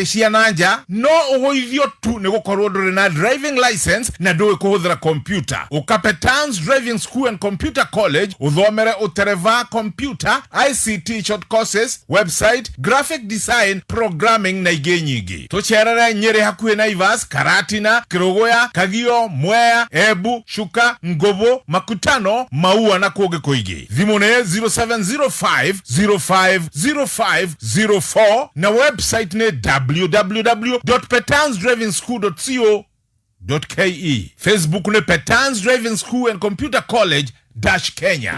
cia nanja no ugoithio tu ne gukorwo nduri na driving license na nduwe kuhuthira computer. Ukapetans Driving School and Computer College uthomere utereva computer, ICT short courses, website, graphic design, programming na ingĩ nyingĩ. Tucerere Nyeri hakuhĩ na Ivas, Karatina, Kirogoya, Kagio, Mwea, Embu, Chuka, Ngobo, Makutano, Maua na kũngĩ kũingĩ. Thimũ nĩ 0705050504 na website ni www.petansdrivingschool.co.ke. Facebook ni Petans Driving School and Computer College Kenya.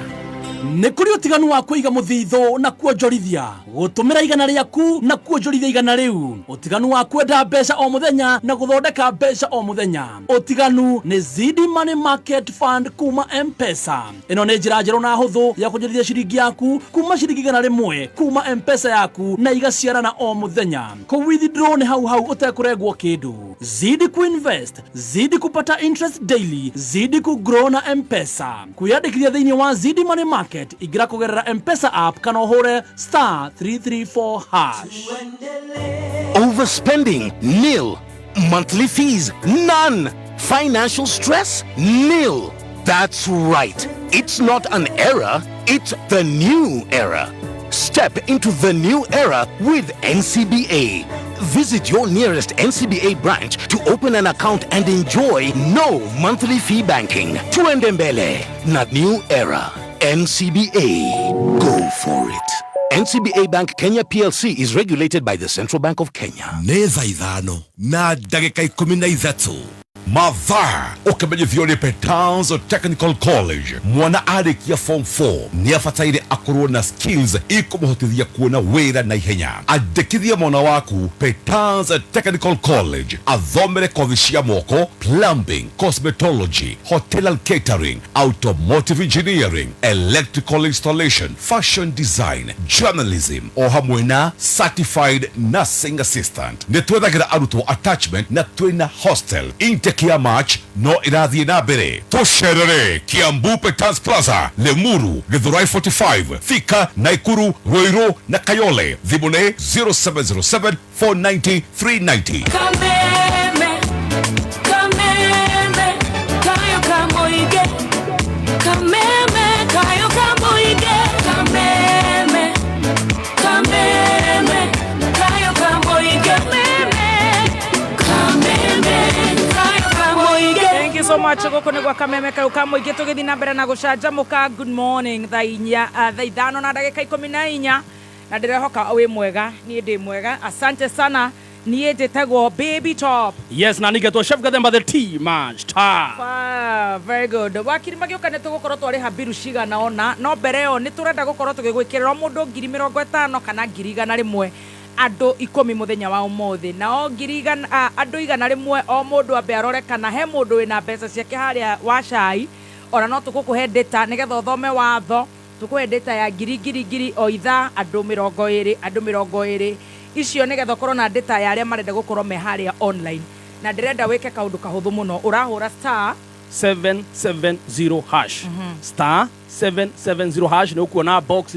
Nekuri utiganu wa kuiga muthitho na kuonjorithia gutumira igana riaku na kuonjorithia igana riu. Utiganu wa kwenda mbeca o muthenya na guthondeka mbeca o muthenya. Utiganu ni Zidi Money Market Fund kuma M-Pesa. Ino ni njira njerũ na hũthũ ya kuonjorithia ciringi yaku kuma ciringi igana rimwe kuma M-Pesa yaku na igaciarana o muthenya. Ku withdraw ni hau utekurengwo kindu. Zidi kuinvest, zidi kupata interest daily, zidi kugrow na M-Pesa. Kuyandikithia thiini wa Zidi Money Market igira kugerera M-Pesa app kana uhure *334#. Overspending? Nil. Monthly fees? None. Financial stress? Nil. That's right. It's not an era, it's the new era. Step into the new era with NCBA. Visit your nearest NCBA branch to open an account and enjoy no monthly fee banking. Tuendembele, not new era. NCBA. Go for it. NCBA Bank Kenya PLC is regulated by the Central Bank of Kenya. Neza idhano na dagika 13. Mathaa ukamenyithio ni Petans Technical College. Mwana arikia form 4 ni afataire akorwo na skills ikumuhotithia kuona wira na ihenya. Andikithia mwana waku Petans Technical College athomere kothi cia moko, plumbing, cosmetology, hotel and catering, automotive engineering, electrical installation, fashion design, journalism o hamwe na certified nursing assistant. Nitwethagira arutwo attachment na twina hostel. Kia March no irathie na mbere. Tucerere Kiambu Petans Plaza, Lemuru, Githurai 45, Thika, Naikuru, Ruiru na Kayole. Thimu ni 0707 490 390. Kameme, kameme, kayo kamoige. Kameme, kayo kamoige. Kameme, kameme, kayo kamoige. Thank you so much. Gukunegwa kameme kayo kamoige tugithi na mbere na gucanjamuka. Good morning. Thaa 5 na ndagika 14 na ndirehoka wi mwega. Nie ndi mwega. Asante sana. Nie ndetagwo Baby Top. Yes, na nigetwo chef gathemba the tea man star. Very good. Wakili magioka ne tugukorwo twari habiru ciga naona no mbere yo ni turenda gukorwo tugigwikirira mundu 50,000 kana 100,000 ando 10 muthenya wa umuthi na o ando 100 o mundu ambe arore kana he mundu wina mbeca ciake haria wa cai ora no tukukuhe data nigetha uthome watho tukuhe data ya ngiri o itha ando 20 icio nigetha ukorwo na data ya aria marenda gukorwo me haria online na ndirenda wike kaundu kahuthu muno urahura *770# *770# ni ukuona box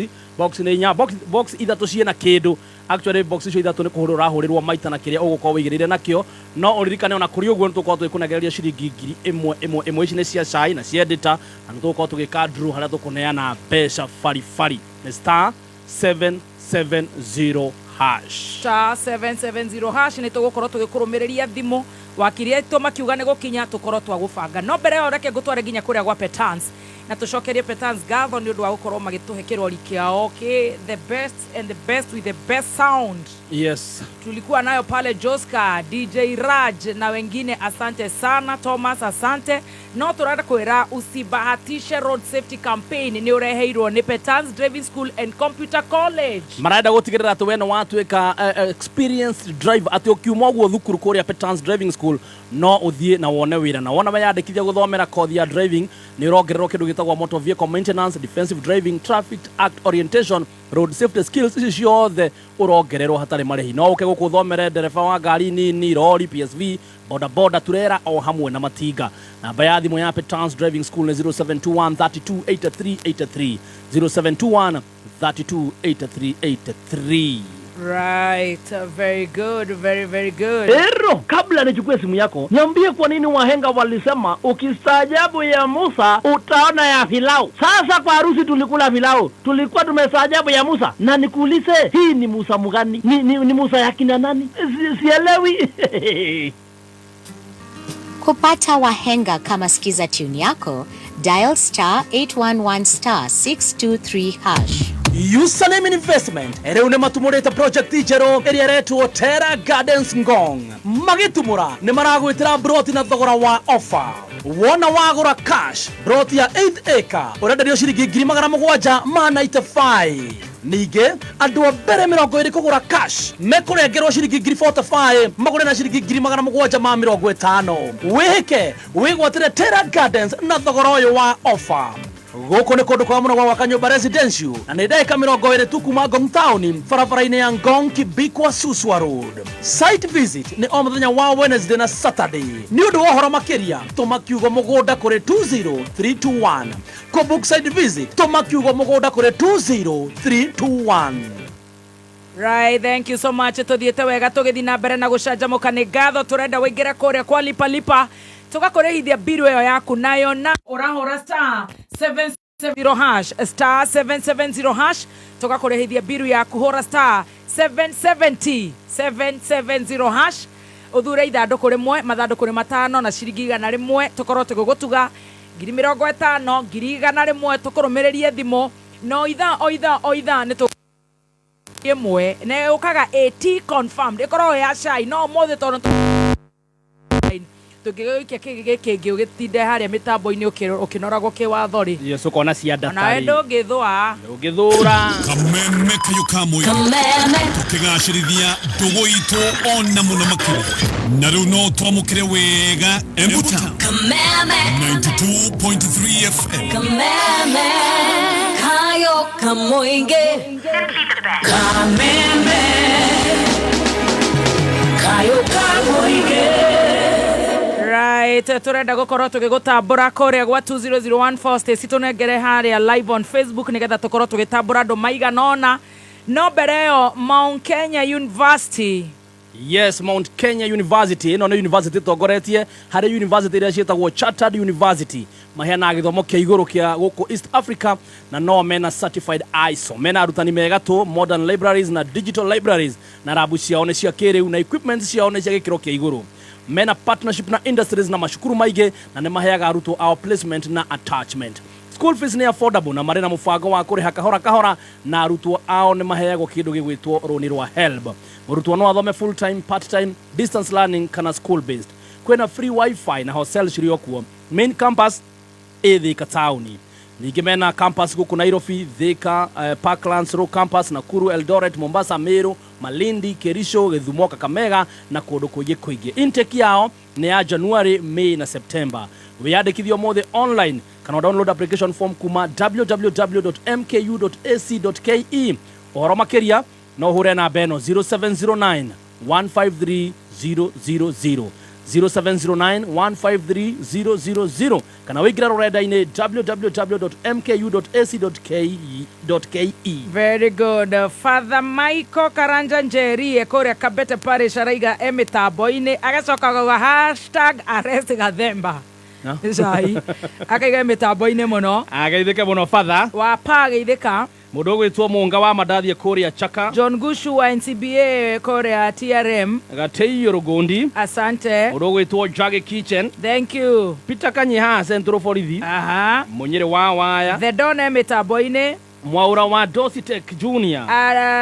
ni nya box ithatu ciena kindu. Actually box icio ithatu ni kuhurura hurirwo maita na kiria ugukorwo wigirire nakio no uririkane ona kuri uguo nitukorwo twikunagereria ciringi 1,000 ici ni cia cai na cia data na nitukorwo tugika draw haria tukuneana mbeca fari ni *770# *770# ni tugukorwo tugikurumiria thimu wakiria to makiuga ni gukinya tukorwo twagubanga no mbere yo reke ngutware ginya kuria gwa Petans na tucokerie Petans gatho ni undu wa gukorwo magituhe kirori kiao the best and the best with the best sound. Yes, tulikuwa nayo pale Joska, DJ Raj na wengine. Asante sana Thomas, asante. No turada kwera usibahatishe road safety campaign ni ureheirwo ni Petans Driving School and Computer College. Marada gutigirira atu wena watuika experienced driver ati ukiuma guo thukuru kuria Petans Driving School no uthie na wone wira na wona mayandikithia guthomera kothi ya driving ni urongererwo kindu gitagwa motor vehicle maintenance, defensive driving, traffic act orientation, road safety skills. Ici ciothe urongererwo hatari marehi no uke gukuthomere ndereba wa ngari nini, lori, PSV, boda turera o hamwe na matinga. Namba ya thimu ya Petans Driving School ni 0721 328383 0721 328383. Right, very good, very good. Ero, kabla nichukue simu yako, niambie kwa nini wahenga walisema ukistaajabu ya Musa utaona ya Farao. Sasa kwa harusi tulikula Farao, tulikuwa tumestaajabu ya Musa. Na nikuulize, hii ni Musa mgani? Ni Musa ya kina nani? Sielewi. Kupata wahenga kama sikiza tune yako, dial *811*623#. Username Investment ere matumurite project ijero area retu Terra Gardens Ngong magitumura ne maragwitira broti na thogora wa offer wona wagura cash broti ya 8 acre urenderio ciringi 795 nige andu abere 20 kugura cash mekurengerwo ciringi 45 magure na ciringi 750 wihike wigwatire Terra Gardens na thogora uyu wa offer. Goko ni kundu kwa muno gwa Wakanyumba residential na ni dakika 20 tu kuma Ngong town barabara-ini ya Ngong Kibikwa Suswa Road. Site visit ni o muthenya wa Wednesday na Saturday. Ni undu wa horo makiria tuma kiugo mugunda kuri 20321. Ko book site visit tuma kiugo mugunda kuri 20321. Right, thank you so much. Tuthiete wega tugithi na mbere na gucanjamuka ni ngatho turenda wingira kuria kwa lipa tugakurehithia biru iyo yaku nayo na urahora *770# *770# tugakurehithia biru yaku hora *770# uthure ithanduku rimwe mathanduku ni 5 na ciringi 100 tukorwo tugugutuga 50 100 tukurumiririe thimu no itha ni imwe ne ukaga AT confirmed ikorwo ya shai no mothe tondu tugigikia kigi ugitinde haria mitambo-ini ukinoragwo kiwatho ri yesu kona cia data na endo githwa ugithura kameme kayo kamwe tukigacirithia ndugu itu ona muno makiri na riu no twamukire wega embuta 92.3 FM Kameme kayo kamoinge Kameme kayo kamoinge. Right, turenda gukorwo tugigutambura kuria gwa 20014 Stacy tunengere haria live on Facebook nigetha tukorwo tugitambura andu maiganona no mbere yo Mount Kenya University. Yes, Mount Kenya University ino ni university togoretie hari university iria cietagwo Chartered University maheana githomo kia iguru kia guku East Africa na no mena certified ISO mena arutani mega tu modern libraries na digital libraries na rabu ciao ne cia kiriu na equipment ciao ne cia gikiro kia iguru mena partnership na industries na mashukuru maige na ne maheaga arutwo ao placement na attachment. School fees ni affordable na marina mufango wa kuriha kahora na arutwo ao ne maheagwo kindu gigwitwo roni rwa HELB. Murutwo no athome full time, part time, distance learning kana school based. Kwena free wifi na hostel cirio kuo. Main campus Thika town. Ningi mena campus guku Nairobi, Thika, Parklands Road campus, Nakuru, Eldoret, Mombasa, Meru, Malindi, Kerisho, Githumo, Kakamega na kundu kuingi. Intake yao ni ya January, May na September. Wiyandikithio mothe online kana download application form kuma www.mku.ac.ke. Ohoro makiria no hure na beno 0709 153 000 0709-153-000 kana wigira rurenda-ini www.mku.ac.ke. Very good. Father Michael Karanja Njeri ekuria Kabete Parish araiga emitambo-ini agacoka gauga #arrest Gathemba Cai akaiga emitambo-ini muno ageithike muno father wapa ageithika mundu gwitwo Munga wa Mandathi kuria Chaka John Gushu wa NCBA kuria TRM Gatei Rugundi asante mundu gwitwo Jage Kitchen thank you Peter Kanyiha Central Borithi aha Munyere wa Waya The Don emitambo-ini Mwaura wa Dositech Junior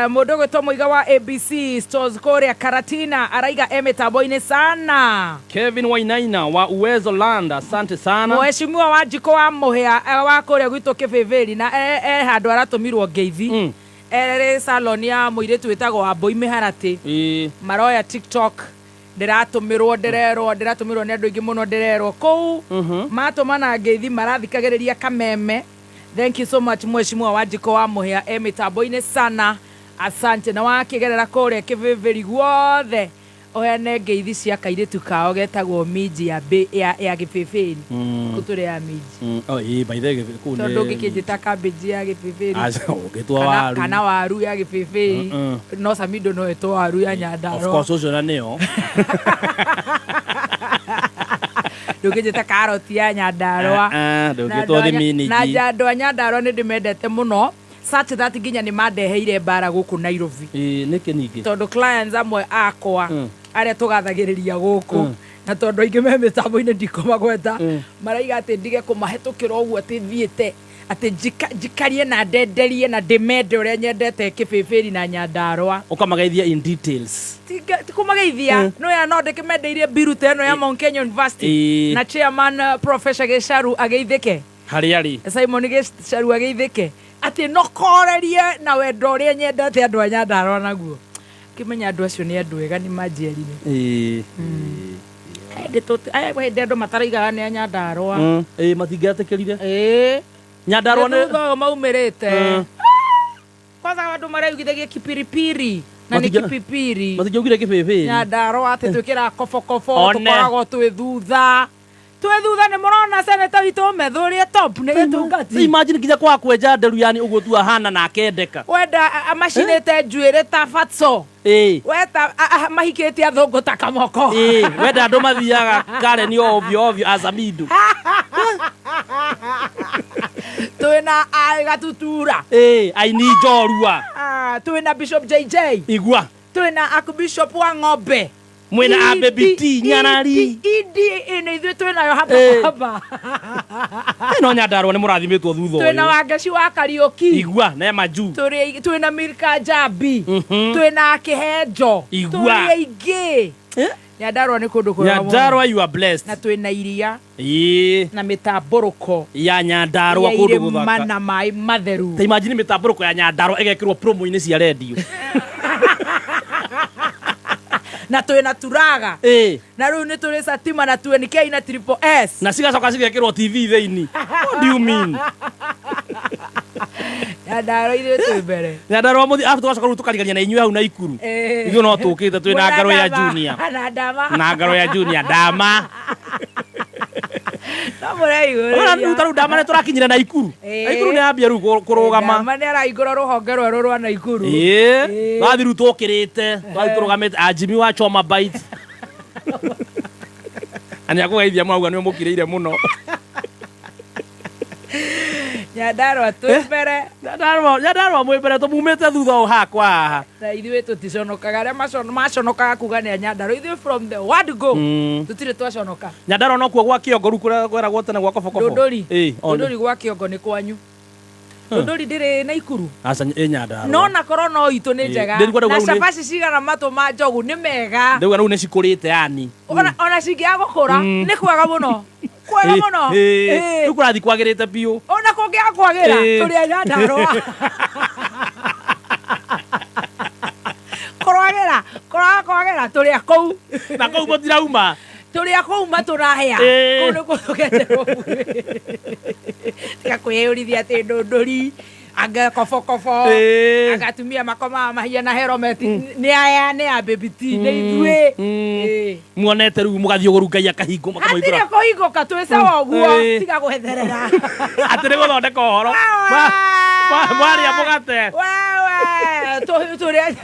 mundu gwitwo Muiga wa ABC Stores kuria Karatina araiga emitambo-ini sana Kevin Wainaina wa Uwezo Land asante sana Mheshimiwa wa Jiko wa Muhia wa kuria gwitwo Kibiviri na handu aratumirwo ngeithi salon ya muiretu witagwo wa Boy Miharati maroya TikTok ndiratumirwo ni andu ingi muno ndirerwo kou matumana ngeithi marathikagiriria kameme. Thank you so much Mheshimiwa wa Jiko wa Muhia emitambo-ini sana asante na wakigerera kuria Kibiviri guothe oya nenge ithi cia kairitu kao getagwo minji ya gipipiri kuturi ya minji by the way tondu ngikijita cabbage ya gipipiri ugitwa waru kana waru ya gipipiri no samido no etwa waru ya Nyandarua of course ucio na neo ndugijita karoti ya Nyandarua ndugitwa thimini na andu a Nyandarua ni ndimendete muno such that nginya ni mandeheire mbara guku Nairobi niki ningi tondu clients amwe akwa aria tugathagiriria guku na tondu aingi me mitambo-ini ndikomagweta maraiga ati ndige kumahetukira uguo ati thiete ati njikarie na ndenderie na ndimende uria nyendete kibibiri na Nyandarua ukamageithia in details tikumageithia no ya no ndikimendeirie biruta eno ya Mount Kenya University na chairman Professor Gesharu ageithike hariari Simon Gesharu ageithike ati no korerie na wendo uria nyendete andu a Nyandarua naguo kimenya andu acio ni andu ega ni manjierire ndeto mataraiga ni Nyandarua matingiatikirire Nyandarua ni thutha maumirite kwanza andu maraugithagia kipiripiri na ni kipipiri matingiaugire kipipiri Nyandarua ati twikira kofokofo tukoragwo twi thutha ni murona seneta witu methurie top ni gitungati imagine kija kwa kwenja nderu yani uguo tu ahana na akendeka wenda amacinite njuire ta fatso weta mahikite athungu ta kamoko wenda andu mathiaga kare ni ovyo azamidu twina agatutura aini njorua twina Bishop JJ igua twina Archbishop wa Ng'ombe mwena abebiti nyanari idi ene ithu twina hapa no Nyandarua ni murathimitwo thutha twina Wangeci wa Kariuki igua na maju twina Milka Jambi twina Kihenjo twina ingi Nyandarua ni kundu kwa Nyandarua you are blessed na twina iria na mitamburuko ya Nyandarua kundu guthaka mana mai matheru ta imagine mitamburuko ya Nyandarua igekirwo promo-ini cia radio na twina turaga na riu ni turi satima na 20K na triple S na cigacoka cigekirwo TV theini what do you mean Nyandarua ithu twibere Nyandarua muthi afu tugacoka riu tukarigania na inyuĩ hau na ikuru ithuĩ no tukite twina ngaro ya junior na ngaro ya junior ndama riu ndama nĩ tũrakinyire na ikuru ikuru nĩ yambia riu kũrũgama ndama nĩ araingũra rũhonge rwerũ rwa Naikuru twathi riu tũkĩrĩte twathi tũrũgamĩte Jimmy wa Choma Bite ani akũgeithia mwauga nĩ mũkirĩire mũno Nyandarua twibere Nyandarua mwibere tumumite thutha o hakwa haha na ithuĩ tuticonokaga aria maconokaga kuga nĩ Nyandarua ithuĩ from the word go tutire twaconoka Nyandarua no kuo gwa kĩongo riu kweragwo tene gwa kobokoko ndũri gwa kĩongo nĩ kwanyu ndũri ndĩrĩ Naikuru aca Nyandarua no na korona itu nĩ njega na cabaci cigana matũ ma njogu nĩ mega ndauga rĩu nĩ cikũrĩte yani ona cingĩaga gũkũra nĩ kwega mũno kwega mũno rĩu kũrathi kwagĩrĩte biũ ona kũngĩaga kwagĩra tũrĩ a Nyandarua kwagĩra tũrĩ a kũu na kũu mũtirauma tũrĩ a kũu matũrahĩa kũu nĩ kũtũgeterwo tiga kwĩyũrithia atĩ ndũndũri anga kofokofo agatumia makoma mahia na helmet nĩ aya nĩ a baby T nĩ ithuĩ muonete rĩu mũgathiũgũrungaia kahingo atire kũhingũka twĩ sawa ũguo tiga gwetherera atĩ nĩ gũthondeka ũhoro mwarĩa mũgate tũrĩ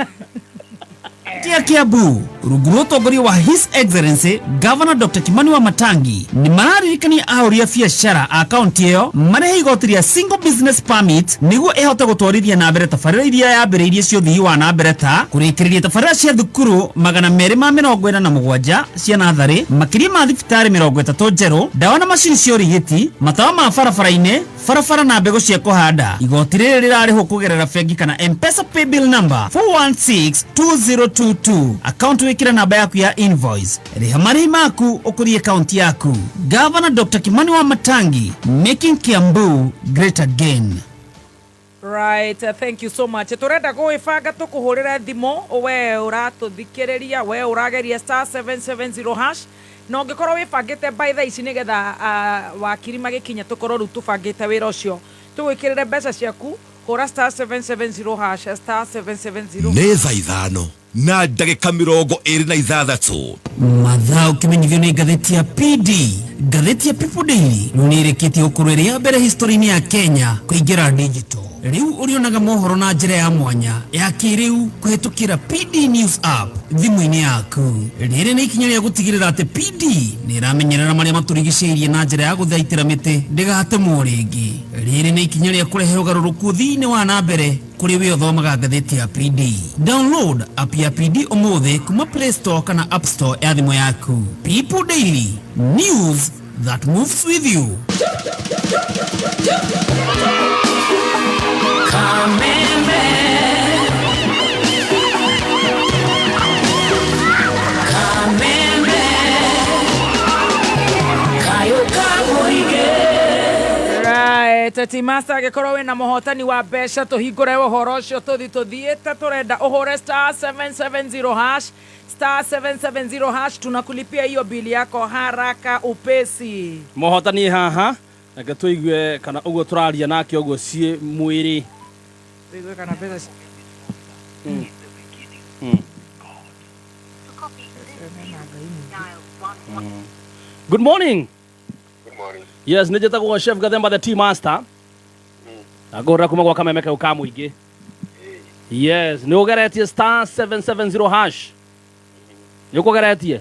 Tia Kiambu rungu rwa utongoria wa His Excellency Governor Dr. Kimani wa Matangi ni mararirikania ahũri a biacara a kaunti ĩyo marehe igoti rĩa single business permit nĩguo ĩhote gũtwarithia na mbere tabarĩra iria yambĩrĩirie cia ũthii wa na mbere ta kũrĩkĩrĩria tabarĩra cia thukuru 247 cia natharĩ makĩria ma thibitarĩ 30 njerũ ndawa na macini cia ũrigiti matawa ma barabara-inĩ barabara na mbegũ cia kũhanda igoti rĩrĩ rĩrarĩhwo kũgerera bengi kana M-Pesa paybill number 4162022 account wĩkĩre namba yaku ya invoice rĩha marĩhi maku ũkũrie kaunti yaku. Governor Dr. Kimani wa Matangi, making Kiambu great again. Right, thank you so much. Turenda gwĩbanga tũkũhũrĩre thimũ we ũratũthikĩrĩria we ũrageria *770# no ngĩkorwo wĩbangĩte by thaa ici nĩgetha wakiri magĩkinya tũkorwo rĩu tũbangĩte wĩra ũcio tũgwĩkĩrĩre mbeca ciaku hũra *770# *770 nĩ thaa ithano na ndagĩka 26. mathaa ũkĩmenyithio nĩ ngathĩti ya PD. Ngathĩti ya People Daily rĩu nĩ ĩrĩkĩtie gũkorwo ĩrĩ ya mbere history-inĩ ya Kenya kũingĩra digital. Rĩu ũrĩonaga mohoro na njĩra ya mwanya ya kĩrĩu kũhetũkĩra PD News app thimũ-inĩ yaku. Rĩrĩ nĩ ikinya rĩa gũtigĩrĩra atĩ PD nĩ ĩramenyerera marĩa matũrigicĩirie na njĩra ya gũthaitĩra mĩtĩ ndĩgatemwo rĩngĩ. Rĩrĩ nĩ ikinya rĩa kũrehe ũgarũrũku thĩinĩ wa na mbere kũrĩ we ũthomaga ngathĩti ya PD. Download app ya PD ũmũthĩ kuma Play Store kana App Store ya thimũ yaku. People Daily, news that moves with you. Kameme, Kameme, Kayo Kamuige. Right, Timasta agĩkorwo wĩna mũhotani wa mbeca tũhingũre ũhoro ũcio tũthiĩte tũrenda ũhũre star 770 hash star 770 hash tunakulipia hiyo bili yako haraka upesi. Mũhotani haha reke tũigue kana ũguo tũraria nake ũguo ciĩ mwĩrĩ. Tũigue kana pesa Good morning. Good morning. Yes, nĩnjĩtagwo Chef Gathemba the tea master. Agora kuma gwa Kameme Kau ka mũingĩ. Yes, nĩ ũgeretie star 770 hash. Nĩ ũkũgeretie?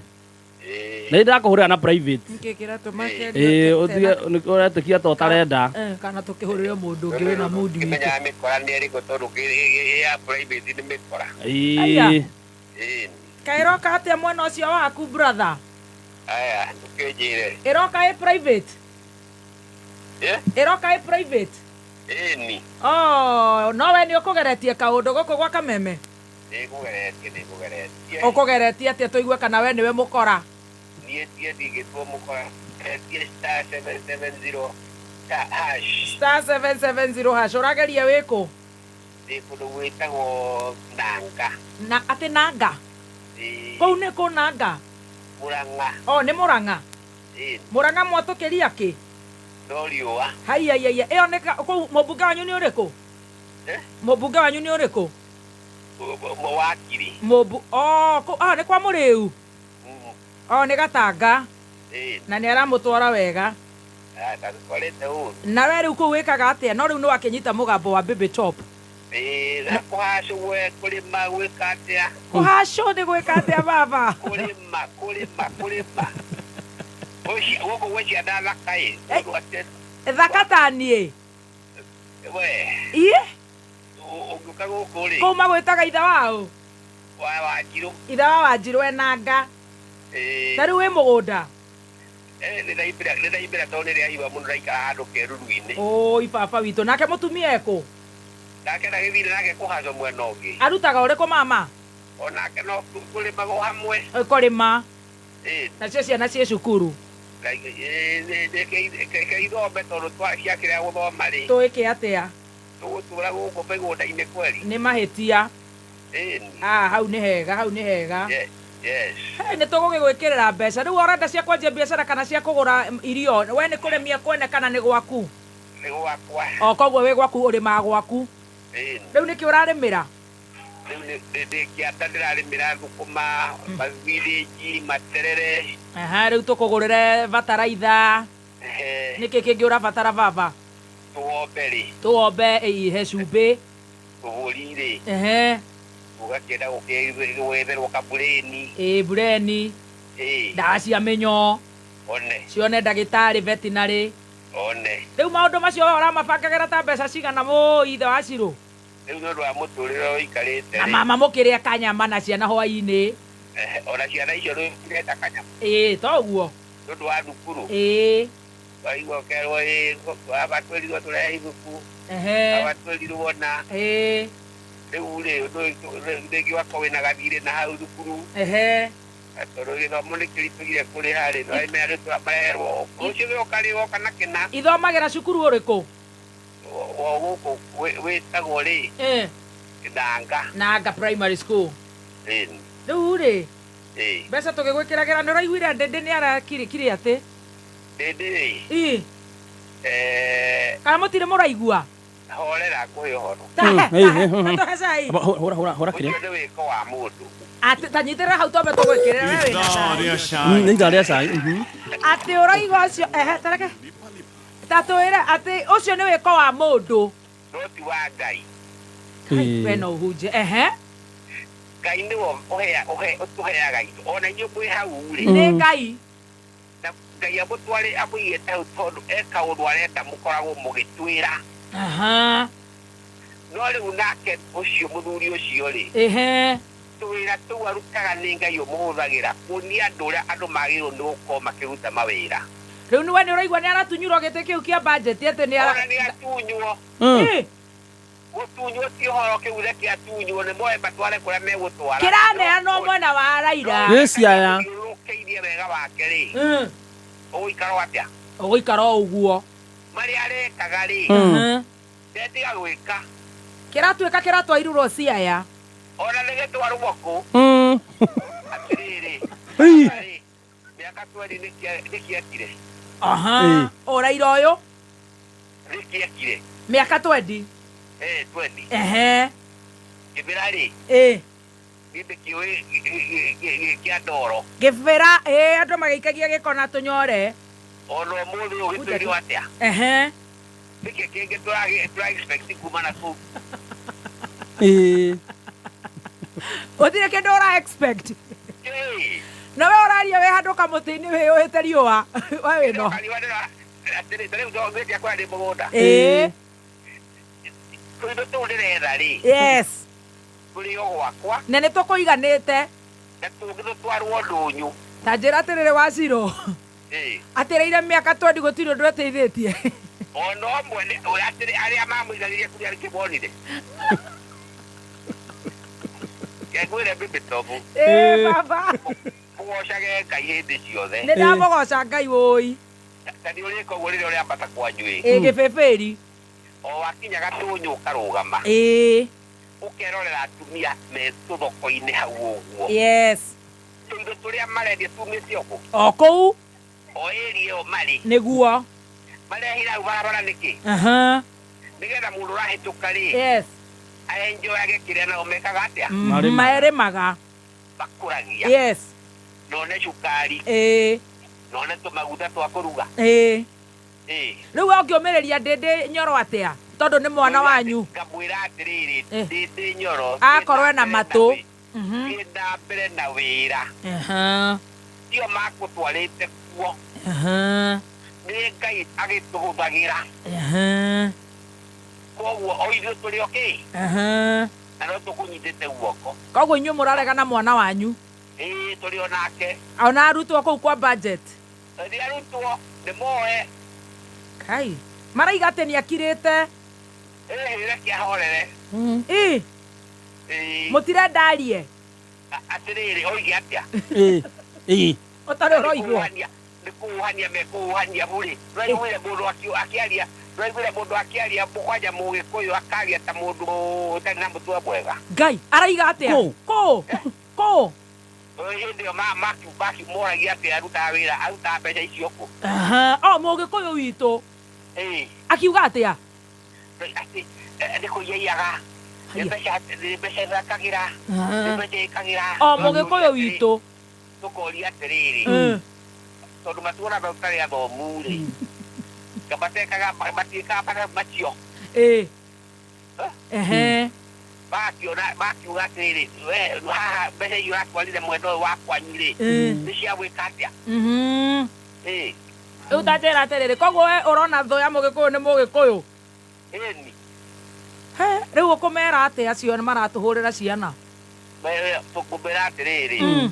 Nĩ ndakũhũrĩra na private. Nkĩkĩra tũmake. Ũretĩkia to tarenda. Kana tũkĩhũrĩre mũndũ ũngĩ wĩna mood witũ. Kĩmenya mĩkora nĩ ĩrĩkũ tondũ ya private nĩ mĩkora. Kairoka atĩa mwena ũcio waku brother? Aya, ndũkĩnjĩre. Ĩroka ĩ private? Ĩroka ĩ private? Ni. Oh, no we nĩ ũkũgeretie kaũndũ gũkũ gwa Kameme? Nĩngũgeretie. Ũkũgeretie atĩa tũigue kana we nĩwe mũkora? Niĩ ndigĩtwo mũkora. Star 770 hash. Star 770 hash. Ũrageria wĩkũ? Ndĩ kũndũ gwĩtagwo Nanga. Na atĩ Nanga? Kũu nĩ kũ Nanga? Murang'a. Oh, nĩ Murang'a? Murang'a mwatũkĩria kĩ? No riũa. Haiya, ĩyo nĩ kũu mũmbunge wanyu nĩ ũrĩkũ? Mũmbunge wanyu nĩ ũrĩkũ? Wakili. Nĩ kwa Mũrĩu? Nĩ Gatanga? Na nĩ aramũtwara wega? Na we rĩu kũu wĩkaga atĩa? No rĩu nĩ wakĩnyita mũgambo wa Baby Top? Kũhacũ kũrĩma gwĩka atĩa? Kũhacũ nĩ gwĩka atĩa baba? Kũrĩma. Gũkũ gwĩ ciana thaka ĩ. Thaka ta niĩ? Iĩ? Ũngĩũka gũkũ rĩ? Kũu magwĩtaga ithe wao? Wanjirũ. Ithe wa Wanjirũ Enanga? Na rĩu wĩ mũgũnda? Nĩ ndaimbĩra tondũ nĩ rĩahiũha mũno ndaikara handũ keruru-inĩ. Oi baba witũ, nake mũtumia ekũ? Nake ndagĩthire nake kũhacwo mwena ũngĩ. Arutaga ũrĩkũ mama? Onake no kũrĩmagwo hamwe. Kũrĩma? Nacio ciana ciĩ cukuru? Ithome tondũ ciakĩrĩa gũthoma rĩ. Tũĩke atĩa? Tũgũtũra gũkũ mĩgũnda-inĩ kweri. Nĩ mahĩtia? Hau nĩ hega. Nĩ tũgũgĩgwĩkĩrĩra mbeca. Rĩu ũrenda cia kwanjia biacara kana cia kũgũra irio? We nĩ kũrĩmia kwene kana nĩ gwaku? Nĩ gwakwa. Koguo wĩ gwaku ũrĩmaga gwaku? Rĩu nĩkĩ ũrarĩmĩra? Rĩu ndĩkĩanda ndĩrarĩmĩra thũkũma, mathibinĩji, materere. Rĩu tũkũgũrĩre bataraitha. Nĩkĩ kĩngĩ ũrabatara baba? Tũwombe rĩ. Tũwombe he cumbĩ. Tũhũri rĩ. Ũgakĩenda gwetherwo kabureni. Bureni. Ndawa cia mĩnyoo. Cione ndagĩtarĩ veterinary. Rĩu maũndũ macio ũramabangagĩra ta mbeca cigana ithe wa Cirũ? Rĩu nĩ ũndũ wa mũtũrĩre ũikarĩte rĩ. Mama mũkĩrĩa kanyama na ciana hwaĩ-inĩ. Ona ciana icio rĩu irenda kanyama. Toguo. Nĩ ũndũ wa thukuru. Waigua ũkerwo abatwĩrirwo tũrehe ibuku. Abatwĩrirwo na. Rĩu rĩ rĩngĩ wakorwo wĩna gathirĩ na hau thukuru. Tondũ gĩthomo nĩ kĩritũhire kũrĩha rĩ, nĩwamenya rĩu tũramarerwo rũciũ gĩoka rĩgoka na kĩna. Ithomagĩra cukuru ũrĩkũ? Gũkũ wĩtagwo rĩ. Nanga primary school. Rĩu rĩ mbeca tũgĩgwĩkĩragĩra nĩ ũraiguire Ndĩndĩ nĩ arakirikiri atĩ? Ndĩndĩ rĩ? Kana mũtirĩ mũraigua? horera kwihoro hora kire ndio wiko wa mundu tanyitira hau tombe tugwikirira ni ndaria sai ati uraigwa ucio tareke tatwire ati ucio ni wiko wa mundu no ti wa Ngai we no huje Ngai niwo utuheaga indo ona inyuĩ mwĩ hau rĩ nĩ Ngai na Ngai amũigĩte hau tondũ eka ũndũ arenda mũkoragwo mũgĩtwĩra no rĩu nake ũcio mũthuri ũcio rĩ twĩra tũu arutaga nĩ Ngai ũmũhũthagĩra kuonia andũ ũrĩa andũ magĩrĩirwo nĩ gũkorwo makĩruta mawĩra rĩu nĩwe nĩ ũraigua nĩ aratunyurwo gĩtĩ kĩu kĩa budget atĩ nĩ atunywo gũtunywo ti ũhoro kĩu reke atunywo nĩ moe matware kũrĩa megũtwara kĩraneanwo mwena wa Raila gĩciaya ũrũkĩirie wega wake rĩ ũgũikara atĩa ũgũikara o ũguo marĩa arekaga rĩ ndetiga gwĩka kĩratuĩka kĩratwairurwo Siaya ona nĩ gĩtwarwo kũ atĩrĩrĩ mĩaka 20 nĩkĩekire Raila ũyũ nĩkĩekire mĩaka 20 20 gĩbĩra rĩ gĩbĩ kĩũĩ kĩa ndoro gĩbĩra andũ magĩikagia gĩko na tũnyore ona ũmũthĩ ũyũ gĩtwĩrio atĩa nĩkĩ kĩngĩ tũra-expect kuma na kũu ũtirĩ kĩndũ ũra-expect nawe ũraria wĩ handũ kamũtĩ-inĩ wĩyũhĩte riũa we wĩno rĩu ndĩtia kũrĩa ndĩ mũgũnda tũindo tũu ndĩretha rĩ tũrĩ o gwakwa na nĩ tũkũiganĩte na tũngĩ tũtwarwo ndũnyũ ta njĩra atĩrĩrĩ Wacirũ atĩrĩire mĩaka 20 gũtirĩ ũndũ ũteithĩtie ona ũmwe arĩa mamũigagĩria kũrĩa kĩbonire ngwĩre mbimbi tobu baba ũgocage Ngai hĩndĩ ciothe nĩ ndamũgoca Ngai wũi ta nĩ ũrĩka ũguo rĩrĩa ũrĩambata kwa njuĩ gĩbĩbĩri o wakinya gatũnyũ ũkarũgama ũkerorera atumia me tũthoko-inĩ hau ũguo tũindo tũrĩa marendia tumĩte o kũu o ĩri ĩyo marĩ nĩguo marehira hau barabara nĩkĩ nĩgetha mũndũ ũrahĩtũka rĩ aenjoyage kĩrĩa nao mekaga atĩa marĩmaga bakũragia none cukari none tũmaguta twa kũruga rĩu ũngĩũmĩrĩria ndĩndĩ Nyoro atĩa tondũ nĩ mwana wanyu ngamwĩra atĩrĩrĩ ndĩndĩ Nyoro akorwo na matũ thiĩ mbere na wĩra tio makũtwarĩte kuo nĩ Ngai agĩtũhũthagĩra koguo o ithuĩ tũrĩ okĩ na no tũkũnyitĩte guoko koguo inyuĩ mũrarega na mwana wanyu tũrĩ onake ona arutwo kũu kwa budget nĩ arutwo nĩ moe Kai maraiga atĩ nĩ akirĩte reke ahorere mũtirendarie atĩrĩrĩ oige atĩa ũtarĩ ũroigua nĩ kũhuhania mekũhuhania burĩ nĩraiguire mũndũ akĩaria nĩraiguire mũndũ akĩaria kwanja mũgĩkũyũ akaria ta mũndũ ũtarĩ na mũtwe mwega Ngai araiga atĩa kũ hĩndĩ ĩyo makiũmoragia atĩ arutaga wĩra arutaga mbeca icio kũ mũgĩkũyũ witũ akiuga atĩa atĩ nĩ kũiyaiyaga mbeca ĩthakagĩra mbeca ĩkagĩra mũgĩkũyũ witũ tũkoria atĩrĩrĩ tondũ matũra matarĩ athomu rĩ ngamatekaga matiĩkaga macio makiuga atĩrĩrĩ haha mbeca icio ũratwarire mwena ũyũ wa kwanyu rĩ nĩ cia gwĩka atĩa rĩu ta njĩra atĩrĩrĩ koguo we ũrona thũ ya mũgĩkũyũ nĩ mũgĩkũyũ ĩni rĩu ũkũmera atĩ acio nĩ maratũhũrĩra ciana tũkũmera atĩrĩrĩ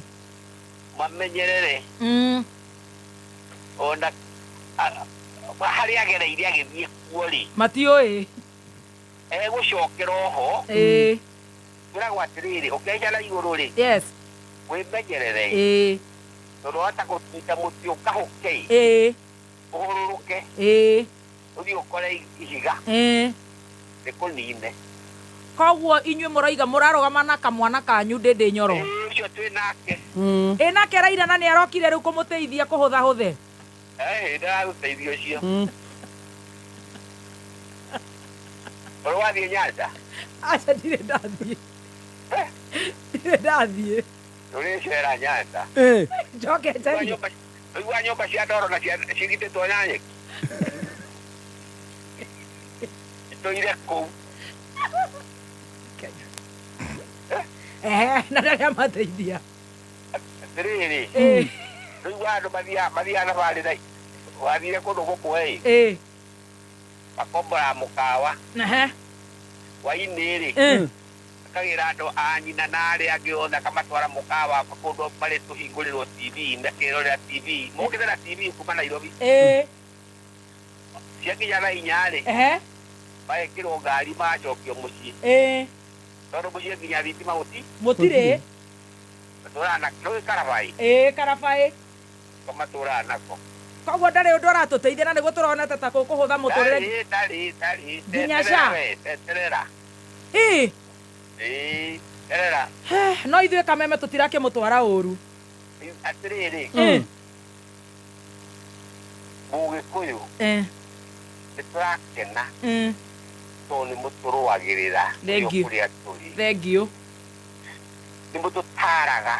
mamenyerere ona harĩa agereire agĩthiĩ kuo rĩ matiũĩ egũcokera oho kwĩragwo atĩrĩrĩ ũkenja na igũrũ rĩ wĩmenyerere tondũ wahota gũnyita mũtĩ ũkahũke ũhũrũrũke ũthiĩ ũkore ihiga nĩkũnine koguo inyuĩ mũroiga mũrarũgama na kamwana kanyu ndĩndĩ Nyoro ũcio twĩ nake nake Raila na nĩ arokire rĩu kũmũteithia kũhũthahũthe ndaragũteithia ũcio Wathi Nyanza. Acha ndire ndathie. Ndire ndathie. Uri cera Nyanza. Njoke tani. Igua nyũmba cia ndoro na cigitĩtwo na nyeki. Tũire kũu. Na ndarĩa mateithia. Atĩrĩrĩ. Rĩu andũ mathiaga thabarĩ wathire kũndũ gũkũ makombora mũkawa. Hwainĩ akagĩra andũ a nyina na arĩa angĩ othe akamatwara mũkawa kũndũ marĩ tũhingũrĩrwo TV makerorera TV mũkĩte na TV kuma Nairobi. Ciakinya thaa 4 magekĩrwo ngari macokio mũciĩ. Tondũ mũciĩ nginya thitima mũtirĩ. Matũraga nako karabai. Karabai. Matũraga nako. Koguo ndarĩ ũndũ ũratũteithia na nĩguo tũronete ta kũhũtha mũtũrĩre. Tarĩ. Nginya ca. Terera. Terera. No ithuĩ Kameme tũtirakĩmũtwara ũru. Atĩrĩrĩ. Mũgĩkũyũ. Nĩtũrakena. Tondũ nĩmũtũrũagĩrĩra. Kũrĩa tũrĩ. Thengiũ. Nĩmũtũtaraga.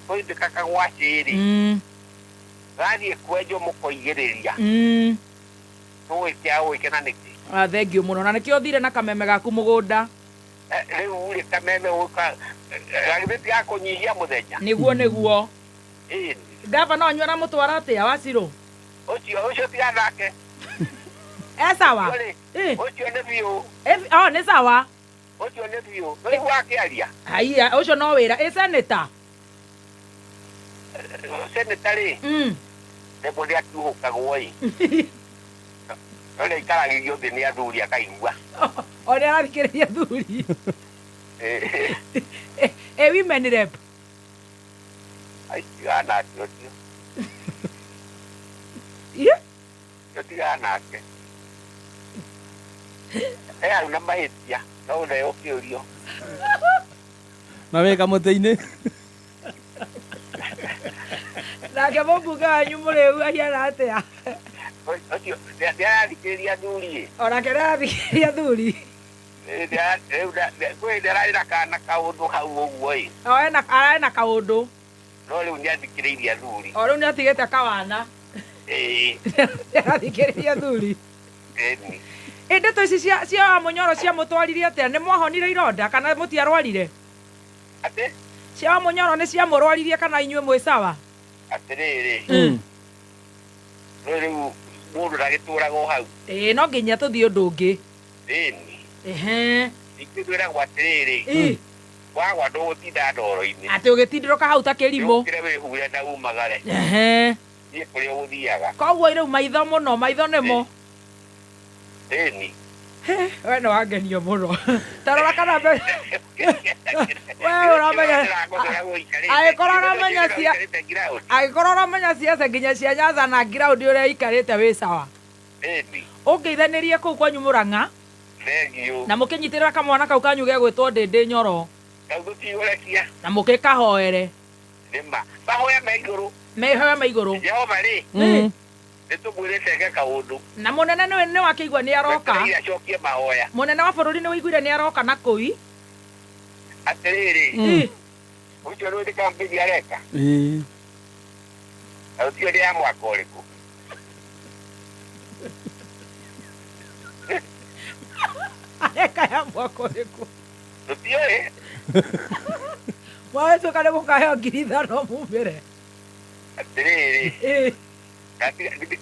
Twaindĩka kagwacĩ-rĩ. Gathiĩ kwenjwo mũkoigĩrĩria. Tũgwĩkĩa gwĩkena nĩkĩ. Thengiũ mũno na nĩkĩo ũthire na kameme gaku mũgũnda. Rĩu-rĩ Kameme gagĩthĩti ya kũnyihia mũthenya. Nĩguo. Gavana wanyu aramũtwara atĩa Wacirũ? Ũcio tiga nake. Sawa. Ũcio nĩ biũ. Nĩ sawa. Ũcio nĩ biũ. Rĩu wakĩaria. Haiya, ũcio no wĩra. Seneta. Seneta-rĩ. Nĩ mũndũ akiuhũkagwo-ĩ. Ũrĩa ikaragĩrio thĩ nĩ athuri akaigua. Ũrĩa arathikĩrĩria athuri. Women rep. Tiga nake ũcio. Tiga nake. Arĩ na mahĩtia no ũrĩa ũkĩũrio. Na wĩ kamũtĩ-inĩ. Nake mũmbunge wanyu mũrĩu ahiana atĩa? Ũcio nĩarathikĩrĩria athuri-ĩ. Onake nĩarathikĩrĩria athuri. Kwĩ ndararĩ na kana kaũndũ hau ũguo-ĩ. Ararĩ na kaũndũ. No rĩu nĩathikĩrĩirie athuri. Rĩu nĩatigĩte kawana. Nĩarathikĩrĩria athuri. Ndeto ici cia Mũnyoro cia mũtwarire atĩa? Nĩ mwahonire ironda kana mũtiarwarire? Atĩ? Cia Mũnyoro nĩ cia mũrwaririe kana inyuĩ mwĩ sawa? Atĩrĩrĩ. Rĩu mũndũ ndagĩtũraga o hau. No nginya tũthiĩ ũndũ ũngĩ. Ingĩkwĩragwo atĩrĩrĩ. Wagwa ndũgũtinda ndoro-inĩ. Atĩ ũgĩtindirũka hau ta kĩrimũ. Ũkĩre wĩhure na umagare. Thiĩ kũrĩa ũgũthiaga. Koguo rĩu maitho mũno, maitho nĩmo. We nĩ wangenio mũno. Tarora kana we ũramenya agĩkorwo ũramenya ciaca nginya cia Nyanza na ground ũrĩa ikarĩte wĩ sawa. Ũngĩithanĩrie kũu kwanyu Mũrang'a na mũkĩnyitĩrĩra kamwana kau kanyu gĩa gwĩtwo Ndĩndĩ Nyoro na mũgĩkahoere. Mahoya me igũrũ. Mehoya me igũrũ. Jehova-rĩ. Nĩtũmwĩrĩte eke kaũndũ. Na mũnene nĩ wakĩigua nĩ aroka. Acokie mahoya. Mũnene wa bũrũri nĩ wĩiguire nĩ aroka na kũi. Atĩrĩrĩ. Ũcio nĩ campaign areka. Ũcio nĩ ya mwaka ũrĩkũ? Areka ya mwaka ũrĩkũ? Tũtiũĩ. Mwahĩtũka nĩ mũkaheo 5,000 mumĩre. Atĩrĩrĩ.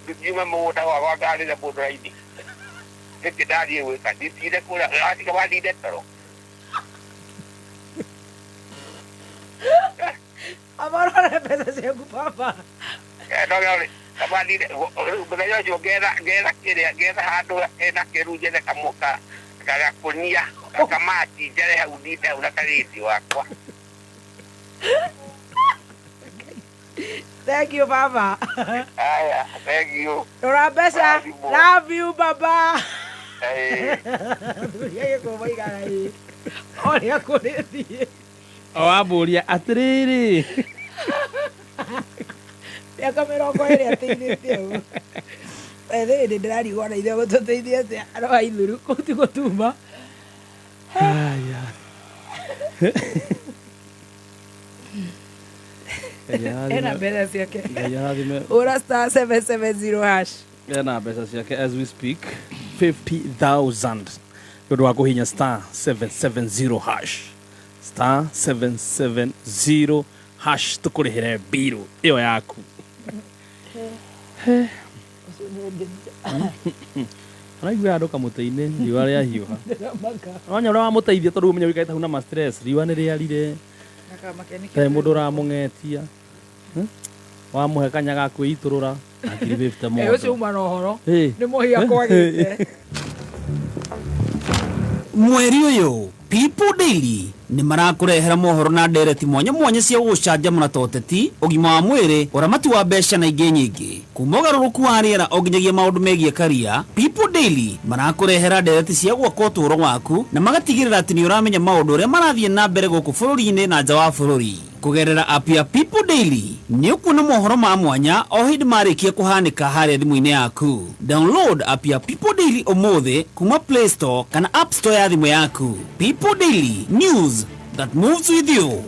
Ndiuma mũgũnda gwakwa ngarĩra mũndũ raini. Nĩkĩ ndathiĩ gwĩka nditinde kũrĩa atiga wathinde toro. Amarore mbeca ciaku baba. Mũthenya ũcio ngetha kĩrĩa ngetha handũ hena kĩru njethe gakũnia gakamati njare hau ndinde hau na karĩti wakwa. Thank you, Baba. Thank you. Rabesa, love you, Baba. Oria kurethi. Awambũria atĩrĩrĩ. Mĩaka 20 atiinĩte ũguo. Ede ndari gona ithe gututeithia atia aro aithuru kutigo tuma. Aya. Ena besa ciake. Ora star 770 hash. Ena besa ciake as we speak 50,000. Ndio wa kuhinya star 770 hash. Star 770 hash tukurihire biru iyo yaku. Araigua andu kamutei-ini riwa ria hiuha. Onya ura wamuteithia tondu umenya wikaita huna ma stress riwa ni riarire. Te mundu uramung'etia. Wamuhe kanya ga kwiiturura akiri 50 mo. Ucio uma no horo. Ni muhia kwagite. Mweri uyu People Daily ni marakurehera mohoro na ndereti mwanya mwanya cia gucanjamũra toteti ũgima wa mwĩrĩ ũramati wa mbeca na ingĩ nyingĩ kuma ũgarũrũku wa rĩera onginyagia maũndũ megiĩ karia. People Daily marakurehera ndereti cia gwaka ũtũũro waku na magatigĩrĩra atĩ nĩ ũramenya maũndũ ũrĩa marathiĩ na mbere gũkũ bũrũri-inĩ na nja wa bũrũri. Kugerera app ya People Daily ni ũkuona mohoro ma mwanya o hĩndĩ marĩkia kũhanĩka harĩa thimũ-inĩ yaku. Download app ya People Daily ũmũthĩ kuma Play Store kana App Store ya thimũ yaku. People Daily, news that moves with you.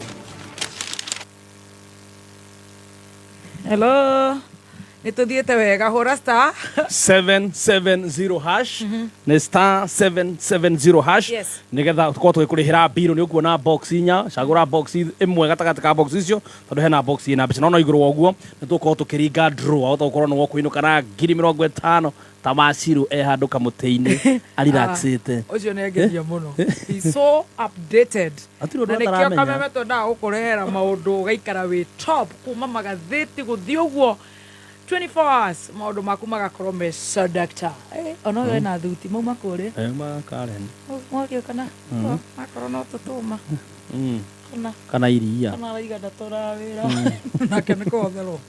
Hello. Nituthiete wega hura star 770 hash ni star 770 hash nigetha tukorwo tugikurihira biru ni ukuona box inya cagura box imwe gatagati ka box icio tondu hena box ina mbeca no iguru woguo ni tukorwo tukiringa draw utokorwo no kuinuka na 50,000 Tamasiru handu kamutei-ini arelaxite. Ucio ni ngeria muno. He's so updated. Na nikio kameme tonda gukurehera maundu gaikara wi top kuma magatheti guthi uguo 24 hours maundu maku magakorwo me seductor. Ono we na thuti mauma kuri. Ma Karen. Mwakio kana. Makorwo no tutuma. Kana iria. Kana raiga ndatora wira. Na kene kothero.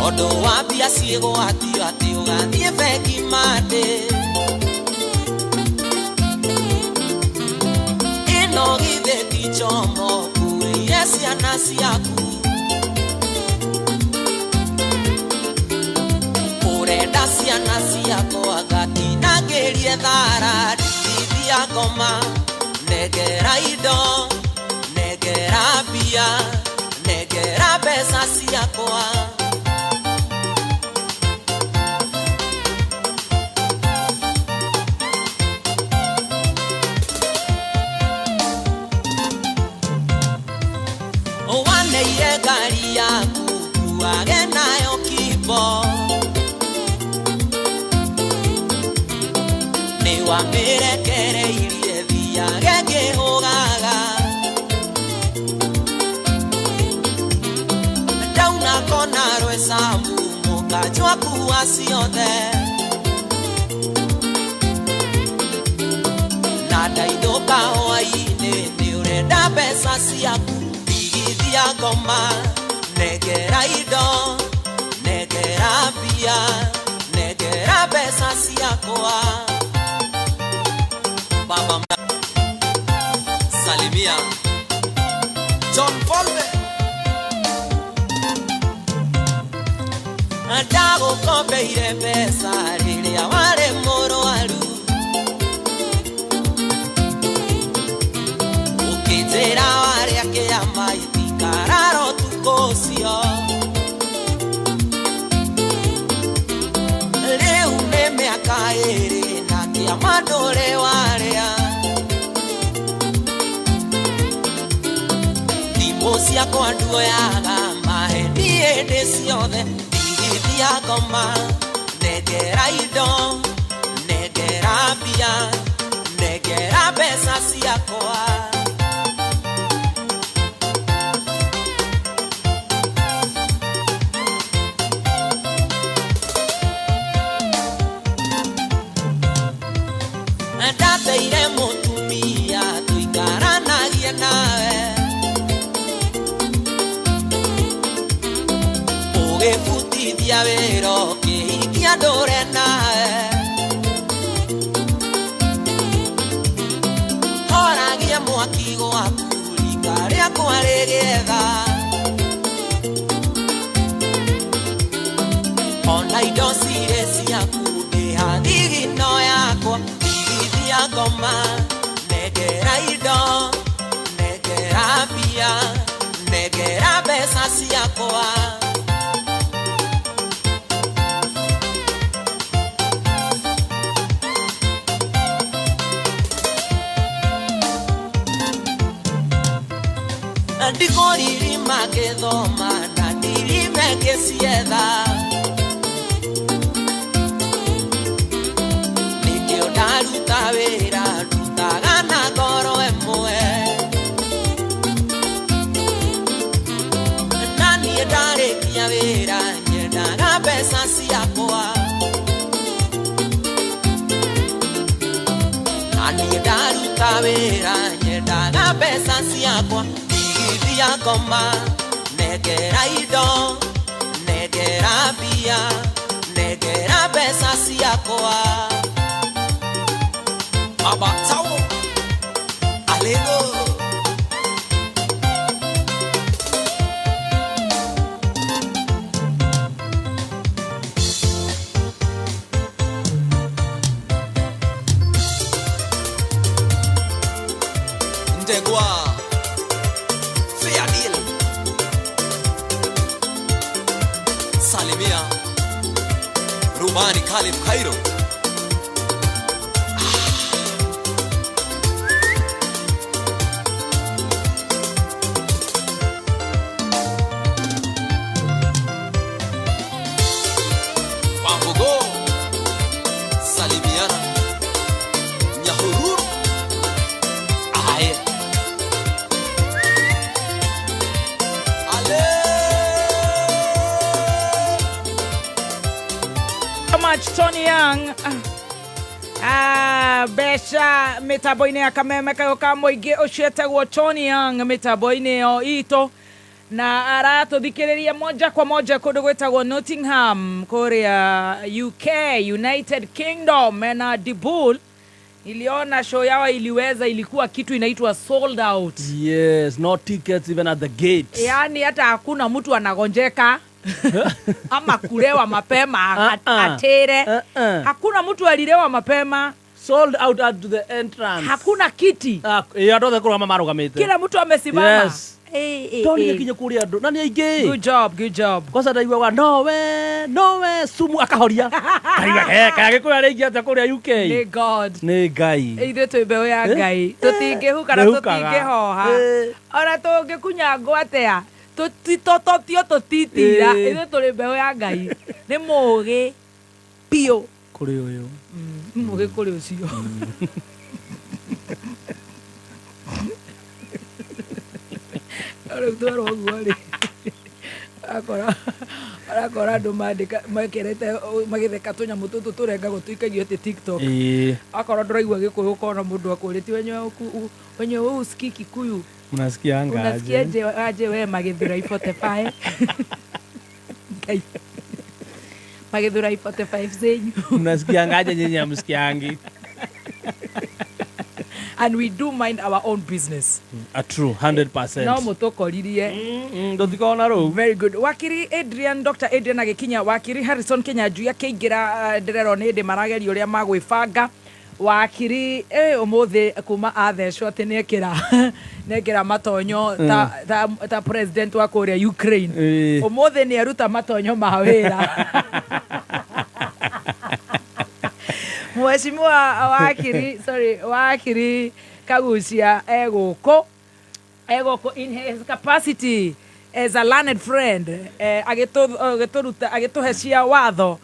Odo wapia sigo ati ugathie beki mate ino githe tichomo kuri ciana ciaku urenda ciana ciako agatinagĩrie thara ndithia ngoma negera indo negera mbia negera mbeca ciakwa gari yaku kuage nayo kibo ni wamirekereirie thiage ngihugaga ndauna kona rwesambu mukajwa kuwa ciothe na ndaithuka hwainĩ nĩ ũrenda mbeca ciaku ya goma negera ido negera bia negera besa siakwa baba salimia John Volve ndagukombeire mbeca riria wari murwaru ukijira waria kiama itikararo tukocio riu ni miaka iri na kiama nduri waria thimũ ciakwa nduoyaga maheni hĩndĩ ciothe ndigithia ngoma nengera indo nengera mbia nengera mbeca ciakwa ndateire mũtumia tũikaranagia nawe ugĩbutithia wĩra ũkĩhikia ndũre nawe horagia mwaki gwaku rika rĩakwa rĩgĩetha ona indo cirĩ ciaku ndĩha thigino yakwa ndigithia ngoma nengera indo nengera mbia nengera mbeca ciakwa ndigoriri magĩthoma na ndirime ngĩcietha nĩkĩo ndaruta wĩra ndutaga na ngoro ĩmwe na niĩ ndarĩkia wĩra nyendaga mbeca ciakwa na niĩ ndaruta wĩra nyendaga mbeca ciakwa ndigithia ngoma nengera indo nengera mbia nengera mbeca ciakwa abatao alego ndegwa Salimia Rumani Khalid Cairo Wambugo Salimiana Nyahururu Aye Tony Young besha mitaboine ya kameme kayo kamoige oshetagwo Tony Young mitaboine yo ito na arato thikiriria moja kwa moja kundu gwetagwo Nottingham Korea UK United Kingdom na Dibul iliona show yao ilikuwa kitu inaitwa sold out. Yes, no tickets even at the gate. Yani hata hakuna mtu anagonjeka ama kulewa mapema atere. Hakuna mtu alilewa mapema. Sold out at the entrance. Hakuna kiti. Yatothe kurama marugamite. Kila mtu amesimama. Yes. Tony kinyo kuria ndo nani aige. Good job. Kosa ndaigwa no we sumu akahoria. Kaiga kage kuria rigi ata kuria UK. Ni God. Ni Ngai. Ithe twimbe ya Ngai. Tutingehuka na tutingehoha. Ora tungekunyangwo atia. Tutitototio tutitira. Ithe turi mbeo ya Ngai. Ni mugi pio kuri uyu. Mugi kuri ucio. Electoral wali akora andu mandika makerete magitheka tunya mututu turenga gutuikagio ati TikTok akora nduraigua gikuyu kona mundu akuriti wenye usikii Kikuyu unasikia anga unasikia aje we magithura ipotefae magithura ipotefae zenyu unasikia ngaje nyinyi amsikiangi and we do mind our own business. A true 100%. No mutokoririe. Ndotikona ro. Very good. Wakiri Adrian, Dr. Adrian agikinya wakiri Harrison Kinyanjui akeingira nderero ni ndi marageria uria magwibanga. Wakiri umuthi kuma athecwo ati nekira matonyo ta president wa Korea Ukraine. Umuthi ni aruta matonyo ma wira. Mheshimiwa Wakiri Kaguchia egoko in his capacity as a learned friend agituhecia watho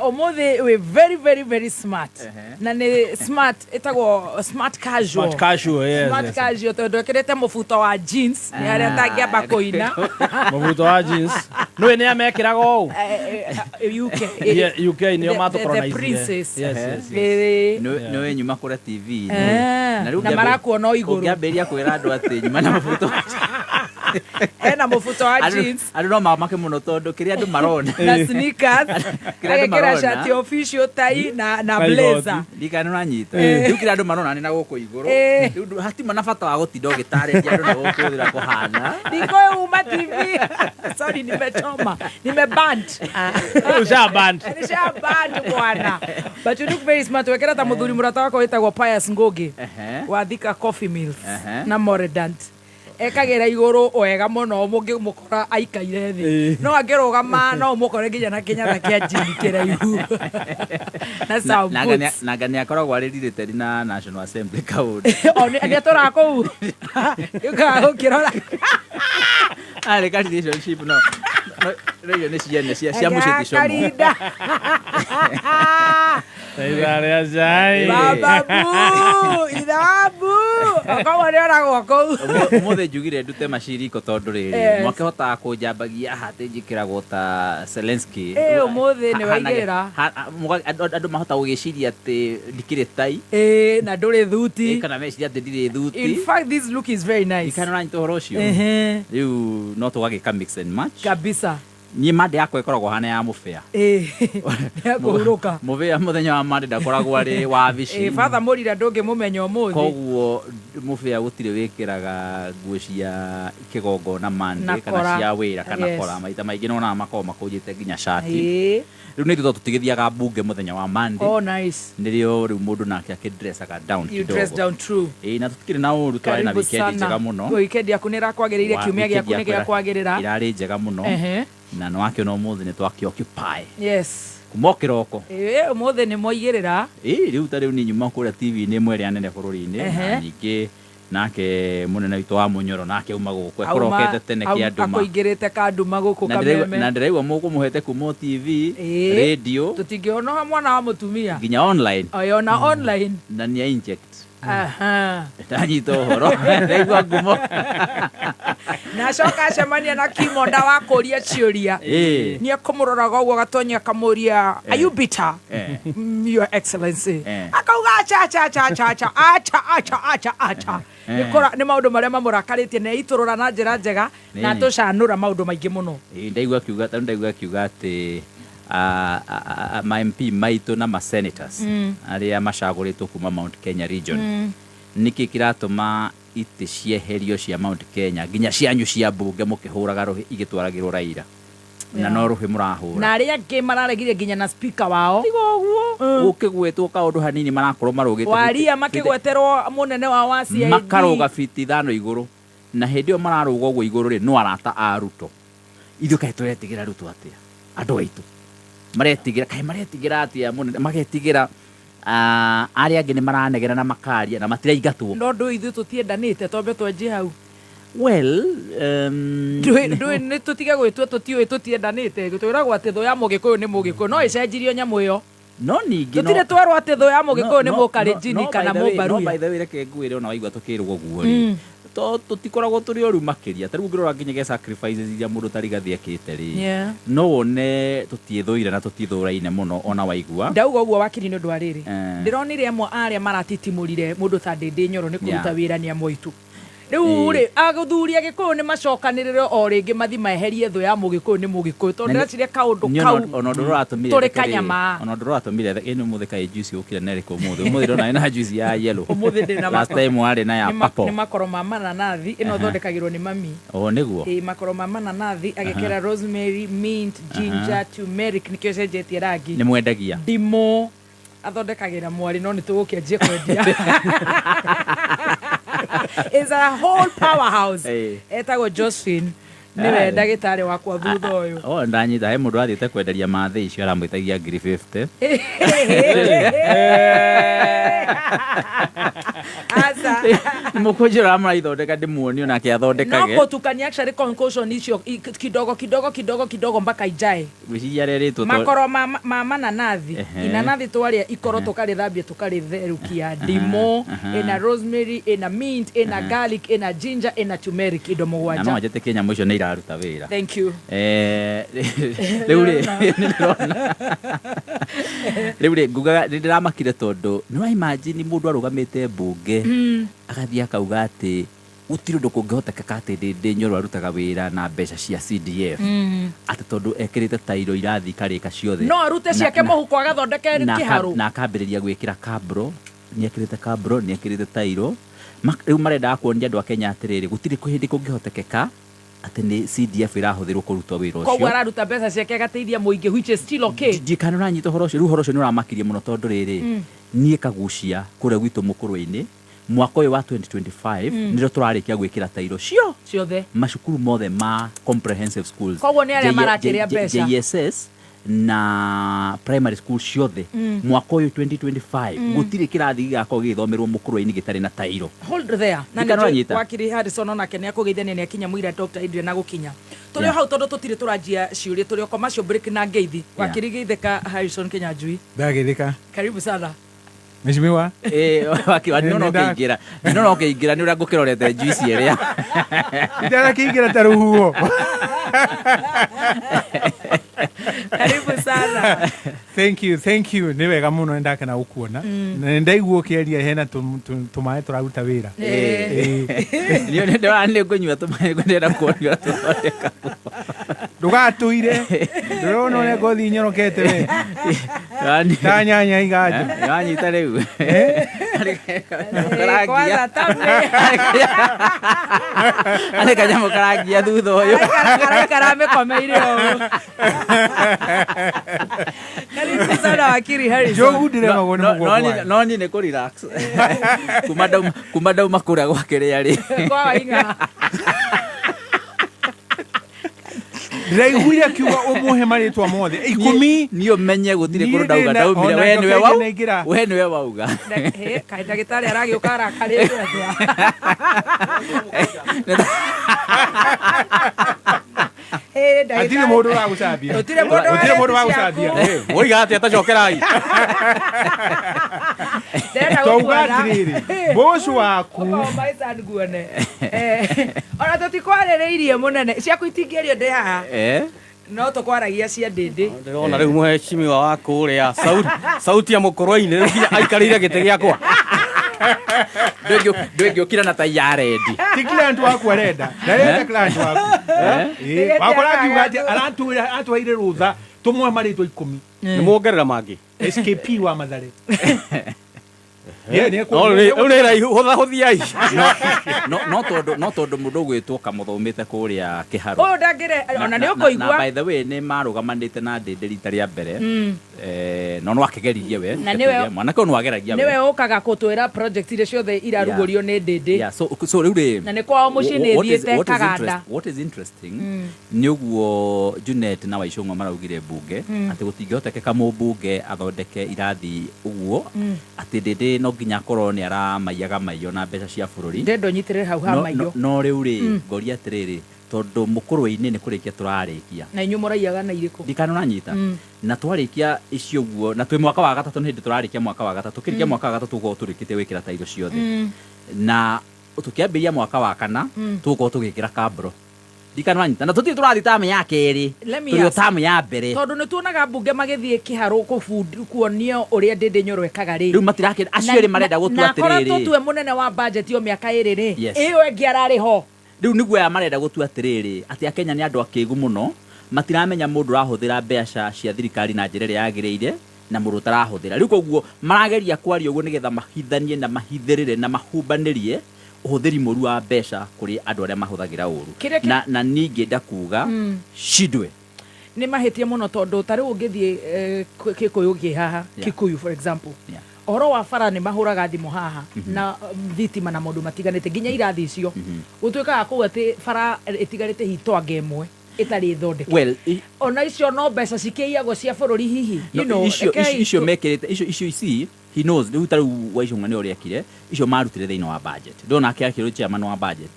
umuthi we very smart na ni smart etagwo smart casual yes tondu ekirite mubuto wa jeans ni aria tangiamba kuina mubuto wa jeans no ni amekiraga ou UK ni the princess no nyuma kura TV na marakuona iguru ngiamberia kwira andu ati nyuma na mubuto ena mubuto wa jeans andu no mamake muno tondu kiria andu marona na sneakers agekira shati official tai na blazer ndikana nanyita riu kiria andu marona ni na guku iguru riu hatima na bata wa gutinda ugitareria andu na gukuthira kuhana ndiko uma TV sorry nimeband ushaband bwana but you look very smart wekera ta muthuri murata wako wetagwo Pius Ngogi wa Thika Coffee Mills na Moredant ekagira iguru wega muno mukora aikaire thi no angirugama no mukore nginya na kinya kia jini kiraihu na sound na ngani akoragwo aririte na National Assembly code oni atora ko yuka ukirora ale ka relationship no radio ni cia mushiti shomo Saidare azai babu idabu akawariara gwako umuthe njugire ndute maciriko tondu riri mwakihota kunjambagia hati njikiragwo ta Zelensky umuthe ni waigera andu mahota gugiciria ati ndikire tai na nduri thuti kana meciria ati ndire thuti in fact this look is very nice ikana na ntohoro ucio riu no tugagika mix and match kabisa ni mande yako ikoragwo hana ya mufea ya kuhuruka mufea muthenya wa mande ndakoragwo ari wa vici father murira ndungi mumenya umuthi koguo mufea gutire wikiraga nguo cia kigongo na mande kana cia wira kana kora maita maingi nona makao makujite nginya shati riu ni tuto tutigithiaga bunge muthenya wa mande nice ndirio riu mundu nake akidressaga down you dress down true na tutikire na uru twari na weekend njega muno weekend yaku ni rakwagiriire kiumia giaku ni giakwagirira irari njega muno na no akio no muthi ni twaki occupy yes kumokiroko muthi ni moigirira riu ta riu ni nyuma kuria TV ni mweri anene bururi-ini na ningi nake munene witu wa munyoro nake uma guku ekorokete tene kia nduma akoigirite ka nduma guku kameme na ndiraigwa mukumuhete kumo TV radio tutingiona mwana wa mutumia nginya online oyona online na ni inject tanyito horo ndaigwa ngumo na coka cemania na kimonda wa kuria ciuria ni akumurora gwo gatonya kamuria are you bitter your excellency akauga acha nikora ni maundu maria mamurakaritie na iturura na njira njega na tucanura maundu maingi muno ndaigwa kiuga ati ma MP maitu na ma senators aria macaguritwo kuma Mount Kenya region niki kiratuma ite cieherio cia Mount Kenya nginya cianyu cia bunge mukihuraga ruhi igitwaragirwo Raila na no ruhi murahura na aria angi mararegirie nginya na speaker wao iguo ukigwetwo kaundu hanini marakorwo marugite waria makigweterwo munene wa wacia makaruga fiti thano iguru na hindio mararuga uguo iguru ri no arata aruto ithu kai turetigira ruto atia andu aitu maretigira atia munene magetigira aria angi ni maranegera na makaria na matiraingatwo no ndu ithu tutiendanite tombe twenje hau well ndu ni tutige gwitwo tutiwe tutiendanite twiragwo ati thu ya mugikuyu ni mugikuyu no icenjirio nyamu iyo no ningi no tutire twarwo ati thu ya mugikuyu ni mukalenjini kana mumbaruya no by the way reke ngwire ona waigwa tukirwo guo to tutikoragwo turi oru makiria tariu ngirora nginya ge sacrifices iria mundu tarigathi akite ri no one tutiethuire na tutithuraine muno ona waigua ndauga uguo wakiri no ndwariri ndironire amwe aria maratitimurire mundu ta ndindi nyoro ni kuruta wira ni amoitu riu ri aguthuria gikuyu ni macokanirire o ringi mathi maeherie thu ya mugikuyu ni mugikuyu tondu ndiraciria kaundu kau ono nduratumire turi kanyama ono nduratumire ino muthika juice ukira neriko umuthi ndona ina juice ya yellow umuthi ndina last time wari na ya purple ni makoro ma mananathi ino thondekagirwo ni mami niguo makoro ma mananathi agekera rosemary, mint, ginger, turmeric nikio cenjetie rangi ni mwendagia ndimo athondekagira mwari no nitugukianjie kwendia is a whole powerhouse etagwo Josephine niwe ndagitari wakwa thutha uyu ndanyita he mundu athite kwenderia mathi icio aramwitagia 50 asa mukunjira amraithondeka ndimuonio nake athondekage no kutukania actually concoction icio kidogo mpaka ijae gwiciria reritwo makoro ma mananathi inanathi twaria ikoro tukarithambia tukaritherũkia ndimo ina rosemary ina mint ina garlic ina ginger ina turmeric indo mugwanja no njete Kenya mwisho ni iraruta wira thank you riu ngugaga ndiramakire tondu no imagine mundu arugamite mbunge agathia kauga ati gutiri ndu kungihoteka ati ndi nyoro arutaga wira na mbeca cia CDF ati tondu ekirite tairo irathi karika ciothe no arute ciake muhuko agathondeka kiharu na akambiriria gwikira kabro ni ekirite kabro ni ekirite tairo riu marenda kuonia andu a Kenya atiriri gutiri kuhindi kungihotekeka ati ni CDF irahuthirwo kuruta wira ucio kwa araruta mbeca ciake agateithia muingi which is still okay ndikana ranyita horo ucio riu horo ucio ni uramakirie muno tondu riri nie Kaguchia kure gwitu Mukurweini mwaka uyu wa 2025 niro turarikia gwikira tairo ciothe macukuru mothe ma comprehensive schools koguo ni aria marakiria mbeca JSS na primary school ciothe mwaka uyu 2025 gutiri kirathi gako githomerwo Mukurweini gitari na tairo hold there na ni Wakili Harrison onake ni akugeithania ni akinya muira Dr. Adrian na gukinya tuli hau tondu tutire turanjia ciuria tuli commercial break na ngeithi Wakili geitheka Harrison Kinyanjui ndagithika karibu sana Mheshimiwa Wakili no ukiingira ni uria ngukirorete juice iria ndara kiingira taruhuo karibu sana thank you ni wega muno ndaka na ukuona na ndaiguo kiaria hena tumae turaruta wira ni ndani ngunywa tumae ngwenda kuonio tuthondeka ndugatuire ndurona ne gothi nyorokete we tanyanya igaje yanyita riu kwanza tambe ale kanyamo karagia thutha uyu karame komeire uyu karibu sana Wakili Harrison jogu ndire magone mugwa no ni ne ku relax kumada makura gwakire ari kwa wainga Ndiraiguire kiuga umuhe maritwa mothe 10 ni umenye gutire kurudauga ndaumire we niwe wauga kai ndagitari aragiuka arakarire atire mundu wa gucambia utire mundu wa gucambia oiga ati atacokerai taugatiriri bosu waku maisa nguone ona tutikwarĩrĩirie munene ciaku itingĩrio ndĩ haha no tukwaragia cia ndĩndĩ ndĩrona rĩu mũheshimiwa wa kũrĩa sauti ya Mukurweini nginya aikarĩire gĩtĩ gĩakwa ndũngĩũkira na tai ya rendi ti client waku arenda ndarenda client waku wakora kiuga ati aratuheire rutha tumwe maritwa 10 nĩ muongerera mangĩ SKP wa Mathare huthiai no tondu mundu gwitwo Kamotho kuria kiharu ndangire ona ni ukuigua by the way ni marugamanite na ndindi rita ria mbere no akigeririe we mwana ko no ageragia we niwe ukaga kutwira project ile ciothe irarugurio ni ndindi so riu na ni kwao muci ni thiete kaganda what is interesting ni uguo Junet na Waicung'wa maraugire mbunge ati gutingĩhotekeka mũmbunge athondeke irathi uguo ati ndindi no nginya korwo ni aramaiyaga maiyo na mbeca cia bururi ndendo nyitirire hau ha maiyo no riu ri ngoria atiriri tondu Mukurweini ni kurikia turarikia na inyu muraiyaga na iriku ndikana uranyita na twarikia icio guo na twi mwaka wa gatatu ni hindi turarikia mwaka wa gatatu tukirikia mwaka wa gatatu tugo turikite wikira tairo ciothe na tukiambiria mwaka wa kana tugo tugikira kabro ndikanwanyita na tuti turathi tamu ya keri turi tamu ya mbere tondu ni tuonaga mbunge magithie kiharo kuonio uria ndindi nyoro ekaga ri riu matirake acio ri marenda gutua atiriri na koratwo tuwe munene wa budget yo miaka iri ri iyo engi arari ho riu niguo ya marenda gutua atiriri ati akenya ni andu akigu muno matiramenya mundu rahuthira mbeca cia thirikari na njira ria yagiriire na mundu tarahuthira riu koguo marageria kwaria uguo nigetha mahithanie na mahithirire na mahumbanirie uhuthiri moru wa mbeca kuri andu aria mahuthagira uru na ningi ndakuga shidwe ni mahitie muno tondu tari ungithie kikuyu gihaha kikuyu for example oro wa fara ni mahuraga thimu haha na thitima na mundu matiganite ginya irathi icio gutuikaga ku ati fara itigarite hitwange imwe itari thondeke ona icio no mbeca cikeiagwo cia bururi hihi icio mekirite icio ici he knows riu taru wa icio ngani ori akire icio marutire thiini wa budget ndona akiakiro chairman wa budget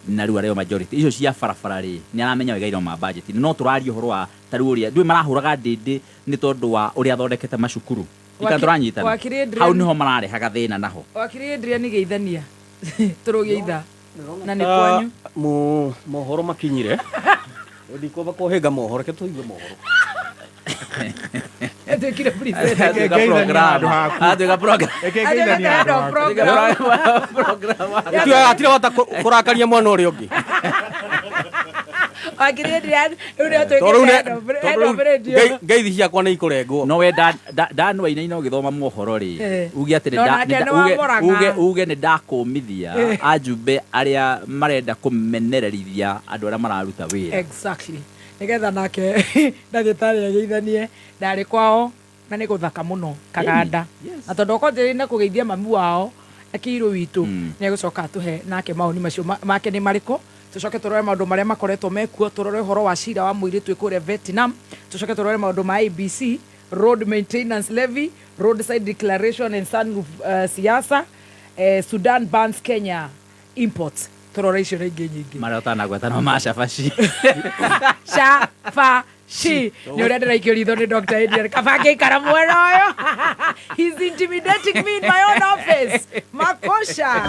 na riu areo majority icio cia farafara ri ni aramenya wega iro ma budget no turario horo wa taru ori ndui marahuraga ndindi ni tondu wa uri athondekete macukuru ikanturanyitana hau niho mararehaga thina naho wakiri Adrian ni geithania turugeitha na ni kwanyu mohoro makinyire ndikoba kuhinga mohoro ke tuigue mohoro Tuikire please atuika program atire wata kurakaria mwana uri ungi wakiri Adrian uri tuikire ngeithi ciakwa ni ikurengwo no we danwa ina ugithoma mohoro ri uge atire uge ni ndakumithia ajumbe aria marenda kumenererithia andu aria mararuta wira exactly nigetha nake ndagitari ageithanie ndari kwao na ni guthaka muno kaganda na tondu konje na kugeithia mamu wao akiru witu ni gucoka tuhe nake mauni macio make ni mariko tucoke turore maundu maria makoretwo mekuo turore horo wa cira wa muiritu ikure Vietnam tucoke turore maundu ma ABC road maintenance levy roadside declaration and sunroof siasa Sudan bans Kenya imports turore icio ringi nyingi mara utanagweta no mashafashi shafashi ni uria ndiraikio ritho ni Dr. Adrian Kamotho karamwena oyo he's intimidating me in my own office makosha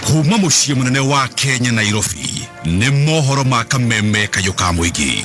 kuma muciĩ munene wa Kenya Nairobi ni mohoro ma kameme kayuka mwingi.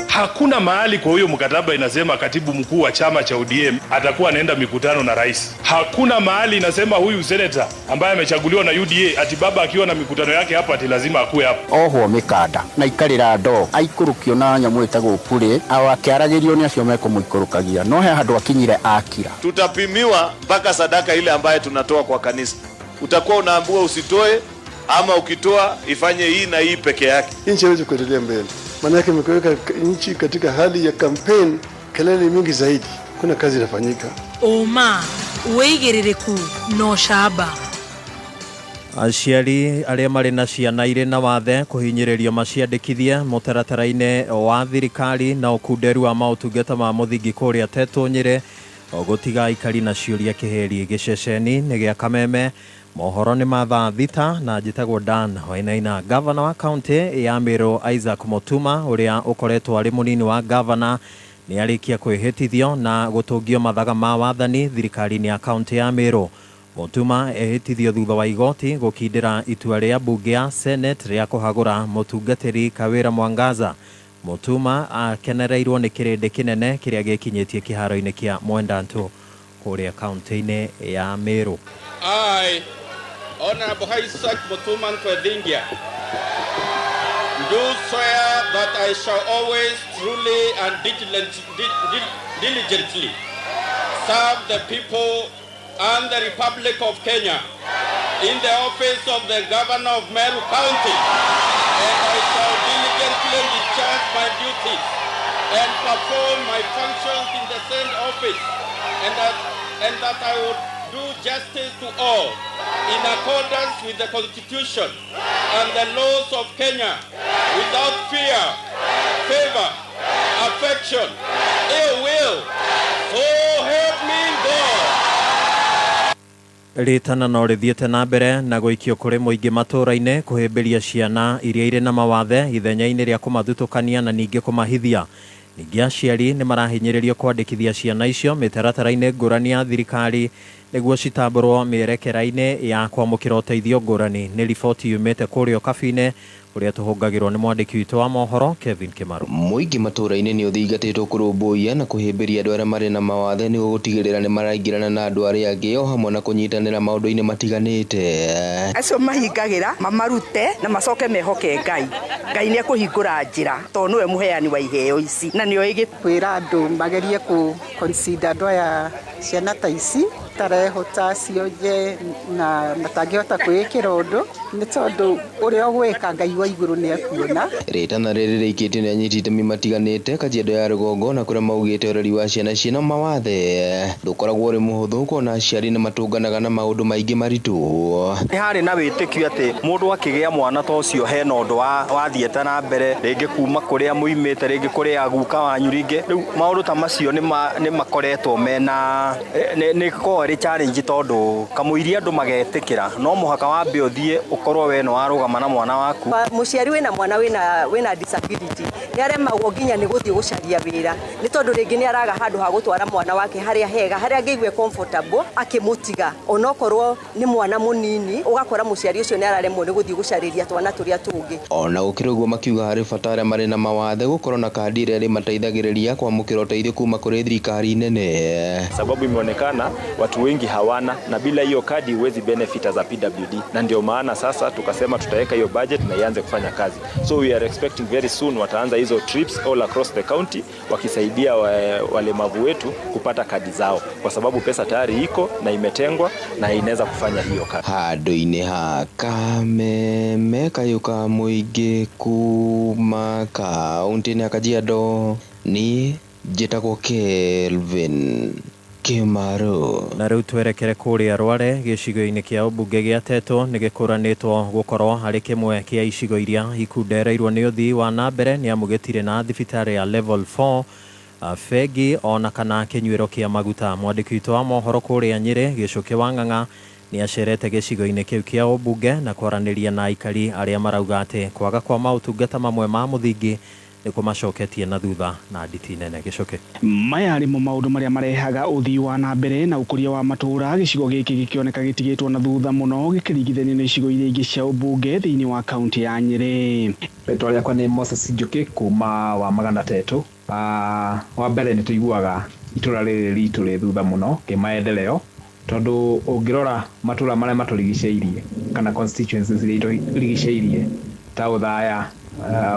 Hakuna mahali kwa huyo mkataba inasema katibu mkuu wa chama cha ODM atakuwa anaenda mikutano na rais. Hakuna mahali inasema huyu senator ambaye amechaguliwa na UDA ati baba akiwa na mikutano yake hapa ati lazima akue hapa. Oho mikada na ikarira ndo aikurukio na nyamu itago pure awakiaragirio ni acio meko muikurukagia no he handu akinyire akira. Tutapimiwa mpaka sadaka ile ambaye tunatoa kwa kanisa. Utakuwa unaambiwa usitoe ama ukitoa ifanye hii na hii peke yake. Nchi haiwezi kuendelea mbele. Maana yake imeweka nchi katika hali ya campaign, kelele mingi zaidi. Kuna kazi inafanyika. Oma uigirireku no shaba. Aciari aria mari na ciana ire na wathe kuhinyiririo maciandikithie mutaratara-ine wa thirikari na ukunderu wa mautungata ma muthingi kuria Teto Nyeri ogutiga ikari na ciuria kiheri giceceni ni gia kameme. Mohoro ni mathaa thita na njitagwo Dan Wainaina. Governor wa county ya Meru Isaac Mutuma uria ukoretwo ari munini wa governor ni arikia kwihitithio na gutungio mathaga ma wathani thirikari-ini ya county ya Meru. Mutuma ehitithio thutha wa igoti gukindira itua ria bunge ya Senate ria kuhagura mutungatiri Kawira Mwangaza. Mutuma akenereirwo ni kirindi kinene kiria gikinyitie kiharo-ini kia Mwendantu kuria county-ini ya Meru. Honorable Isaac Mutuma Kwethingia, do swear that I shall always truly and diligently serve the people and the Republic of Kenya in the office of the Governor of Meru County, and I shall diligently discharge my duties and perform my functions in the same office, and that I would do justice to all in accordance with the Constitution and the laws of Kenya without fear, favor, affection, ill will. So help me God. Ritana no rithiete na mbere na guikio kuri muingi matura-ine kuhimbiria ciana iria ire na mawathe ithenya-ini ria kumathutukania na ningi kumahithia. Ningi aciari ni marahinyiririo kwandikithia ciana icio mitaratara-ini ngurani ya thirikari nĩguo citambũrwo mĩerekera-inĩ ya kwamũkĩra ũteithio ngũrani. Nĩ riboti yumĩte kũrĩa Kabine ũrĩa tũhũngagĩrwo nĩ mwandĩki witũ wa mohoro Kevin Kimaru. Mũingĩ matũra-inĩ nĩ ũthingatĩtwo kũrũmbũiya na kũhĩmbĩria andũ arĩa marĩ na mawathe nĩguo gũtigĩrĩra nĩ maraingĩrana na andũ arĩa angĩ o hamwe na kũnyitanĩra maũndũ-inĩ matiganĩte. Acio mahingagĩra mamarute na macoke mehoke Ngai. Ngai nĩ ekũhingũra njĩra tondũ nĩwe mũheani wa iheo ici na nĩo ĩgĩkwĩra andũ magerie consider andũ aya ciana ta ici tarehota cionje na matangĩhota kwĩĩkĩra ũndũ nĩ tondũ ũrĩa ũgwĩka Ngai wa igũrũ nĩ ekuona. Rĩtana rĩrĩ rĩikĩtio nĩ anyiti itemi matiganĩte Kajiado ya rũgongo na kũrĩa maugĩte ũreri wa ciana ciĩna mawathe ndũkoragwo ũrĩ mũhũthũ kuona aciari nĩ matũnganaga na maũndũ maingĩ maritũ. Nĩ harĩ na wĩtĩkio atĩ mũndũ akĩgĩa mwana ta ũcio hena ũndũ wathiĩte na mbere rĩngĩ kuma kũrĩa muimĩte rĩngĩ kũrĩa guka wanyu rĩngĩ rĩu maũndũ ta macio nĩ makoretwo mena nĩ korĩ challenge tondũ kamũiria andũ magetĩkĩra no mũhaka wambe ũthiĩ ũkorwo we no warũgama na mwana waku. Mũciari wĩna mwana wĩna disability nĩ aremagwo nginya nĩ gũthiĩ gũcaria wĩra nĩ tondũ rĩngĩ nĩ araga handũ ha gũtwara mwana wake harĩa hega harĩa angĩigua comfortable akĩmũtiga onokorwo nĩ mwana mũnini ũgakora mũciari ũcio nĩ araremwo nĩ gũthiĩ gũcarĩria twana tũrĩa tũngĩ. Ona gũkĩrĩ ũguo makiuga harĩ bata arĩa marĩ na mawathe gũkorwo na kandi ĩrĩa ĩmateithagĩrĩria kwamũkĩra ũteithio kuma kũrĩ thirikari nene. Sababu imeonekana watu wengi hawana na bila hiyo kadi huwezi benefit za PWD na ndio maana sasa tukasema tutaweka hiyo budget na ianze kufanya kazi. So we are expecting very soon wataanza hizo trips all across the county wakisaidia walemavu wetu kupata kadi zao kwa sababu pesa tayari iko na imetengwa na inaweza kufanya hiyo kazi. Handũ-inĩ ha Kameme kayuka mũingĩ kuma kaunti-inĩ ya Kajiado ni njĩtagwo Kelvin Kimaru. Na rĩu twerekere kũrĩa Rware gĩcigo-inĩ kĩa ũmbunge gĩa Teto nĩ gĩkũranĩtwo gũkorwo harĩ kĩmwe kĩa icigo iria ikundereirwo nĩ ũthii wa na mbere nĩ amu gĩtirĩ na thibitarĩ ya level 4 fegi ona kana kĩnyuĩro kĩa maguta. Mwandĩki witũ wa mohoro kũrĩa Nyĩrĩ Gĩcũkĩ wa Ng'ang'a nĩ acerete gĩcigo-inĩ kĩu kĩa ũmbunge na kwaranĩria na aikari arĩa marauga atĩ kwaga kwa maũtungata mamwe ma mũthingi nĩ kũmacoketie na thutha na nditi nene. Gĩcũkĩ. Maya arĩ mo maũndũ marĩa marehaga ũthii wa na mbere na ũkũria wa matũũra gĩcigo gĩkĩ gĩkĩoneka gĩtigĩtwo na thutha mũno gĩkĩringithanio na icigo iria ingĩ cia ũmbunge thĩinĩ wa kaunti ya Nyĩrĩ. Rĩtwa rĩakwa nĩ Moses Njũkĩ kuma wa Magana Teto. Wa mbere nĩ tũiguaga itũra rĩrĩ ritũ rĩ thutha mũno kĩmaendeleo tondũ ũngĩrora matũũra marĩa matũrigicĩirie kana constituencies iria itũrigicĩirie ta Ũthaya,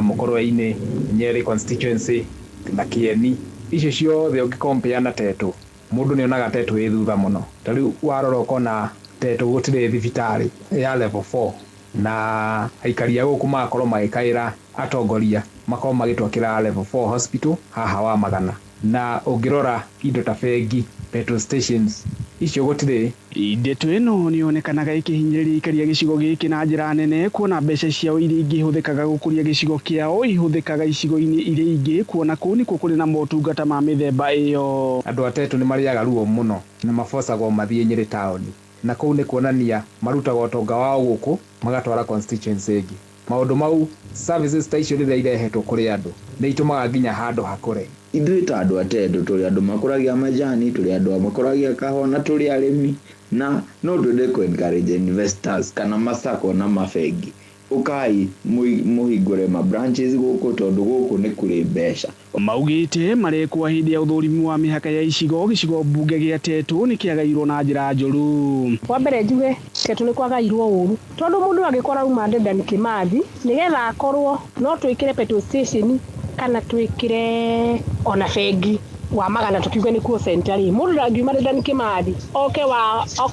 Mukurweini, Nyeri constituency na Kieni icio ciothe ũngĩkompare na Teto mũndũ nĩ onaga Teto ĩ thutha mũno. Ta rĩu warora ũkona Teto gũtirĩ thibitarĩ ya level 4 na aikari a gũkũ magakorwo magĩkaĩra atongoria makorwo magĩtwakĩra level 4 hospital haha wa Magana. Na ũngĩrora indo ta bengi, petrol stations icio gũtirĩ. Ndeto ĩno nĩ yonekanaga ĩkĩhinyĩrĩria aikari a gĩcigo gĩkĩ na njĩra nene kuona mbeca ciao iria ingĩ ihũthĩkaga gũkũria gĩcigo kĩao ihũthĩkaga icigo-inĩ iria ingĩ kuona kũu nĩkuo kũrĩ na motungata ma mĩthemba ĩyo. Andũ a Teto nĩ marĩaga ruo mũno na mabocagwo mathiĩ Nyĩrĩ taũni na kũu nĩ kuonania marutaga ũtonga wao gũkũ magatwara constituency ĩngĩ. Maũndũ mau services ta icio rĩrĩa irehetwo kũrĩ andũ nĩ itũmaga nginya handũ hakũre. Ithuĩ ta andũ a Teto tũrĩ andũ makũragia majani, tũrĩ andũ makũragia kahũa na tũrĩ arĩmi na no twende ku encourage investors kana masako na mabengi ukai muhingũre ma branches gũkũ tondũ gũkũ nĩ kũrĩ mbeca. Maugĩte marekwo hĩndĩ ya ũthũrimi wa mĩhaka ya gĩcigo mbunge gĩa Teto nĩ kĩagairwo na njĩra njũru. Wa mbere njuge Teto nĩ kwagairwo ũru tondũ mũndũ agĩkora uma Dedan Kimathi nĩgetha akorwo no twĩkĩre petrol station kana twĩkĩre ona bengi wa Magana tukiuga nĩ kuo center mũndũ ndangiuma Dedan Kimathi oke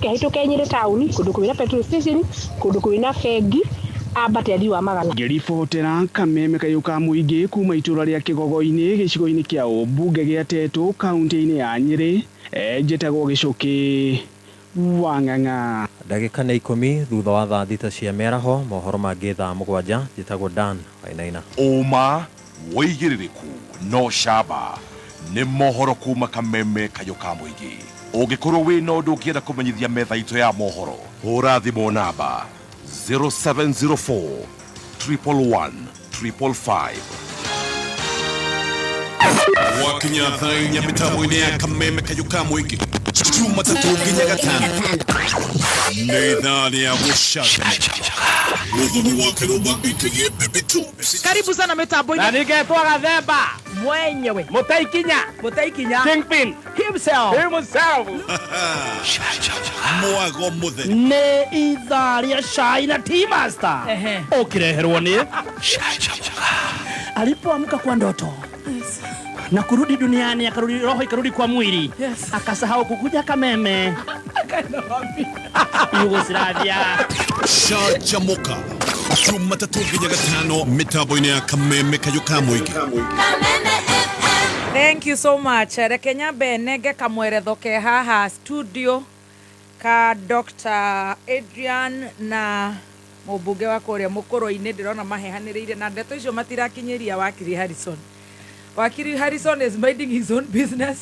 hĩtũke Nyĩrĩ taũni kũndũ kwĩna petrol station kũndũ kwĩna bengi ambate athi wa Magana. Ngĩribotera Kameme kayuka mũingĩ kuma itũra rĩa Kĩgogo-inĩ gĩcigo-inĩ kĩa ũmbunge gĩa Teto kaunti-inĩ ya Nyĩrĩ njĩtagwo Gĩcũkĩ wa Ng'ang'a. Ndagĩka nĩ 10 thutha wa thaa thita cia mĩaraho mohoro mangĩ thaa 7 njĩtagwo Dan Wainaina. Uma woigĩrĩrĩku no camba nĩ mohoro kuma Kameme kayuka mũingĩ. Ũngĩkorwo wĩna ũndũ ũngĩenda kũmenyithia metha itũ ya mohoro hũra thimũ namba 0704 111 555. Wakinya thainya mitambo-inĩ ya Kameme kayuka mũingĩ Jumatatu nginya gatano Nidhani ya Mushaka Karibu sana mitambo na ningetwa Gathemba mwenyewe Mutaikinya Kingpin himself Mwago muthe ne itharia shai na tea master ukireherwo ni alipoamka kwa ndoto na kurudi duniani akarudi roho ikarudi kwa mwili akasahau kukuja kameme Yugoslavia Shachamoka Jumatatu nginya gatano mitambo-ini ya kameme kayuka mwigi. Thank you so much. Rekenya benege kamweretho ke haha studio ka Dr. Adrian na Mumbunge wa kuria Mukurweini ndirona mahehaniriire na ndeto icio matirakinyiria Wakili Harrison. Wakili Harrison is minding his own business.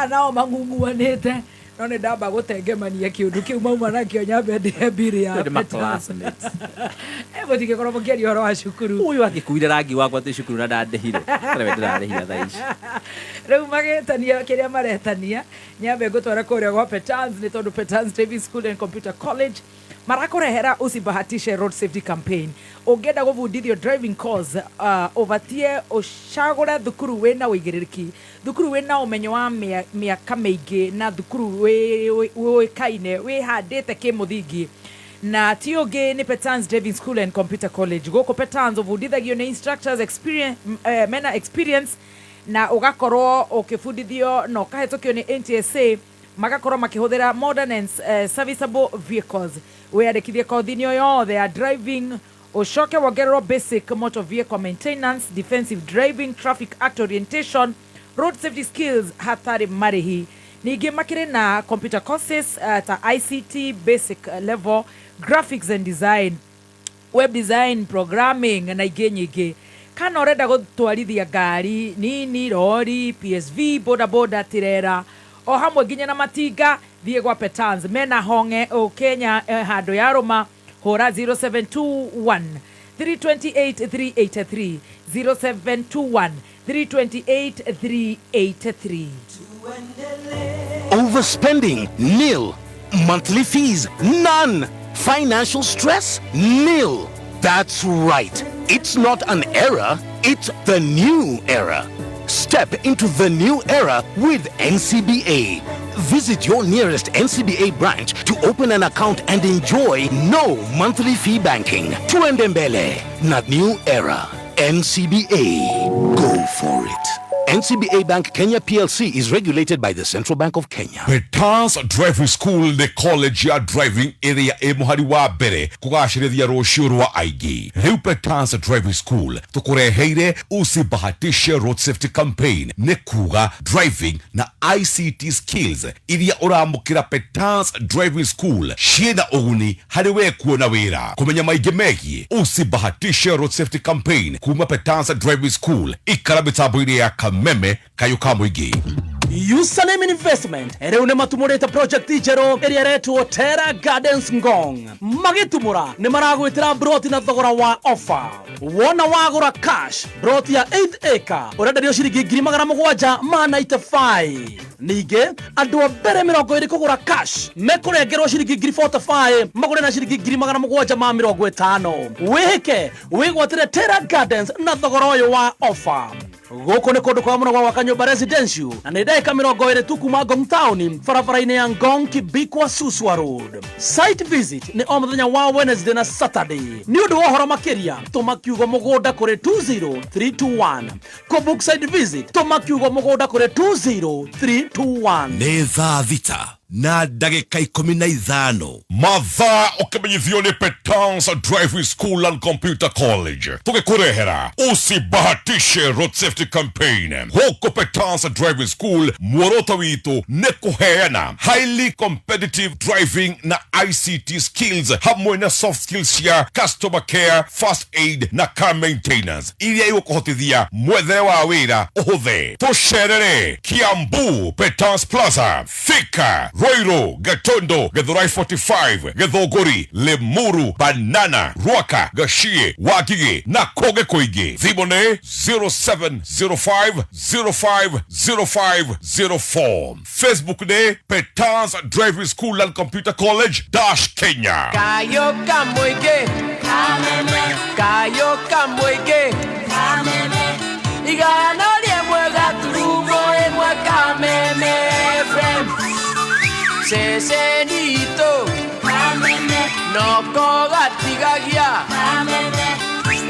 Nao mangunguanite none ndamba gutengemania kiundu kiu mauma nakio nyambe ndihembiri ya classmates botige korwo kiari horo wa cukuru uyu akikuire rangi wakwa ti cukuru na ndandehire rewe ndirarehira thaici riu magetania kiria maretania nyambe ngutwara kuria gwa Petans ni tondu Petans Driving School and Computer College marakurehera usibahatishe road safety campaign ungenda gubundithio driving course ovatie ushagura thukuru wena wigiriki thukuru wena umenyo wa miaka miingi na thukuru we kaine we handite kimuthingi na tioge ni Petans Driving School and Computer College goko Petans ubundithagio ni instructors experience mena experience na ugakorwo ukifundithio no kahetokio ni NTSA magakorwo makihuthira modern and serviceable vehicles weyandikithie kothini yothe ya driving ushoke wogererwo basic motor vehicle maintenance defensive driving traffic act orientation road safety skills hathari marihi ningi makire na computer courses ta ICT basic level graphics and design web design programming na ingi nyingi kana urenda gutwarithia ngari nini lori PSV boda tirera o hamwe nginya na matinga thie gwa Petans mena honge o Kenya hando ya Roma hora 0721 328 383 0721 328 383 Overspending? Nil. Monthly fees? None. Financial stress? Nil. That's right. It's not an era, it's the new era. Step into the new era with NCBA. Visit your nearest NCBA branch to open an account and enjoy no monthly fee banking. Tuendembele, not new era. NCBA. Go for it. NCBA Bank Kenya PLC is regulated by the Central Bank of Kenya. Petans Driving School the college ya driving area muhari wa bere kugashirithia rucio rwa aigi. Riu Petans Driving School tukureheire usibahatishe road safety campaign ne kuga driving na ICT skills iria uramukira Petans Driving School shiena uguni hari we kuona wira kumenya maige megi usibahatishe road safety campaign kuma Petans Driving School ikarabitabu ya meme kayuka mwigi Username investment ere une matumurite project ijero eri eretwo Terra Gardens Ngong magitumura ni maragwitira broti na thogora wa offer wona wagura cash broti ya 8 acre urendario ciringi 795 nige andu abere 20 kugura cash mekurengerwo ciringi 45 magure na ciringi 750 wihike wigwatire Terra Gardens na thogora uyu wa offer goko ne kodo kwa muno wa Kanyumba residential na ne dai kamiro goere tukuma Ngong town farafaraine ya Ngong Kibikwa Suswa road site visit ne omuthenya wa Wednesday na Saturday ni undu wohoro makiria tumakiugo mugoda kore 20321 ko book site visit tumakiugo mugoda kore 20321 neza vita na dagika 15 mathaa ukimenyithio ni Petans Driving School and Computer College tugikurehera usibahatishe road safety campaign huko Petans Driving School muoroto witu ne kuheana highly competitive driving na ICT skills hamwe na soft skills ya customer care first aid na car maintenance iria igukuhotithia mwethere wa wira uhuthe tusherere Kiambu Petans Plaza Thika Roiro, Gatondo, Githurai 45, Githogori, Limuru, Banana, Ruaka, Gashie, Wakili, na Koge Koige. Thimone 0705050504. Facebook ne Petans Driving School and Computer College Dash Kenya. Kayo kamwege, kayo kamwege, igana mwega turugo emwe kameme friend. Sesenito, noko gatigagia,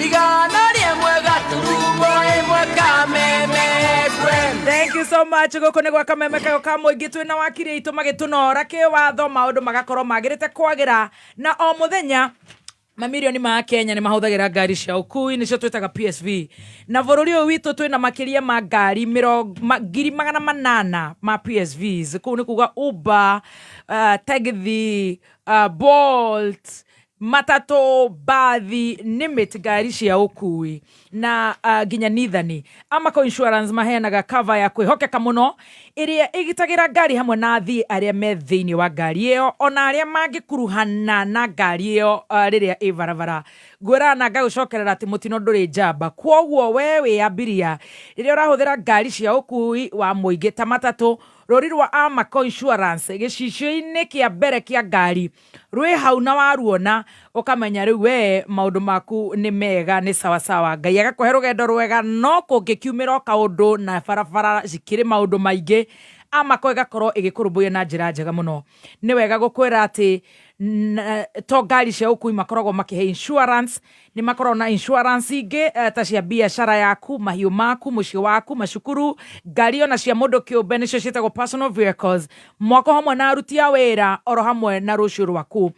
igana mwega turugo emwe kameme friend. Thank you so much. Gukone gwa kameme kayo kamwege twina wakiri itu magitunora kiwatho maundu magakorwo magirite kwagira na o muthenya mamilioni ma Kenya ni mahuthagira ngari cia ukui nicio twitaga PSV na bururi uyu witu twina makiria ma ngari 800 ma PSVs kuu ni kuga Uber, Taxi, Bolt, Matato, bathi, nimit ngari cia ukui na ginya nithani Amako Insurance maheanaga cover ya kwihokeka muno iria igitagira ngari hamwe na athii aria me thiini wa ngari iyo ona aria mangikuruhana na ngari iyo riria ivaravara ngwirana ngagucokerera ati mutino nduri njamba kwoguo we wiyambiria riria urahuthira ngari cia ukui wa muingi ta matatu rori rwa Amako Insurance gicicioini kia mbere kia ngari rwi hau na waruona ukamenya riu we maundu maku ni mega ni sawa sawa ngai agakuhe rugendo rwega no kungikiumira kaundu na barabara zikiri maundu maingi Amako igakorwo igikurumbuya na njira njega muno ni wega gukwira ati to ngari cia ukui makoragwo makihe insurance ni makoragwo na insurance ingi ta cia biashara yaku mahiu maku mucio waku macukuru ngari ona cia mundu kiumbe nicio cietagwo personal vehicles mwako hamwe na aruti a wira oro hamwe na rucio rwaku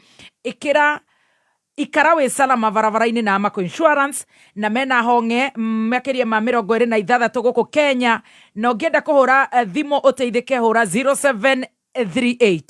ikara we salama varavara-ini na Amako Insurance na mena honge makiria ma 26 guku Kenya no ngenda kuhura thimo uteithike hura 0738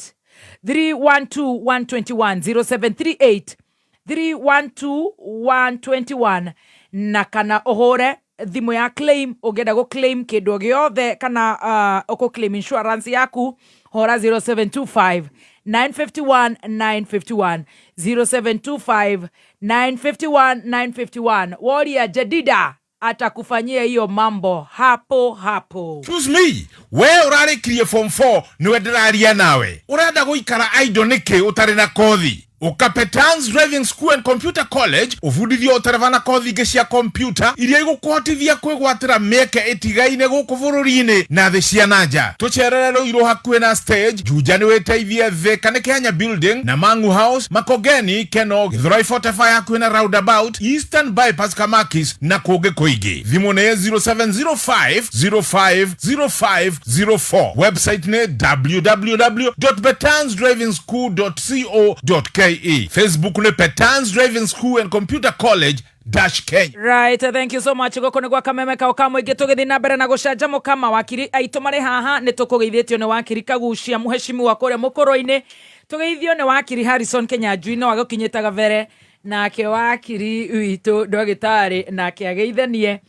312 121 na kana uhure thimu ya claim ugenda go claim kindu giothe kana uko claim insurance yaku hora 0725 951 0725 951 Warrior Jadida atakufanyia hiyo mambo hapo hapo. Excuse me, we urarikirie form 4 niwe ndiraria nawe urenda guikara idle niki utari na kothi Ukapetans Driving School and Computer College ufundithio utarevana kothi ingi cia computer iria igukuhotithia kwigwatira mieke itigaine guku bururi-ini na thi cia nanja tucererero iro hakuhe na stage juja ni weteithie Thika ni Kenya Building na Mangu House Makogeni Keno Githurai 45 hakuhe na Roundabout Eastern Bypass Kamakis na kungi kuingi thimu ni 0705050504 website ni www.betansdrivingschool.co.ke Facebook ne Petans Driving School and Computer College Dash Kenya. Right, thank you so much. Goko nigwa kameme ka okamwe gitugithi na mbere na gucanjamo kama wakiri aitu mari haha ni tukugeithitio ni wakiri Kaguchia muheshimiwa wa kuria Mukurweini tugeithio ni wakiri Harrison Kinyanjui no agukinyitaga vere na ke wakiri witu ndagitari na ke ageithanie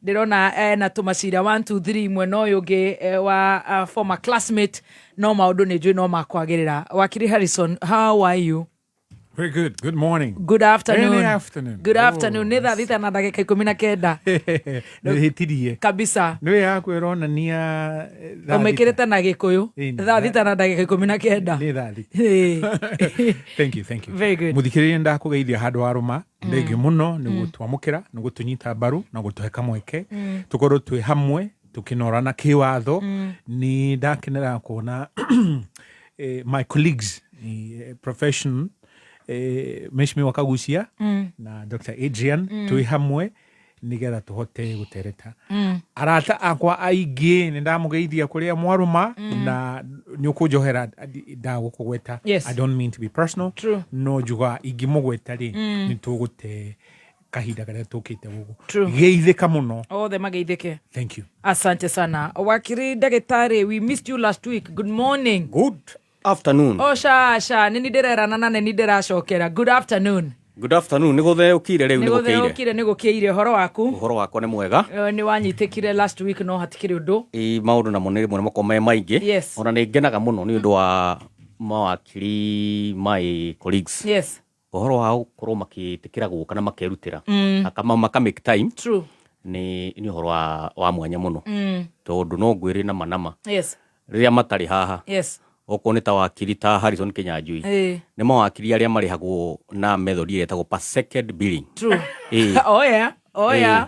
ndirona na tumacira 1 2 3 mweno yugi wa former classmate no maundu ni njui no makwagirira wakiri Harrison, how are you? Very good. Good morning. Good afternoon. Good afternoon. Good afternoon. Ni thaa thita na ndagika 19. Nihitirie. Kabisa. Niwe yako irona nia umekireta na gikuyu. Thaa thita na ndagika 19. Ni thaa Thank you. Very good. Muthikiririe ndakugeithia handu haruma. Ndegi muno ni gutwamukira ni gutunyita baru na gutuheka mweke. Tukorwo twi hamwe tukinorana kiwatho ni ndakenera kuona my colleagues profession Mheshimiwa Kaguchia na Dr. Adrian tui hamwe nigetha tuhote gutereta arata akwa aingi ni ndamugeithia kuria mwaruma na nyukunjohera ndagukugweta. I don't mean to be personal. True. No juga ingimugweta ri ni tugute kahinda karia tukite gugu geithika muno othe mageithike. Thank you. Asante sana wakiri ndagitari, we missed you last week. Good morning. Good afternoon. Sha nini ndirerana na nini ndiracokera. Good afternoon. Good afternoon. Nĩ gũtheũkire rĩu nĩ gũkĩire. Nĩ gũtheũkire nĩ gũkĩire horo waku. Horo wako nĩ mwega. Nĩ wanyitikire last week no hatikire ũndũ. Maũndũ namo nĩ rĩmwe makome maingĩ. Yes. Ona nĩ ngenaga mũno nĩ ũndũ wa mawakiri my colleagues. Yes. Ũhoro wa gũkorwo makĩtĩkĩra gũka na makerutĩra. Maka make time. True. Nĩ ũhoro wa mwanya mũno. Tondũ no ngwĩre na manama. Yes. Rĩrĩa matarĩ haha. Yes. nĩ ta wakiri ta Harrison Kinyanjui nĩ mawakiri arĩa marĩhagwo na method ĩrĩa ĩtagwo per second billing. True. Oh yeah.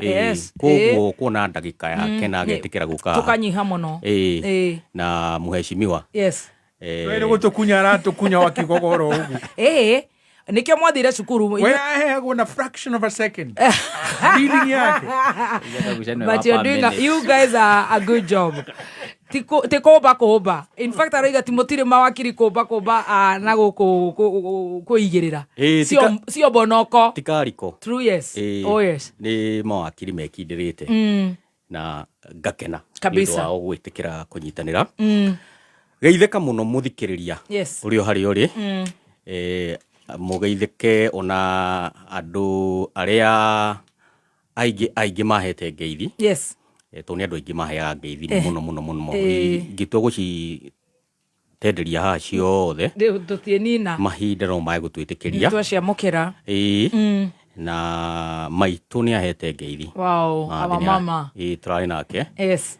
Yes. Koguo kuona ndagĩka yake na agetĩkĩra gũka tukanyiha mũno na mũheshimiwa. Yes. Wewe gũtũkunya aratũkunya wakigogoro ũguo. Nikio mwathire cukuru. We aheagwo na fraction of a second. Billing yake. But you're doing you guys are a good job. Tiko bakoba. In fact araiga timotire mawakiri koba na kuigirira. Sio bonoko. Tikariko. True, yes. Oh yes. Ni mawakiri mekindirite. Na ngakena. Kabisa. Nĩ gwĩtĩkĩra kũnyitanĩra. Geithĩka mũno mũthikĩrĩria. Yes. Ũrĩ o harĩ ũrĩ. Mũgeithĩke ona andũ arĩa aingĩ mahete ngeithi. Yes. Tondũ nĩ andũ aingĩ maheaga ngeithi mũno. Ingĩtua gũcitenderia haha ciothe. Tũtienina. Mahinda no mae gũtwĩtĩkĩria. Twaciamũkĩra. Na maitũ nĩ ahete ngeithi. Wow, our mama. Tũrarĩ nake. Yes.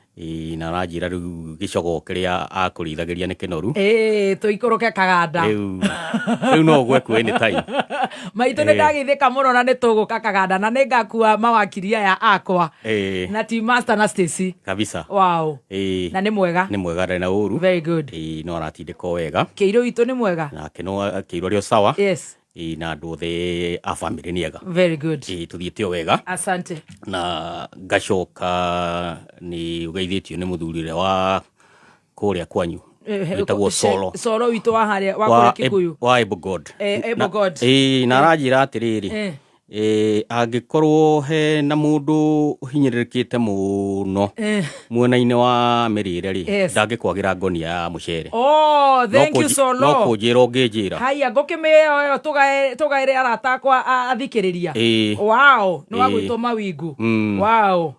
Na ranjira rĩu gĩcogo kĩrĩa akũrithagĩria nĩ kĩnoru. Tũikũrũke kaganda. Rĩu no gwekwo any time. Maitũ nĩ ndagĩthĩka mũno na nĩ tũgũka kaganda na nĩ ngakua mawakiri aya akwa. Na team master na Stacy. Kabisa. Wow. Na nĩ mwega. Nĩ mwega ndarĩ na ũru. Very good. No aratindĩka wega. Kĩirũ witũ nĩ mwega. Nake no kĩirũ arĩ o sawa. Yes. Na andũ othe a family nĩ ega. Very good. Tũthiĩte o wega. Asante. Na ngacoka nĩ ũgeithĩtio nĩ mũthuri ũrĩa wa kũrĩa kwanyu. Wĩtagwo Solo. Solo witũ wa harĩa wa kũrĩa Kikuyu. Wa Ebo God. Ebo God. Na aranjĩra atĩrĩrĩ. Angĩkorwo he na mũndũ hinyĩrĩrĩkĩte mũno mwena-inĩ wa mĩrĩre rĩ ndangĩkwagĩra ngonia ya mũcere. Oh, thank you Solo. No kũnjĩra ũngĩnjĩra. Haya ngũkĩmĩheo ĩyo tũgaĩre arata akwa athikĩrĩria. Wow, nĩ wa gwĩtwo mawingu. Wow.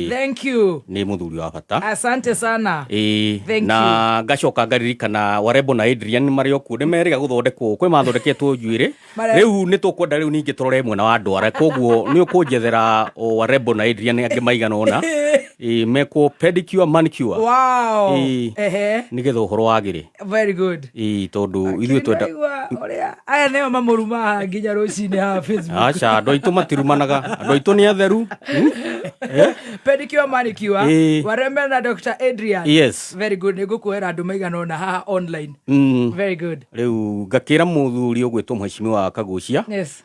Thank you. Nĩ mũthuri wa bata. Asante sana. Thank you. Na ngacoka ngaririkana Warembo na Adrian marĩ okuo nĩ merĩga gũthondekwo kwĩ mathondeketwo njuĩrĩ. Rĩu nĩ tũkwenda rĩu ningĩ tũrore mwena wa ndwara koguo nĩ ũkũnjethera Warembo na Adrian angĩ maigana ũna mekwo pedicure manicure. Wow. Nĩgetha ũhoro wagĩrĩ. Very good. Tondũ ithuĩ twenda aya nĩo mamũruma nginya rũcinĩ ha Facebook. Aca andũ aitũ matirumanaga, andũ aitũ nĩ atheru. Pedicure manicure. Warembo na Dr. Adrian. Yes. Very good. Nĩngũkuoera andũ maigana ũna haha online. Very good. Rĩu ngakĩra mũthuri ũgwĩtwo mũheshimiwa Kaguchia. Yes.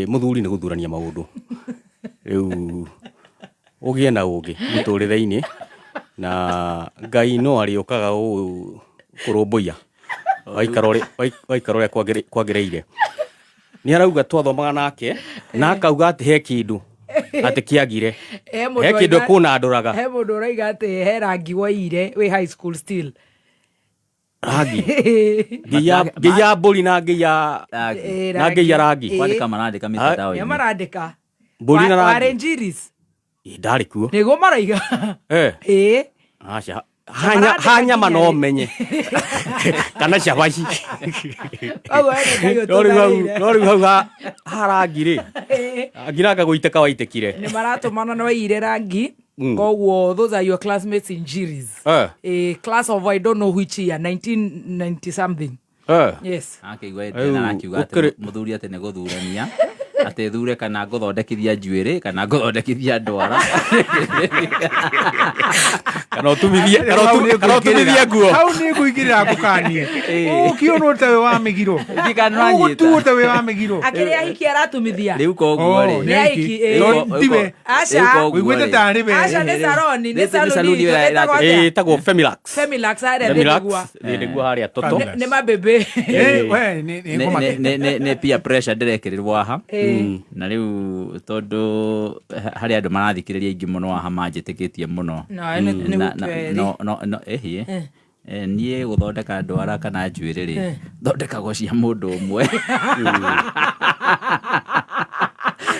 Mũthuri nĩ gũthurania maũndũ. Rĩu ũgĩe na ũgĩ mũtũrĩre-inĩ na Ngai no arĩũkaga kũrũmbũiya waikara ũrĩa kwagĩrĩire. Nĩ arauga twathomaga nake na akauga atĩ he kĩndũ atĩ kĩagire he kĩndũ kũnandũraga. He mũndũ ũraiga atĩ he rangi woire wĩ high school still. Rangi ngiya mbũri na ngiya rangi kwandĩka marandĩka mitandao-inĩ. Nĩ marandĩka mbũri na rangi warĩ njiris ndarĩ kuo nĩguo maraiga. Aca ha nyama no menye kana cabaci no rĩu hau harangi-rĩ ngiranga gũitĩka waitĩkire. Nĩ maratũmana no waire rangi. Koguo those are your classmates in Jiris. A class of I don't know which year, 1990 something. Yes. Akĩigua na akiuga atĩ mũthuri atĩ nĩ gũthurania atĩ thure kana gũthondekithia njuĩrĩ kana gũthondekithia ndwara kana ũtumithie nguo. Hau nĩ ngũingĩrĩra ngũkanie ũkĩonwo tawe wa mĩgiro ũgũtuo tawe wa mĩgiro. Akĩrĩ ahiki aratumithia rĩu koguo-rĩ nĩ ahiki tiwe wĩiguĩte tarĩ we. Aca nĩ saroni ĩtagwo Femilax. Femilax harĩa nĩguo harĩa toto nĩ mabebe. nĩ peer pressure ndĩrekĩrĩrwo haha. Na rĩu tondũ harĩ andũ marathikĩrĩria aingĩ mũno haha manjĩtĩkĩtie mũno niĩ gũthondeka ndwara kana njuĩrĩ-rĩ thondekagwo cia mũndũ ũmwe.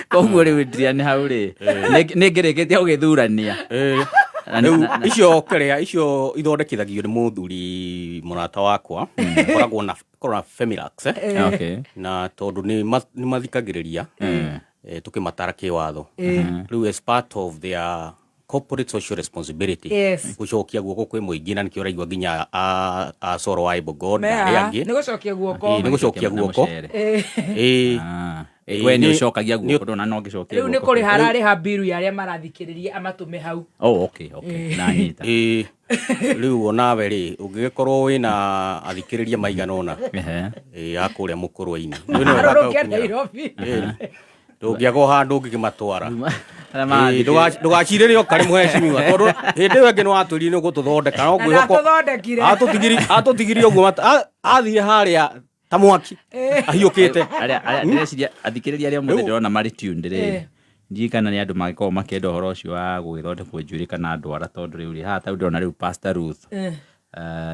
Koguo rĩu Adrian hau rĩ nĩ ngĩrĩkĩtie gũgĩthurania icio kĩrĩa icio ithondekithagio nĩ mũthuri mũrata wakwa koragwo na Femilax na tondũ nĩ mathikagĩrĩria tũkĩmatara kĩwatho rĩu as part of their corporate social responsibility gucokia guoko kwĩ mũingĩ na nĩkĩo ũraigua nginya Soro wa Ibogod na arĩa angĩ nĩ gucokia guoko we nĩ ũcokagia guoko ndona no ngĩcokia rĩu nĩ kũrĩ hararĩha biru ya arĩa marathikĩrĩria amatume hau okay nanyita rĩu onawe rĩ ũngĩgĩkorwo wĩna athikĩrĩria maigana ũna akũrĩa Mukurweini ndũngĩaga handũ ũngĩmatwara ndũgacirĩre ũkarĩ mũhecimiwa tondũ hĩndĩ ĩyo ĩngĩ nĩ watwĩrire nĩ gũtũthondeka no ngwĩhoka atũtigirie ũguo athire harĩa ta mwaki ahiũkĩte ndĩreciria athikĩrĩria arĩa mothe ndĩrona marĩ tuned rĩ njikana nĩ andũ magĩkorwo makĩenda ũhoro ũcio wa gũgĩthondekwo njuĩrĩ kana ndwara tondũ rĩu rĩ haha ta ndĩrona rĩu Pastor Ruth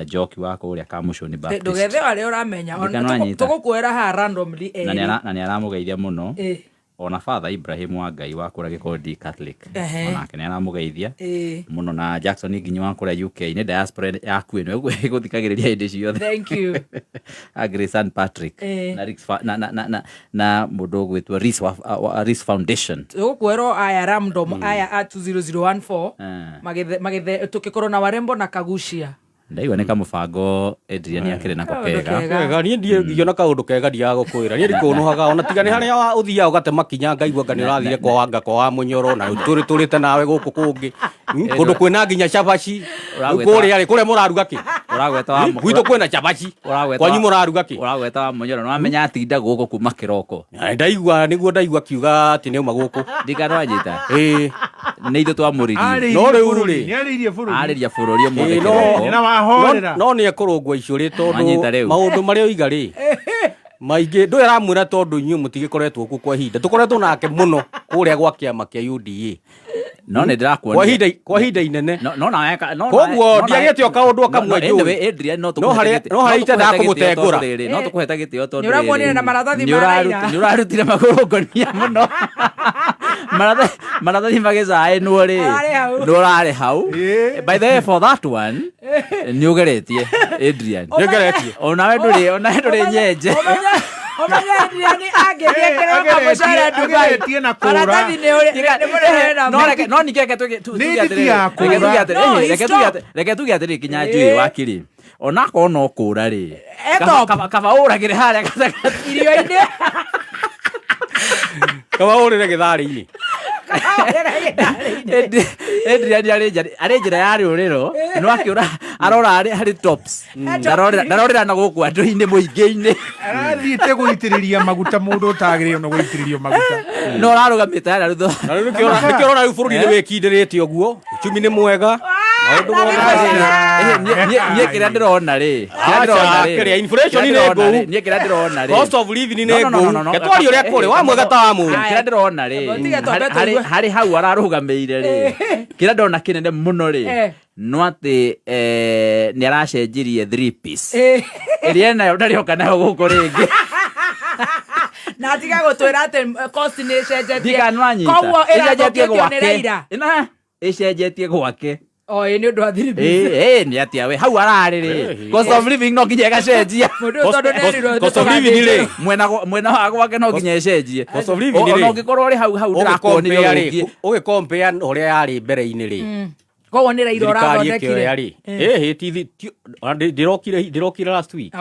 Njoki wa kũrĩa Kamushoni Baptist ndũgethe arĩa ũramenya tũgũkuĩra haha randomly na nĩ aramũgeithia mũno ona Father Ibrahim wa Ngai wa kũrĩa Gĩkondi Catholic onake nĩ aramũgeithia mũno na Jackson nginya wa kũrĩa UK nĩ diaspora yaku ĩno gũthikagĩrĩria hĩndĩ ciothe thank you St Patrick na mũndũ ũgwĩtwo Reese Foundation tũgũkuĩrwo aya random aya 20014 magĩthe tũkĩkorwo na warembo na Kaguchia ndaigua nĩ kamũbango Adrian akĩrĩ nako kega niĩ ndiona kaũndũ kega ndiagũkwĩra niĩ ndikũnũhaga ona tiga nĩ harĩa ũthiaga ũgate makinya ngaigua nĩ ũrathire kwa Wanga kwa wa Mũnyoro na tũrĩte nawe gũkũ kũngĩ kũndũ kwĩna nginya cabaci kũrĩa mũraruga kĩ gwitũ kwĩna cabaci kwanyu mũraruga kĩ ũragweta wa Mũnyoro no amenya atinda gũkũ kuma kĩroko nĩguo ndaigua kiuga atĩ nĩ uma gũkũ ndikanwanyita nĩ ithu twamũririe no rĩu rĩ arĩria bũrũri ũmwe no nĩ ekũrũngwo icũrĩ tondũ maũndũ marĩa oiga rĩ maingĩ ndũĩ aramwĩra tondũ inyuĩ mũtigĩkoretwo kuo kwa ihinda tũkoretwo nake mũno kũrĩa gwa kĩama kĩa UDA no nĩ ndĩrakuonia kwa ihinda inene no koguo ndiagĩte o kaũndũ akamwe njũĩ no harĩa itendaga kũmũtengũra no tũkũheta gĩtĩo tondũ nĩ ũramuonire na maratathi maraira nĩ ũrarutire magũrũngania mũno maratathi magĩcaĩnwo rĩ nĩ ũrarĩ hau by the way for that one nĩ ũgeretie Adrian onawe ndũrĩ nyenje omanya Adrian angĩgĩkĩrwo kamũcara Dubai maratathi nĩ ũrĩ no nikeke reke tuge atĩrĩ Kinyanjui Wakili onako no kũra rĩ kaba ũragĩre harĩa irio-inĩ kaba ũrĩre gĩtharĩ-inĩ Adrian arĩ njĩra ya rĩũrĩro no akĩũra arora harĩ tops ndarorera na gũkũ andũ-inĩ mũingĩ-inĩ arathiĩte gũitĩrĩria maguta mũndũ ũtagĩrĩirwo nĩ gũitĩrĩrio maguta no ararũgamĩte harĩa nĩkĩo rĩu bũrũri nĩ wĩkindĩrĩte ũguo uchumi nĩ mwega niĩ kĩrĩa ndĩrona rĩ inflation nĩ ngũu niĩ kĩrĩa ndĩrona rĩ cost of living nĩ ngũu getwari ũrĩa kũrĩ wa mwega ta wa mũndũ kĩrĩa ndĩrona rĩ harĩ hau ararũgamĩire rĩ kĩrĩa ndona kĩnene mũno rĩ no atĩ nĩ aracenjirie 3 piece ĩrĩa nayo ndarĩoka nayo gũkũ rĩngĩ na tiga gũtwĩra atĩ cost nĩ ĩcenjetie koguo ĩrathũkĩtio nĩ Raila ĩcenjetie gwake nĩ ũndũ wa 3 piece nĩ atĩa we hau ararĩ rĩ cost of living no nginya ĩgacenjia cost of living rĩ mwena wa gwake no nginya ĩcenjie cost of living rĩ no ũngĩkorwo ũrĩ hau ndĩrakuonire rĩngĩ ũgĩkompea ũrĩa yarĩ mbere-inĩ rĩ koguo nĩ Raila ũrathondekire ndĩrokire last week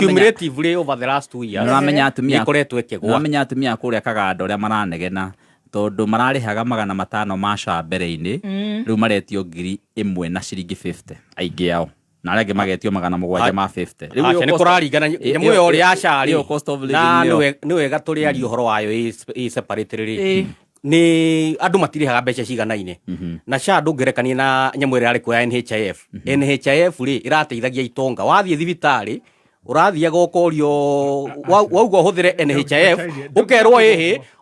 cumulatively over the last 2 years ikoretwo ĩkĩgwa nĩwamenya atumia kũrĩa Kaganda ũrĩa maranegena tondũ mararĩhaga 500 ma mbere-inĩ rĩu maretio 1,000 na ciringi 50 aingĩ ao na arĩa angĩ magetio 700 ma 50 rĩu nĩ kũraringana nyamũ ĩyo ũrĩa yacarĩ na nĩ wega tũrĩarie ũhoro wayo ĩ separate rĩ nĩ andũ matirĩhaga mbeca ciganaine na SHA ndũngĩrekania na nyamũ ĩrĩa yarĩ kuoya NHIF rĩ ĩrateithagia itonga wathiĩ thibitarĩ ũrathiaga ũkorio wauga ũhũthĩre NHIF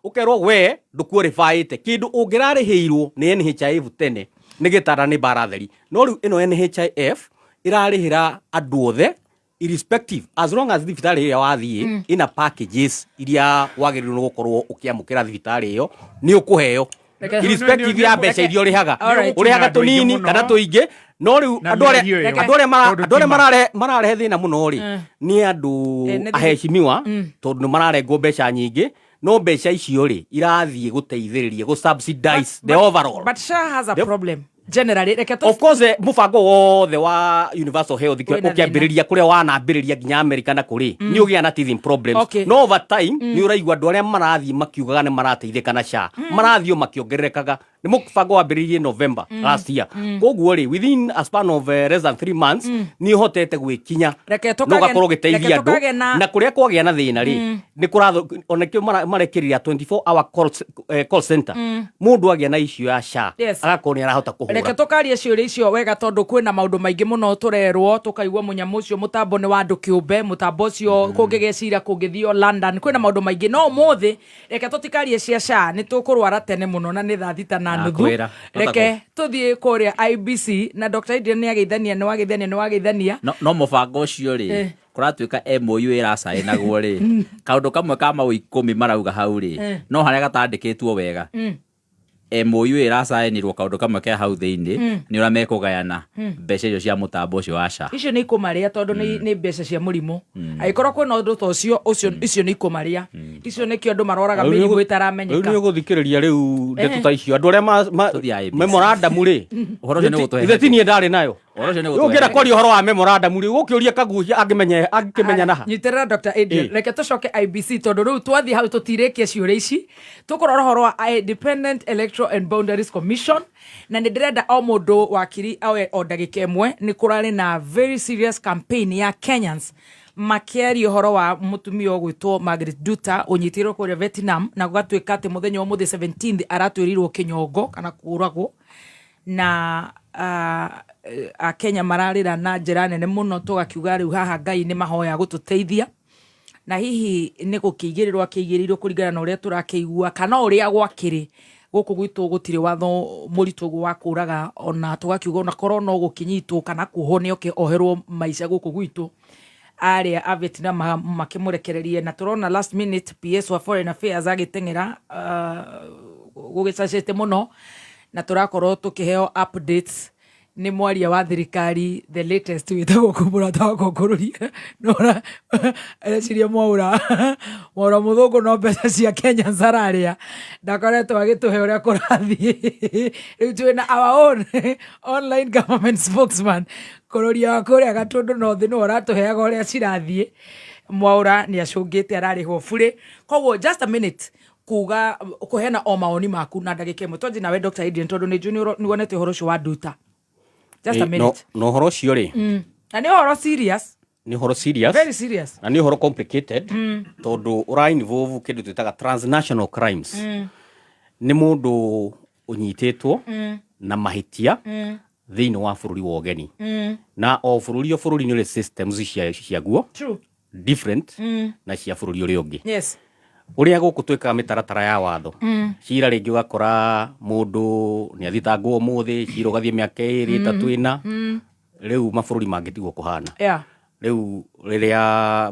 ũkerwo we ndũqualifyĩte kĩndũ ũngĩrarĩhĩirwo nĩ NHIF tene nĩ gĩtara nĩ mbara theri no rĩu ĩno NHIF ĩrarĩhĩra andũ othe irrespective as long as thibitari ya wathie ina packages iria wagiriru gukorwo ukiamukira thibitari iyo ni ukuheo irrespective ya mbeca iria urihaga tunini kana tuingi no riu andu aria mararehe thina muno ri ni andu aheshimiwa tondu mararengwo mbeca nyingi no mbeca icio ri irathie guteithiriria go subsidize the overall. But SHA has a problem generally. Of course mubango wothe wa universal health ukiambiriria kuria wanambiriria nginya America na kuri ni ugia na teething problems. No over time ni uraigwa andu aria marathie makiugaga ni marateithika na SHA marathio makiongererekaga ni mubango wambiririe November last year. Koguo ri within a span of less than 3 months ni hotete gwikinya no gakorwo giteithia andu na kuria kwagia na thina ri ni kuratho onekio marekiriria 24 hour call center mundu agia na issue ya SHA agakorwo ni arahota kuhura. Reke tukarie ciuria icio wega tondu kwina maundu maingi muno turerwo tukaigwa munyamu ucio mutambo ni wa andu kiumbe mutambo ucio kungigecira kungithio London kwina maundu maingi no muthi reke tutikarie cia SHA ni tukurwara tene muno na ni thathita na nuthu. Reke tuthie kuria IBC na Dr. Adrian ni ageithania no mubango ucio ri kuratuika MOU iracainagwo ri kaundu kamwe ka mau 10 marauga hau ri no haria gatandikitwo wega MOU iracainirwo kaundu kamwe ka hau thiini ni uramekugayana mbeca icio cia mutambo ucio wa SHA icio ni ikumaria tondu ni mbeca cia murimu aikorwo kwina undu ta icio ni ikumaria icio ni kio andu maroraga mirimu itaramenyeka riu ni guthikiriria riu ndeto ta icio andu aria memorandum ri uhoro ucio ni gutuhe ithe tinie ndari nayo ugira kwari uhoro wa memorandum ri gukiuria Kaguchia angimenya naha nyitirira Dr. Adrian reke tucoke IBC tondu riu twathi hau tutirikie ciuria ici tukurora uhoro wa Independent Electoral and Boundaries Commission na ndirenda o mundu wakiri awe o ndagika imwe ni kurari na very serious campaign ya Kenyans makiari uhoro wa mutumia ogwitwo Margaret Duta unyitirwo kuria Vietnam na gugatuika ati muthenya umuthi 17th aratwirirwo kinyongo kana kuragwo na a Kenya mararira na njira nene muno tugakiuga riu haha Ngai ni mahoya gututeithia na hihi ni gukigirirwo akigirirwo kuringana na uria turakeigua kana uria gwakiri guku gwitu gutire watho muritu wa kuraga ona tugakiuga ona korona gukinyitwo kana kuhonio ke oherwo maica guku gwitu aria a Vietnam makimurekererie na turona last minute PS wa Foreign Affairs agitengera gugicacete muno na turakorwo tukiheo updates ni mwaria wa thirikari the latest witagwo kumura ta gukururia nora ciria mwaura muthungu no mbeca cia Kenya zararia ndakoretwo agituhe uria kurathie riu twina our own online government spokesman kururia wa kuria Gatundu no thi no uratuheaga uria cirathie mwaura ni acungite ararihwo bure koguo just a minute kuga kuhena o maoni maku na ndagika imwe twathi nawe Dr. Adrian tondu ni junior ni wonete uhoro ucio wa Duta just a minute no horo cio ri na ni horo serious very serious na ni horo complicated tondu ura involve kindu twitaga transnational crimes ni mundu unyititwo na mahitia thiini wa bururi wa ugeni na o bururi ni systems ciaguo different na cia bururi uri ungi yes uria guku twika mitaratara ya watho cira ringi ugakora mundu ni athitangwo muthi cira ugathie miaka 2-3 ina riu mabururi mangitigwo kuhana riu riria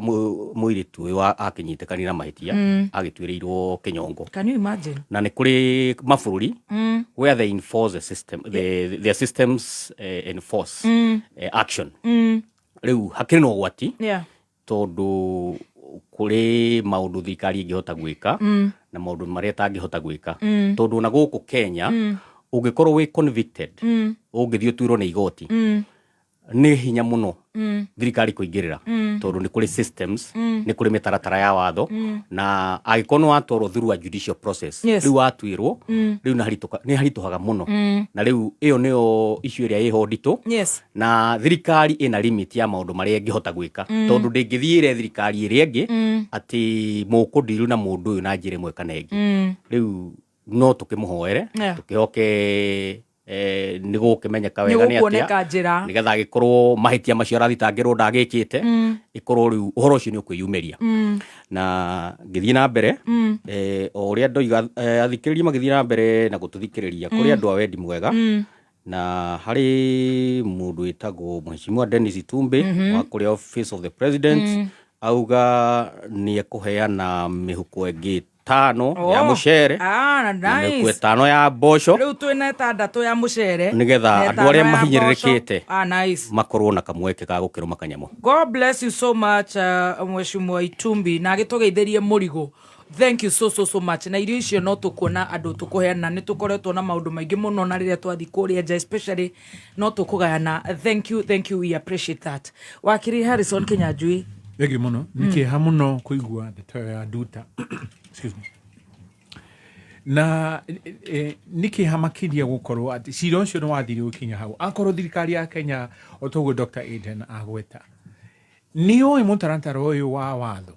muiritu uyu akinyitĩkania na mahitia agituĩrĩirwo kinyongo. Can you imagine? Na nĩ kũrĩ mabururi where they enforce the system, their systems enforce action. Riu hakĩrĩ na ũgwati tondũ kũrĩ maũndũ thirikari ĩngĩhota gwĩka na maũndũ marĩa ĩtangĩhota gwĩka tondũ na gũkũ Kenya ũngĩkorwo wĩ convicted ũngĩthiĩ ũtuĩrwo nĩ igoti nĩ hinya mũno thirikari kũingĩrĩra tondũ nĩ kũrĩ systems nĩ kũrĩ mĩtaratara ya watho na agĩkorwo watwarwo through a judicial process rĩu watuĩrwo rĩu nĩ haritũhaga mũno na rĩu ĩyo nĩyo issue ĩrĩa ĩho nditũ na thirikari ĩna limit ya maũndũ marĩa ĩngĩhota gwĩka tondũ ndĩngĩthiĩre thirikari ĩrĩa ĩngĩ atĩ mũkũndiru na mũndũ ũyũ na njĩra ĩmwe kana ĩngĩ rĩu no tũkĩmũhoere tũkĩhoke nĩ gũkĩmenyeka wega nĩ atĩa nĩgetha agĩkorwo mahĩtia macio arathitangĩrwo ndagĩkĩte ĩkorwo rĩu ũhoro ũcio nĩ ũkwĩyumĩria na ngĩthiĩ na mbere o ũrĩa ndoiga athikĩrĩria magĩthiĩ na mbere na gũtũthikĩrĩria kũrĩ andũ a wendi mwega na hari mundu witagwo Mheshimiwa Dennis Itumbi wa kuria Office of the President auga ni ekuheana mihuko egi 5 ya mucere na na mihuko nice 5 ya mboco riu twina 6 ya mucere nigetha andu aria mahinyirikite nice makorwo na kamweke ga gukiruma kanyamo. God bless you so much Mheshimiwa Itumbi na agitugeithirie murigo. Thank you so much. Na irio icio no tukuona andu tukuheana ni tukoretwo na maundu maingi muno na riria twathi kuria nja especially no tukugayana. Thank you we appreciate that. Wakili Harrison Kinyanjui Egi muno niki hamuno kuigua ndeto ya Duta excuse me na niki hamakiria gukorwo ati ciro cio no wathiri ukinya hau akorwo thirikari ya Kenya otogo Dr. Adrian agweta niyo imutarantara uyu wa watho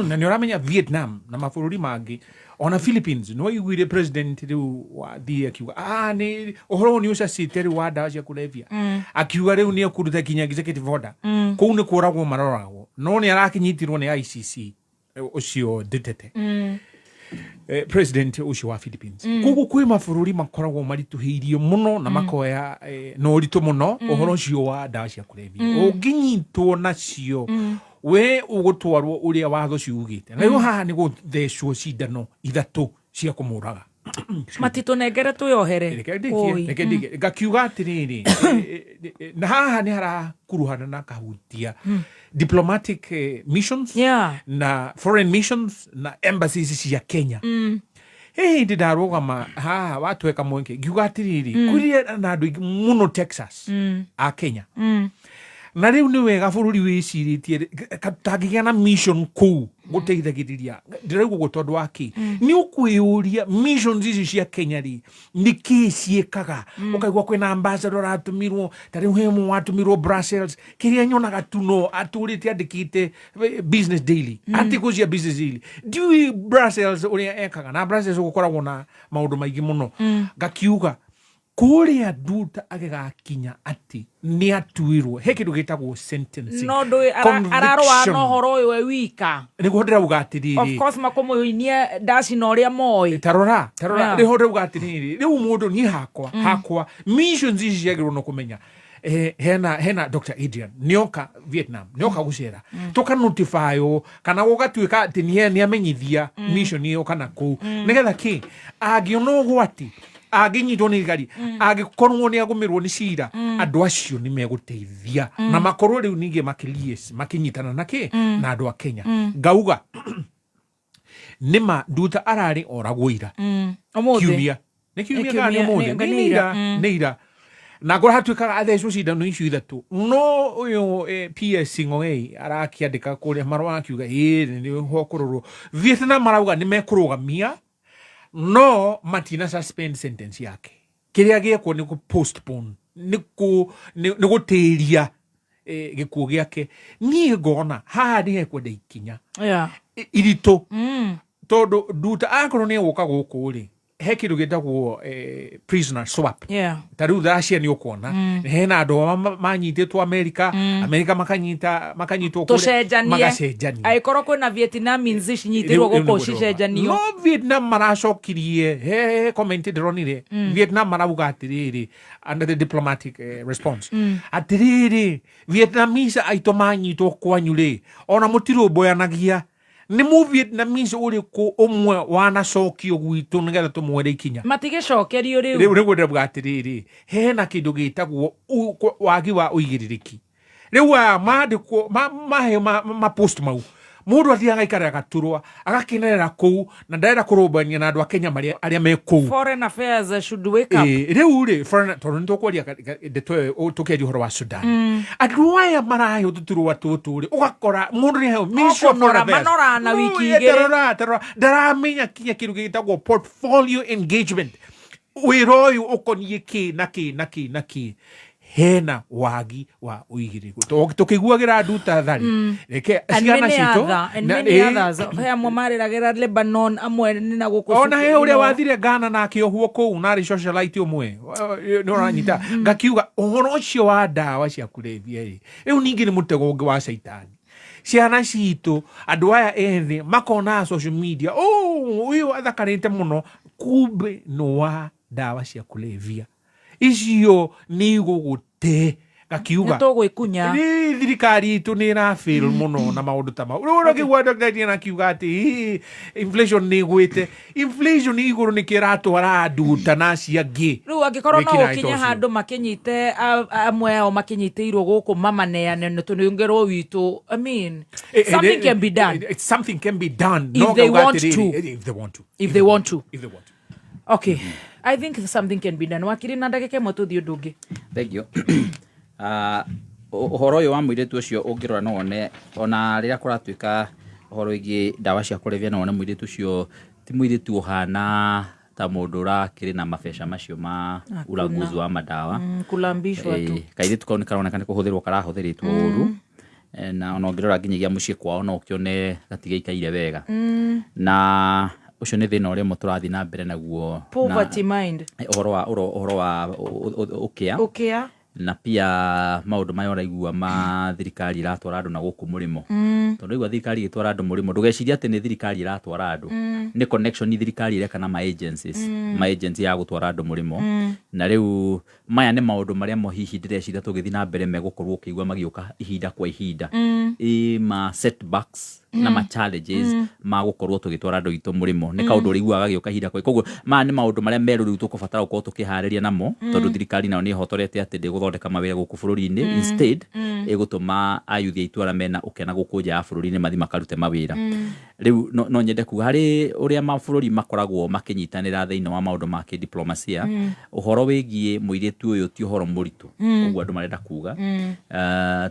na ni uramenya Vietnam na mabũrũri mangi ona Philippines no iguire president riu wa thia kiuga ni ohoro ni uca citeri wa dawa cia kulevya akiuga riu ni akuruta kinya executive order kuu ni kuragwo maroragwo no ni arakinyitirwo ni ICC ucio ditete president ucio wa Philippines kugu kwi mabũrũri makoragwo marituhiirio muno na makoya no rito muno ohoro ucio wa dawa cia kulevya unginyitwo nacio we ugutwarwo uria watho ciugite na yo haha ni guthecwo cindano ithatu cia kumuraga matito negere tuyohere reke gakiuga atiriri na haha ni harakuruhana na kahutia diplomatic missions na foreign missions na embassies cia Kenya ndidarugama haha watweka mwenke giuga atiriri kuria na andu muno Texas a Kenya na riu ni wega bururi wiciritie katangigia na mission kuu guteithagiriria ndirauga gutondu waki ni ukwiyuria missions ici cia Kenya ri niki ciekaga ukaigwa kwina ambassador atumirwo tari hemu watumirwo Brussels kiria nyonaga tuno aturite andikite business daily atikucia business daily diu Brussels uria ekaga na Brussels gukoragwo na maundu maingi muno gakiuga kuria Duta agegakinya ati ni atuirwo he kindu gitagwo sentencing no do ararwa no horo we wika ni gondera ugatiriri of course makomuinie dashi no ria moi tarora ni horo ugatiriri riu mundu ni hakwa missions ici ciagirwo no kumenya hena Dr. Adrian nioka Vietnam nioka gucera tuka notify kana gugatuika ati ni amenyithia mission iyo kana ku nigetha ki agiono gwati aginyitwo ni gari agikorwo ni agumirwo ni cira andu acio ni meguteithia na makorwo riu ninge makinyitana naki na andu a Kenya ngauga nima Duta arari oragwira kiumia ni kiumia gani mode neira na gora hatuikaga athecwo cindano icio ithatu no uyu PS Ng'ong'ei arakiandika kuria marwa akiuga ni hokururwo Vietnam marauga ni mekurugamia no matina suspend sentence yake kiria giekwo ni ku postpone ni gutiria gikuo giake ni ngona hadi ekwenda ikinya irito todo Duta akorwo ni guka guku ri he kindu gitagwo prisoner swap tariu Russia ni ukona hena andu manyititwo America makanyitwo magacejania aikorwo kwina Vietnamese cinyitirwo guko cicenjanio no Vietnam maracokirie he comment ndronire Vietnam marauga atiriri under the diplomatic response atiriri Vietnamese aito manyitwo kwanyu ri ona mutiro boyanagia ni mu Vietnamese uri ku umwe wanacokio gwitu nigetha tumwere ikinya matigicokerio riu gwetera bwatiriri hena kindu gitagwo wagi wa uigiririki riu mandikwo ma post mau mundu athiaga ikara gaturwa agakinerera kuu na ndaira kurubania na andu a Kenya aria me kuu foreign affairs should wake up riu ri foreign toronto kwaria ndeto tukeria horo wa Sudan andu aya marayo tuturwa tuturi ugakora mundu ni heo mission manora na wiki igiri ndaramenya kinya kindu gitagwo portfolio engagement wiroyu ukonie ki hena wagi wa uigiriku tukiguagira Duta thari reke ciana cito he mwamariragira Lebanon amwe ni na guku ona he uria wathire Ghana na kiohuo ku na ri socialite umwe ni uranyita ngakiuga uhoro ucio wa dawa cia kulevya riu ningi ni mutego ungi wa shaitani ciana cito andu aya ethĩ makona social media uyu athakarite muno kumbe no wa dawa cia kulevya icio nĩ igũgũte akiuga nĩtũgwĩkunya ni thirikari itu nĩ ĩrafail mũno na maũndũ ta mau rĩu ũrakĩigua Dr. Adrian akiuga atĩ inflation nĩ ĩgwĩte inflation igũrũ nĩkĩo ĩratwara andũ ta naci angĩ rĩu angĩkorwo no ũkinye handũ makinyite amwe ao makinyitĩirwo gũkũ mamaneane tũnĩongerwo witũ I mean something can be done something can be done if they want to if they want to okay I think something can be done Wakili na ndagĩka ĩmwe tũthiĩ ũndũ ũngĩ thank you ũhoro ũyũ wa mũirĩtu ũcio ũngĩrora no one ona rĩrĩa kũratuĩka ũhoro wĩgiĩ ndawa cia kũrebia no one mũirĩtu ũcio ti mũirĩtu ũhana ta mũndũ ũrakĩrĩ na mabeca macio ma uraguzi wa madawa kulambishwa tu kairĩtu kau nĩ karoneka nĩ kũhũthĩrwo karahũthĩrĩtwo ũru na ona ũngĩrora nginyagia mũciĩ kwao no ũkĩone gatigĩikaire wega na ucio nĩ thĩna ũrĩa tũrathiĩ na mbere naguo poverty mind ũhoro wa ũkĩa na pia maũndũ maya ũraigua ma thirikari iratwara andũ na gũkũ mũrĩmo tondũ igua thirikari ĩtwara andũ mũrĩmo ndũgecirie atĩ nĩ thirikari iratwara andũ nĩ connection ni thirikari ireka na ma agencies ma agency ya gũtwara andũ mũrĩmo na rĩu maya nĩ maũndũ marĩa mo hihi ndĩreciria tũgĩthiĩ na mbere megũkorwo ũkĩigua magĩũka ihinda kwa ihinda ma setbacks na ma challenges ma gũkorwo tũgĩtwara andũ itũ mũrĩmo nĩ kaũndũ ũrĩiguaga gagĩũka ihinda kwa koguo maya nĩ maũndũ marĩa merũ rĩu tũkũbatara gũkorwo tũkĩharĩria namo tondũ thirikari nayo nĩ ĩhotorete atĩ ndĩgũthondeka mawĩra gũkũ bũrũri-inĩ instead ĩgũtũma ayuthi aitũ arĩa mena ũkĩa na gũkũ nja ya bũrũri-inĩ mathi makarute mawĩra rĩu no nyende kuga harĩ ũrĩa mabũrũri makoragwo makĩnyitanĩra thĩinĩ wa maũndũ ma kĩdiplomacia ũhoro wĩgiĩ mũirĩtu ũyũ ti ũhoro mũritũ ũguo andũ marenda kuga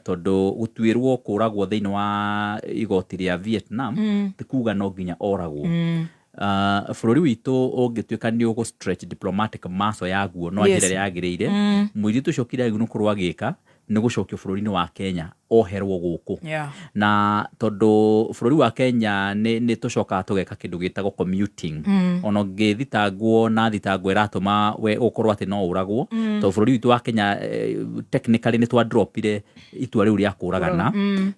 tondũ gũtuĩrwo kũragwo thĩinĩ wa igoti rĩa Vietnam ti kuga no nginya oragwo bũrũri witũ ũngĩtuĩka nĩ ũgũ stretch diplomatic muscle yaguo no njĩra ĩrĩa yagĩrĩire mũirĩtu ũcio kĩrĩa nĩ gũkorwo agĩka nĩ gũcokio bũrũri-inĩ wa Kenya oherwo gũkũ na tondũ bũrũri wa Kenya nĩ tũcokaga tũgeka kĩndũ gĩtagwo commuting ona ũngĩthitangwo na thitango ĩratũma we ũkorwo atĩ no ũragwo tondũ bũrũri witũ wa Kenya technically nĩ twadropire itua rĩu rĩa kũragana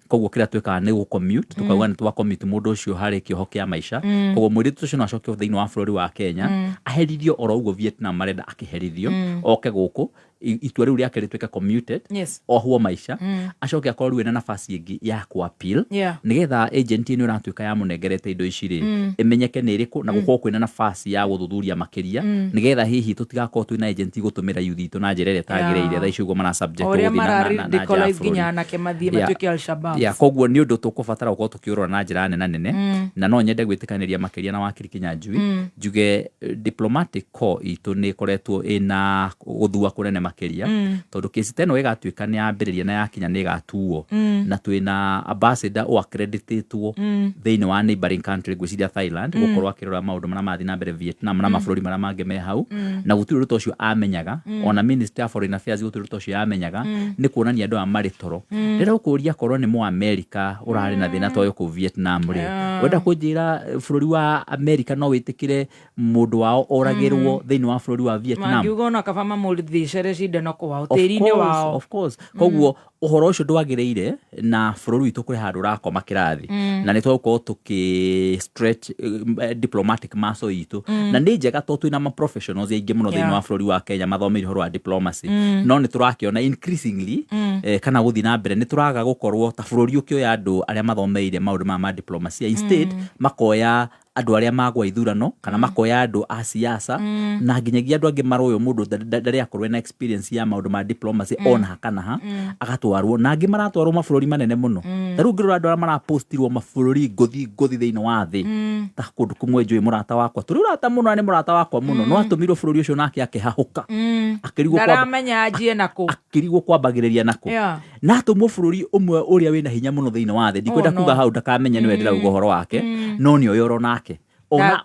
koguo kĩrĩa twĩkaga nĩ gũcommute tukauga nĩ twacommute mũndũ ũcio harĩ kĩoho kĩa maica koguo mũirĩtu ũcio no acokio thĩinĩ wa bũrũri wa Kenya aherithio oro ũguo Vietnam marenda akĩherithio oke gũkũ itua rĩu rĩake rĩtuĩke commuted ohuo maica acoke akorwo rĩu ena nafasi ĩngĩ ya kũ-appeal nĩgetha agent ĩno ĩratuĩka ya mũnengerete indo ici rĩ ĩmenyeke nĩ ĩrĩkũ na gũkorwo kwĩna nafasi ya gũthuthuria makĩria nĩgetha hihi tũtigakorwo twĩna agent gũtũmĩra yuthi itũ na njĩra ĩrĩa ĩtagĩrĩire thaa ici ũguo mana subject gũthiĩ koguo nĩ ũndũ tũkũbatara gũkorwo tũkĩũrora na njĩra nene na no nyende gwĩtĩkanĩria makĩria na Wakili Kinyanjui njuge diplomatic core itũ nĩ ĩkoretwo ĩna gũthua kũnene makĩria tondũ kesi teno ĩgatuĩka nĩ yambĩrĩria na yakinya nĩ ĩgatuo na twĩna ambassador o accreditatwo thĩinĩ wa neighboring country gwĩciria Thailand gũkorwo akĩrora maũndũ marĩa mathiĩ na mbere Vietnam na mabũrũri marĩa mangĩ me hau na gũtirĩ ũndũ ũcio amenyaga ona Minister of Foreign Affairs gũtirĩ ũndũ ũcio amenyaga nĩ kuonania andũ aya marĩ toro rĩrĩa ũkũria korwo nĩ Mũamerika ũrarĩ na thĩna toyo kũu Vietnam rĩ wenda kũnjĩra bũrũri wa America no wĩtĩkĩre mũndũ wao oragĩrwo thĩinĩ wa bũrũri wa Vietnam mangiuga no kaba mamũthicere cindano kwao tĩri-inĩ wao of course koguo ũhoro ũcio ndwagĩrĩire na bũrũri witũ kũrĩ handũ ũrakoma kĩrathi na nĩ twakorwo tũkĩ stretch diplomatic muscle itũ na nĩ njega tondũ twĩna ma professionals aingĩ mũno thĩinĩ wa bũrũri wa Kenya mathomeire ũhoro wa diplomacy no nĩ tũrakĩona increasingly kana gũthiĩ na mbere nĩ tũraga gũkorwo ta bũrũri ũkĩoya andũ arĩa mathomeire maũndũ ma diplomacy instead makoya andũ arĩa magwa ithurano kana makoya andũ a siasa na nginyagia andũ angĩ maroyo mũndũ ndarĩ akorwo na experience ya maũndũ ma diplomacy ona hakana ha agatwarwo na angĩ maratwarwo mabũrũri manene mũno tarĩu ngĩrora andũ arĩa marapostirwo mabũrũri ngũthi thĩinĩ wa thĩ ta kũndũ kũmwe njũĩ mũrata wakwa tũrĩ ũrata mũno nĩ mũrata wakwa mũno no atũmirwo bũrũri ũcio nake akĩhahũka akĩrigwo kwambagĩrĩria nako na atũmwo bũrũri ũmwe ũrĩa wĩna hinya mũno thĩinĩ wa thĩ ndikwenda kuga hau ndakamenya nĩ wendera ũhoro wake no nĩ oyo nake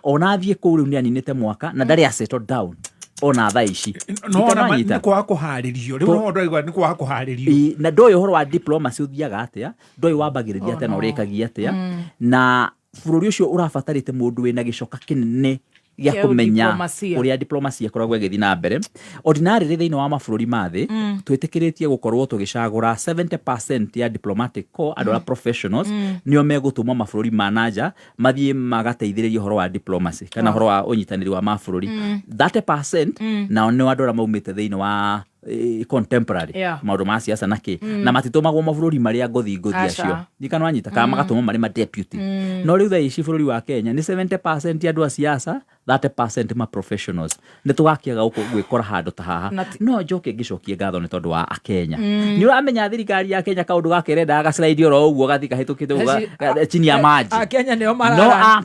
ona athiĩ kũu rĩu nĩ aninĩte mwaka na ndarĩ settle down ona thaa ici nĩ kwaga kũharĩrio rĩu no ndũraigua nĩ kwaga kũharĩrio na ndoĩ ũhoro wa diplomacy ũthiaga atĩa ndoĩ wambagĩrĩria atĩa na ũrĩkagia atĩa na bũrũri ũcio ũrabatarĩte mũndũ wĩna gĩcoka kĩnene gĩa kũmenya ũrĩa diplomacy ĩkoragwo ĩgĩthiĩ na mbere. Ordinarily thĩinĩ wa mabũrũri ma thĩ twĩtĩkĩrĩtie gũkorwo tũgĩcagũra 70% ya diplomatic corps andũ a professionals nĩo megũtũmwo mabũrũri ma nanja mathiĩ magateithĩrĩria ũhoro wa diplomacy kana ũhoro wa ũnyitanĩri wa mabũrũri. 30% nao nĩ andũ arĩa maumĩte thĩinĩ wa contemporary maũndũ ma siasa nake na matitũmagwo mabũrũri marĩa ngothi acio ndikana wanyita kana magatũmwo marĩ ma deputy. No rĩu thaa ici bũrũri wa Kenya nĩ 70% ya andũ a siasa, 30% ma professionals. Nĩ tũgakiaga gwĩkora handũ ta haha. No njoke ngĩcokie ngatho nĩ tondũ wa Akenya. Nĩ ũramenya thirikari ya Kenya kaũndũ gakerenda agaslide oro ũguo gathi kahĩtũkĩte chini ya maji. Akenya nĩo mara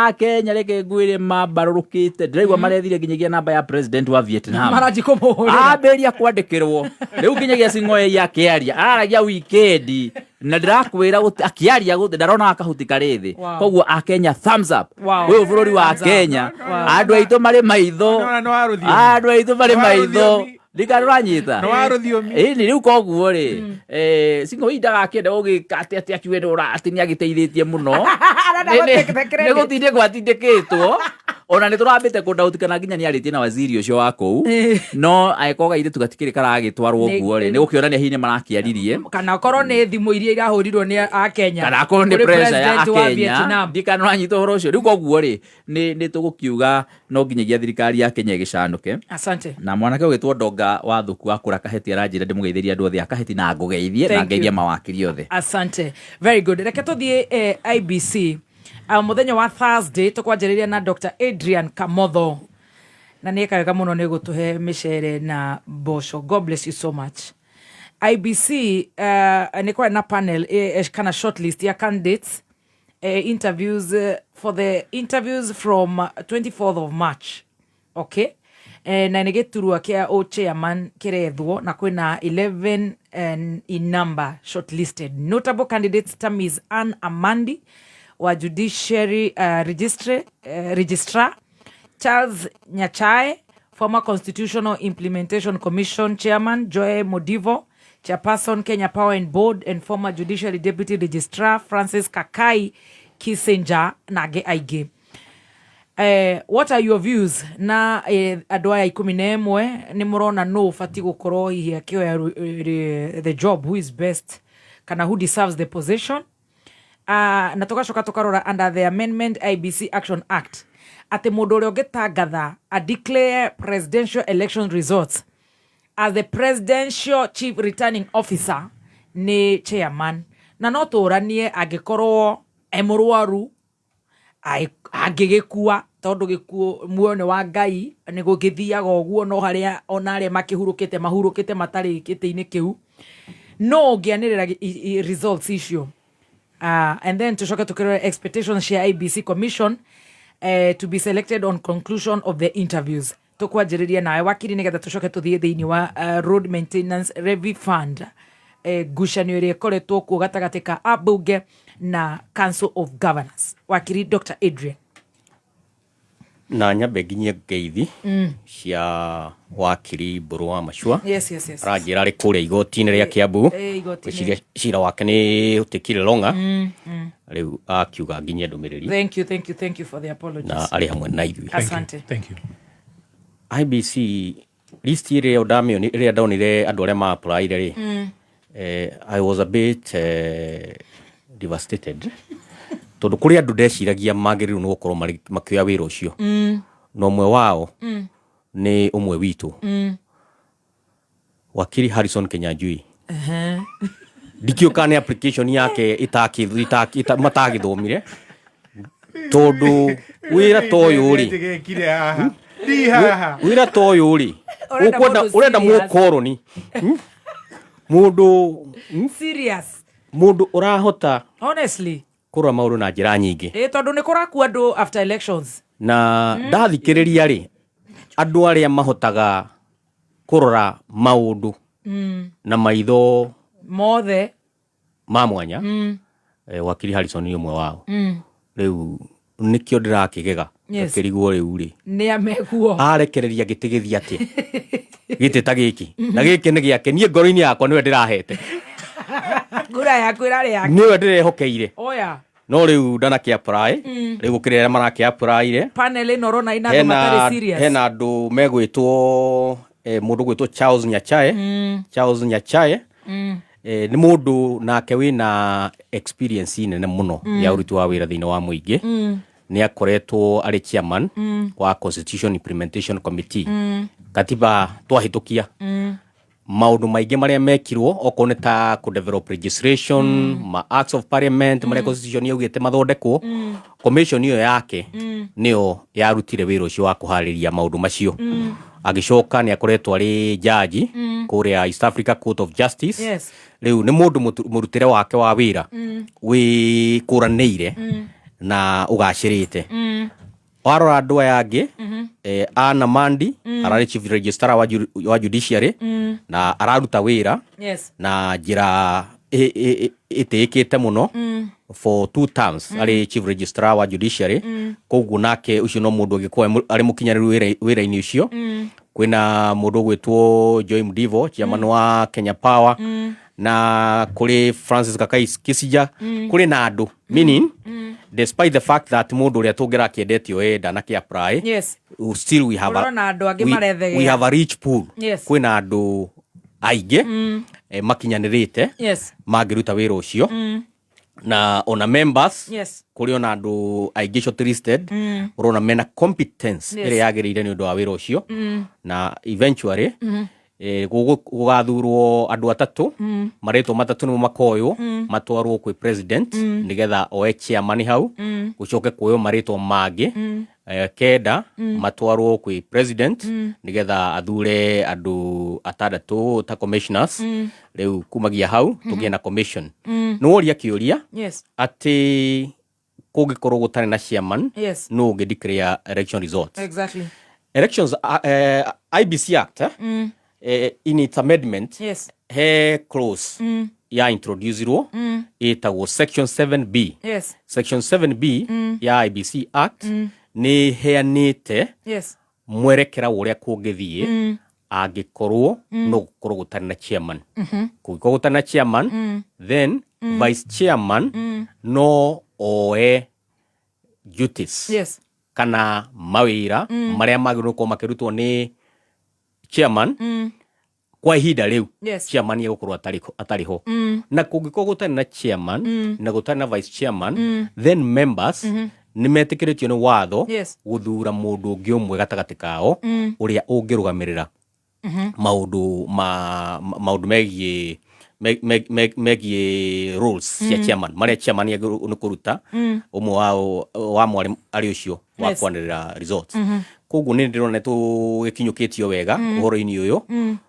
Akenya reke ngwĩre mabarũrũkĩte ndĩraigua marethire nginyagia namba ya president wa Vietnam. Maraji kũmũhũrĩra. Ambĩria kwandĩkĩrwo. Rĩu nginyagia Sing'oei akĩaria aragia weekend na ndĩrakwĩra akĩaria gũthe ndarona akahuti karĩ thĩ. Koguo Akenya thumbs up. Ũyũ bũrũri wa Kenya andũ aitũ marĩ maitho. Andũ aitũ marĩ maitho. Ndikaranyita. Nĩ rĩu koguo rĩ Sing'oei ndagakĩenda gũgĩka atĩ akiuge atĩ nĩ agĩteithĩtie mũno. Nĩ gũtindĩ gwatindĩkĩtwo. Ona nĩ tũrambĩte kũndautikana nginya nĩ arĩtie na waziri ũcio wa kũu. No agĩkorwo gaitĩ tugatikĩrĩ karagĩtwarwo ũguo rĩ nĩ gũkĩonania hihi nĩ marakĩaririe. Kana korwo nĩ thimũ iria irahũrirwo nĩ Akenya. Kana korwo nĩ pressure ya Akenya. Ndikana wanyita ũhoro ũcio. Rĩu koguo rĩ nĩ tũgũkiuga no nginyagia thirikari ya Kenya ĩgĩcanũke. Asante. Na mwanake ũgĩtwo Ndonga wa Thuku wa kũra Kaheti aranjĩra ndĩmũgeithĩrie andũ othe a Kaheti na ngũgeithie na ngeithia mawakiri othe. Asante. Very good. Reke tũthiĩ IBC. Muthenya wa Thursday tukwanjĩrĩria na Dr. Adrian Kamotho na nĩ ekaga mũno nĩ gũtũhe mĩcere na mboco. God bless you so much. IBC nĩ kwa na panel kana shortlist ya candidates interviews for the interviews from 24th of March. Okay, na nĩ gĩturua kĩa o chairman kĩrethwo na kwĩna 11 in number shortlisted. Notable candidates Tamis Ann Amandi wa Judiciary Registrar, Charles Nyachae, former Constitutional Implementation Commission Chairman, Joy Modivo, Chairperson Kenya Power and Board, and former Judiciary Deputy Registrar Francis Kakai Kissinger Nage Aige. What are your views na andũ aya 11 nĩ mũrona no ũbati gũkorwo hihi akĩoya the job, who is best kana who deserves the position? Na tugacoka tukarora under the Amendment IBC Action Act ati mũndũ ũrĩa ũngĩtangatha a declare presidential election results as the presidential chief returning officer ni chairman, na no tũranie angĩkorwo emũrwaru angĩgĩkua tondũ gĩkuo muone wa Ngai nĩ gũgĩthiaga ũguo no harĩa ona arĩa mahurũkĩte matarĩ kĩtĩ-inĩ kĩu no ũngĩanĩrĩra results icio. And then tucoke tukirora expectations cia IBC Commission to be selected on conclusion of the interviews. Tukwanjĩrĩria nawe wakiri nĩgetha tucoke tũthiĩ thĩinĩ wa road maintenance levy fund ngucanio ĩrĩa ĩkoretwo kuo gatagatĩ ka ambunge na Council of Governors. Wakiri Dr. Adrian. Na nyambe nginyie ngeithi cia wakiri Mbũrũ wa Macua. Yes. Ranjĩra arĩ kũrĩa igoti-inĩ rĩa Kiambu. Cira wake nĩ ũtĩkire longa. Rĩu akiuga nginyie ndũmĩrĩri. Thank you for the apologies. Na arĩ hamwe na ithuĩ. Asante. Thank you. IBC list ĩrĩa ndonire andũ arĩa ma-apply-ire rĩ. I was a bit devastated. Tondũ kũrĩ andũ ndeciragia magĩrĩirwo nĩ gũkorwo makĩoya wĩra ũcio. Na ũmwe wao nĩ ũmwe witũ. Wakili Harrison Kinyanjui. Ndikĩũka nĩ application yake matagĩthomire. Tondũ wĩra ta ũyũ rĩ. Wĩra ta ũyũ rĩ. Ũrenda mũkoroni. Mũndũ serious. Mũndũ ũrahota. Honestly. Kũrora maũndũ na njĩra nyingĩ. Tondũ nĩ kũrakua andũ after elections. Na ndathikĩrĩria rĩ andũ arĩa mahotaga kũrora maũndũ na maitho mothe ma mwanya. Wakili Harrison nĩ ũmwe wao. Rĩu nĩkĩo ndĩrakĩgega akĩrigwo rĩu rĩ nĩ ameguo arekereria gĩtigĩthi atĩ gĩtĩ ta gĩkĩ na gĩkĩ nĩ gĩake niĩ ngoro-inĩ yakwa nĩwe ndĩrahete ngura yaku ĩrarĩ yake nĩwe ndĩrehokeire oya no riu ndana ki apply riu kirera maraki apply re panel ino rona ina ndo matari serious hena andu megwitwo mundu gwitwo Charles Nyachae ni mundu nake wina experience nene muno ya uruti wa wira thini wa muingi ni akoretwo ari chairman wa Constitution Implementation Committee katiba twahitukia maundu maingi maria mekirwo okone ta ku develop legislation ma acts of parliament maria constitution yugite mathondekwo commission iyo yake niyo yarutire wira ucio wa kuhariria maundu macio agicoka ni akoretwo ari judge kuria East Africa Court of Justice riu ni mundu murutire wake wa wira wi kuranire na ugashirite warora andu aya angi Ana Mandi arari chief registrar wa judiciary na araruta wira na njira itikite muno for 2 terms ari chief registrar wa judiciary koguo nake ucio no mundu agikwa ari mukinyariru wira-ini ucio kwina mundu gwitwo Joy Mdivo chairman wa Kenya Power na kuri Francis Kakai Kisija kuri na andu meaning despite the fact that mundu ria tungira kiendetio enda ki apply still we have a rich pool kwina andu aige makinyanirite magiruta wira ucio na ona members kuri ona andu aige shortlisted urona mena competence ire yagirire ni undu wa wira ucio na eventually gugathurwo andu atatu maretwo matatu ni makoyo matwarwo kwi president nigetha oe chairman hau gucoke kuyo maretwo magi kenda matwarwo kwi president nigetha athure andu atandatu ta commissioners riu kumagia hau tugie na commission no oria kiuria ati kugikorwo gutari na chairman no declare election results elections IBC Act in its amendment he clause ya introducirwo itagwo section 7B section 7B ya IBC Act ni heanite mwerekera uria kungithie angikorwo no gukorwo gutari na chairman kugikorwo gutari na chairman then vice chairman no oe duties kana mawira maria magirwo ko makirutwo ni chairman kwa ihinda riu chairman yegukorwo atariho na kungikorwo gutari na chairman na gutari na vice chairman then members ni metikiritio ni watho guthura mundu ungi umwe gatagati kao uria ungirugamirira maundu megie rules ya chairman maria chairman ni kuruta umwe wa mwari ari ucio wa kwanirira results koguo ni ndirona tugikinyukitio wega uhoro-ini uyu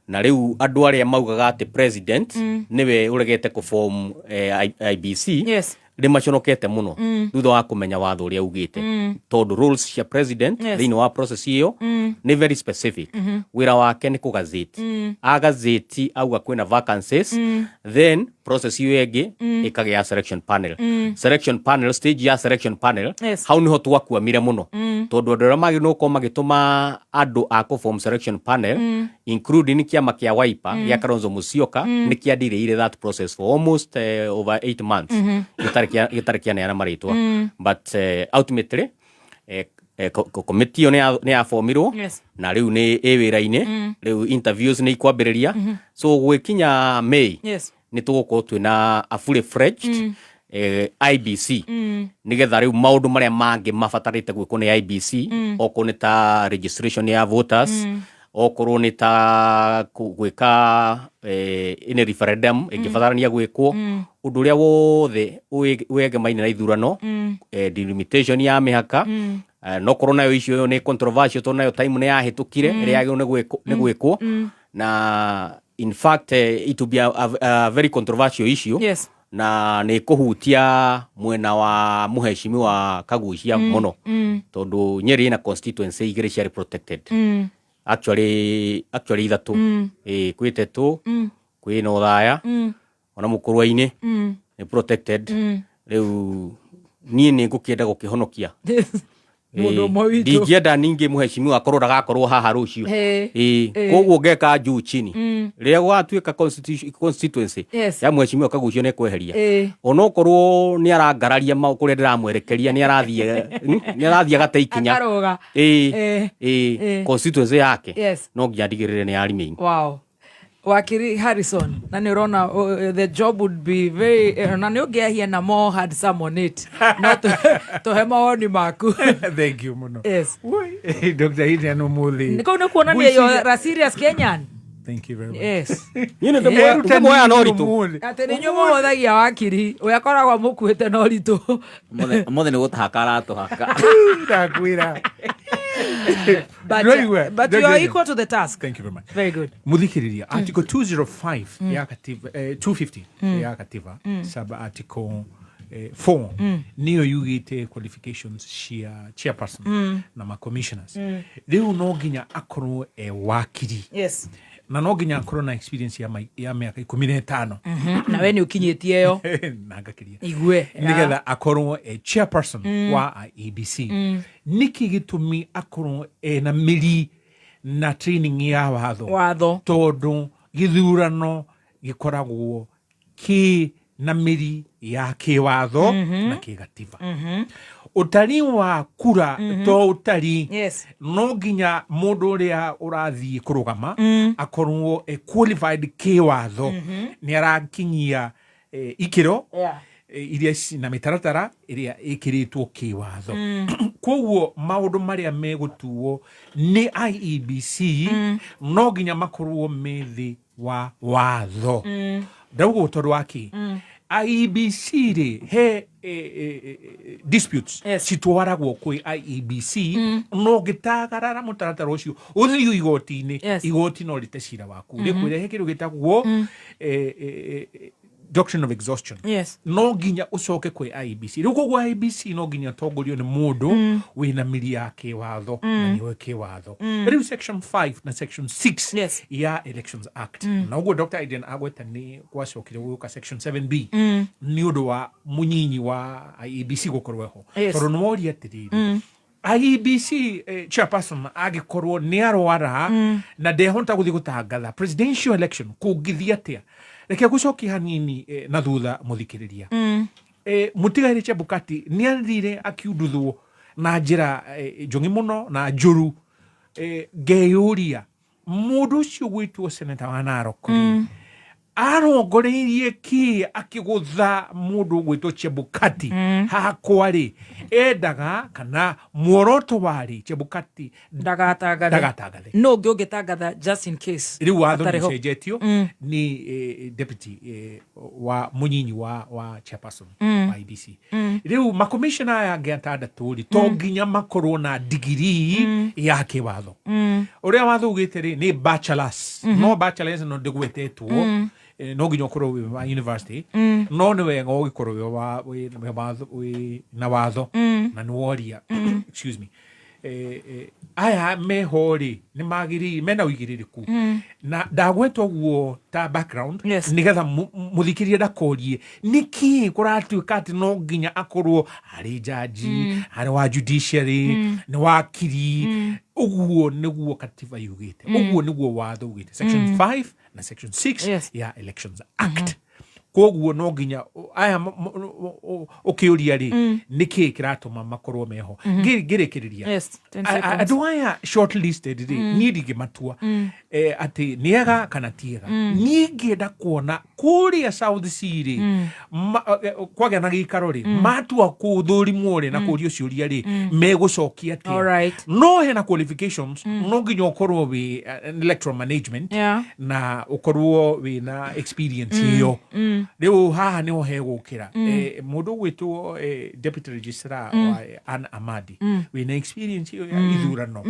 na riu andu aria maugaga ati president niwe uregete ku form IBC rimaconokete muno thutha wa kumenya watho uria ugite tondu rules cia president thini wa process iyo ni very specific wira wake ni kugazeti agazeti auga kwina vacancies then process iyo egi ikagia selection panel stage ya selection panel hau niho twakuamire muno tondu andu aria magirwo ko magituma andu a ku form selection panel including kiama kia Wiper ya Kalonzo Musyoka ni kiandireire that process for almost over 8 months gitariki na maritwa but ultimately committee ne ya formirwo na riu ni wira-ini riu interviews ni ikwambiriria so gwikinya May ni tugukorwo twina a fully fledged IBC nigetha riu maundu maria mangi mabatarite gwikwo ni IBC okorwo ni ta registration ya voters okorwo ni ta gwika in referendum ingibatarania gwikwo undu uria wothe wege maina na ithurano delimitation ya mihaka no korwo nayo icio ni controversial to nayo time ni yahitukire ria yagirwo ni gwikwo na in fact it will be a very controversial issue na ni kuhutia mwena wa muheshimi wa Kaguchia muno tondu Nyeri na constituency igiri cia protected actually ithatu kwitetu kwina uthaya ona Mukurweini ni protected riu nie ni ngukienda gukihonokia Mundu mwitu. Ndingienda ningi muheshimiwa akorwo ndagakorwo haha rucio. Koguo ngeka juu chini. Ria gwatuika constituency ya muheshimiwa Kaguchia ne kweheria. Onokorwo ni arangararia kuri ndiramwerekeria ni arathia gate ikinya. Constituency yake. No ngiandigirire ni arimei. Wow. Wakili Harrison, na ni urona the job would be very na ni ugeahia na more had some on it. Not to he maoni maku. Thank you muno. Yes. Dr. Adrian Kamotho. Niko na kuona ni yo serious Kenyan. Thank you very much. Yes. Yine ndemo ya norito. Ate ni nyomo hothagia wakiri, uyakoragwa mukuite norito. Mothe ni gutahaka to haka. Ndakwira. But you are equal to the task. Thank you very much. Very good. Muthikiriria article 205 ya katiba 250 ya katiba sub article 4 niyo yugite qualifications cia chairperson na ma commissioners. Riu no nginya akorwo wakiri. Yes. Na no nginya akorwo na experience ya miaka 15. Na we ni ukinyitie yo. Na ngakiria. Igwe. Nigetha akorwo chairperson wa IEBC. Niki gitumi akorwo na miri na training ya watho. Tondu githurano gikoragwo ki na miri ya kiwatho na kigatiba. Utari wa kura to utari no nginya mundu uria urathie kurugama akorwo qualified kiwatho ni arakinyia ikiro iria na mitaratara iria ikiritwo kiwatho. Koguo maundu maria megutuo ni IEBC no nginya makorwo methi wa watho. Ndaugo tondu waki IEBC he disputes citwaragwo kwi IEBC no gitagarara mutaratara ucio uthiu igoti-ini igoti no rite cira waku rikwirehe kindu gitagwo doctrine of exhaustion. No nginya ucoke kwi IEBC. Riu koguo IEBC no nginya tongorio ni mundu wina miri ya kiwatho na niwe kiwatho. Riu section 5 na section 6 ya Elections Act. Na uguo Dr. Adrian agweta ni gwacokire guka section 7B ni undu wa munyinyi wa IEBC gukorwo ho. Tondu no mori atiriri. IEBC chairperson agikorwo ni arwara na ndehonta guthi gutangatha presidential election kungithia atia. Reke gucokia hanini na thutha muthikiriria. Mutigaire Chebukati ni athire akiunduthwo na njira njongi muno na njuru ngeyuria mundu ucio gwitwo senator wa Narok arongoreirie ki akigutha mundu gwitwo Chebukati hakwari endaga kana muoroto wari Chebukati ndagatangathe no ngitangatha just in case riu watho ni cenjetio ni deputy wa munyinyi wa chairperson wa IBC riu ma commissioner aya ngiatandatu ri to nginya makorwo na degree ya kiwatho uria watho ugite ri ni bachelors no bachelors no ndigwetetwo no nginya ukorwo wa university no ni wega ugikorwo na watho na ni woria excuse me aya mehori ni magiri mena wigiririku na ndagwetwo guo ta background nigetha muthikirie ndakorie niki kuratuika ati no nginya akorwo ari jaji ari wa judiciary ni wakiri uguo niguo katiba yugite uguo niguo watho ugite section 5 na section 6 ya Elections Act. Koguo no nginya aya ukiuria ri niki kiratuma makorwo meho ngirikiriria andu aya shortlisted ri nidi matua ati niega kana tiega ningienda kuona kuria South Sea ri kwagya na gikaro ri matua kuthurimwo ri na kurio ciuria ri megucokia ati no hena qualifications no nginya ukorwo wi electoral management na ukorwo wi na experience hiyo. Riu haha ni ho hegukira mundu gwitwo deputy registrar wa An Amadi wina experience hiyo ya ithurano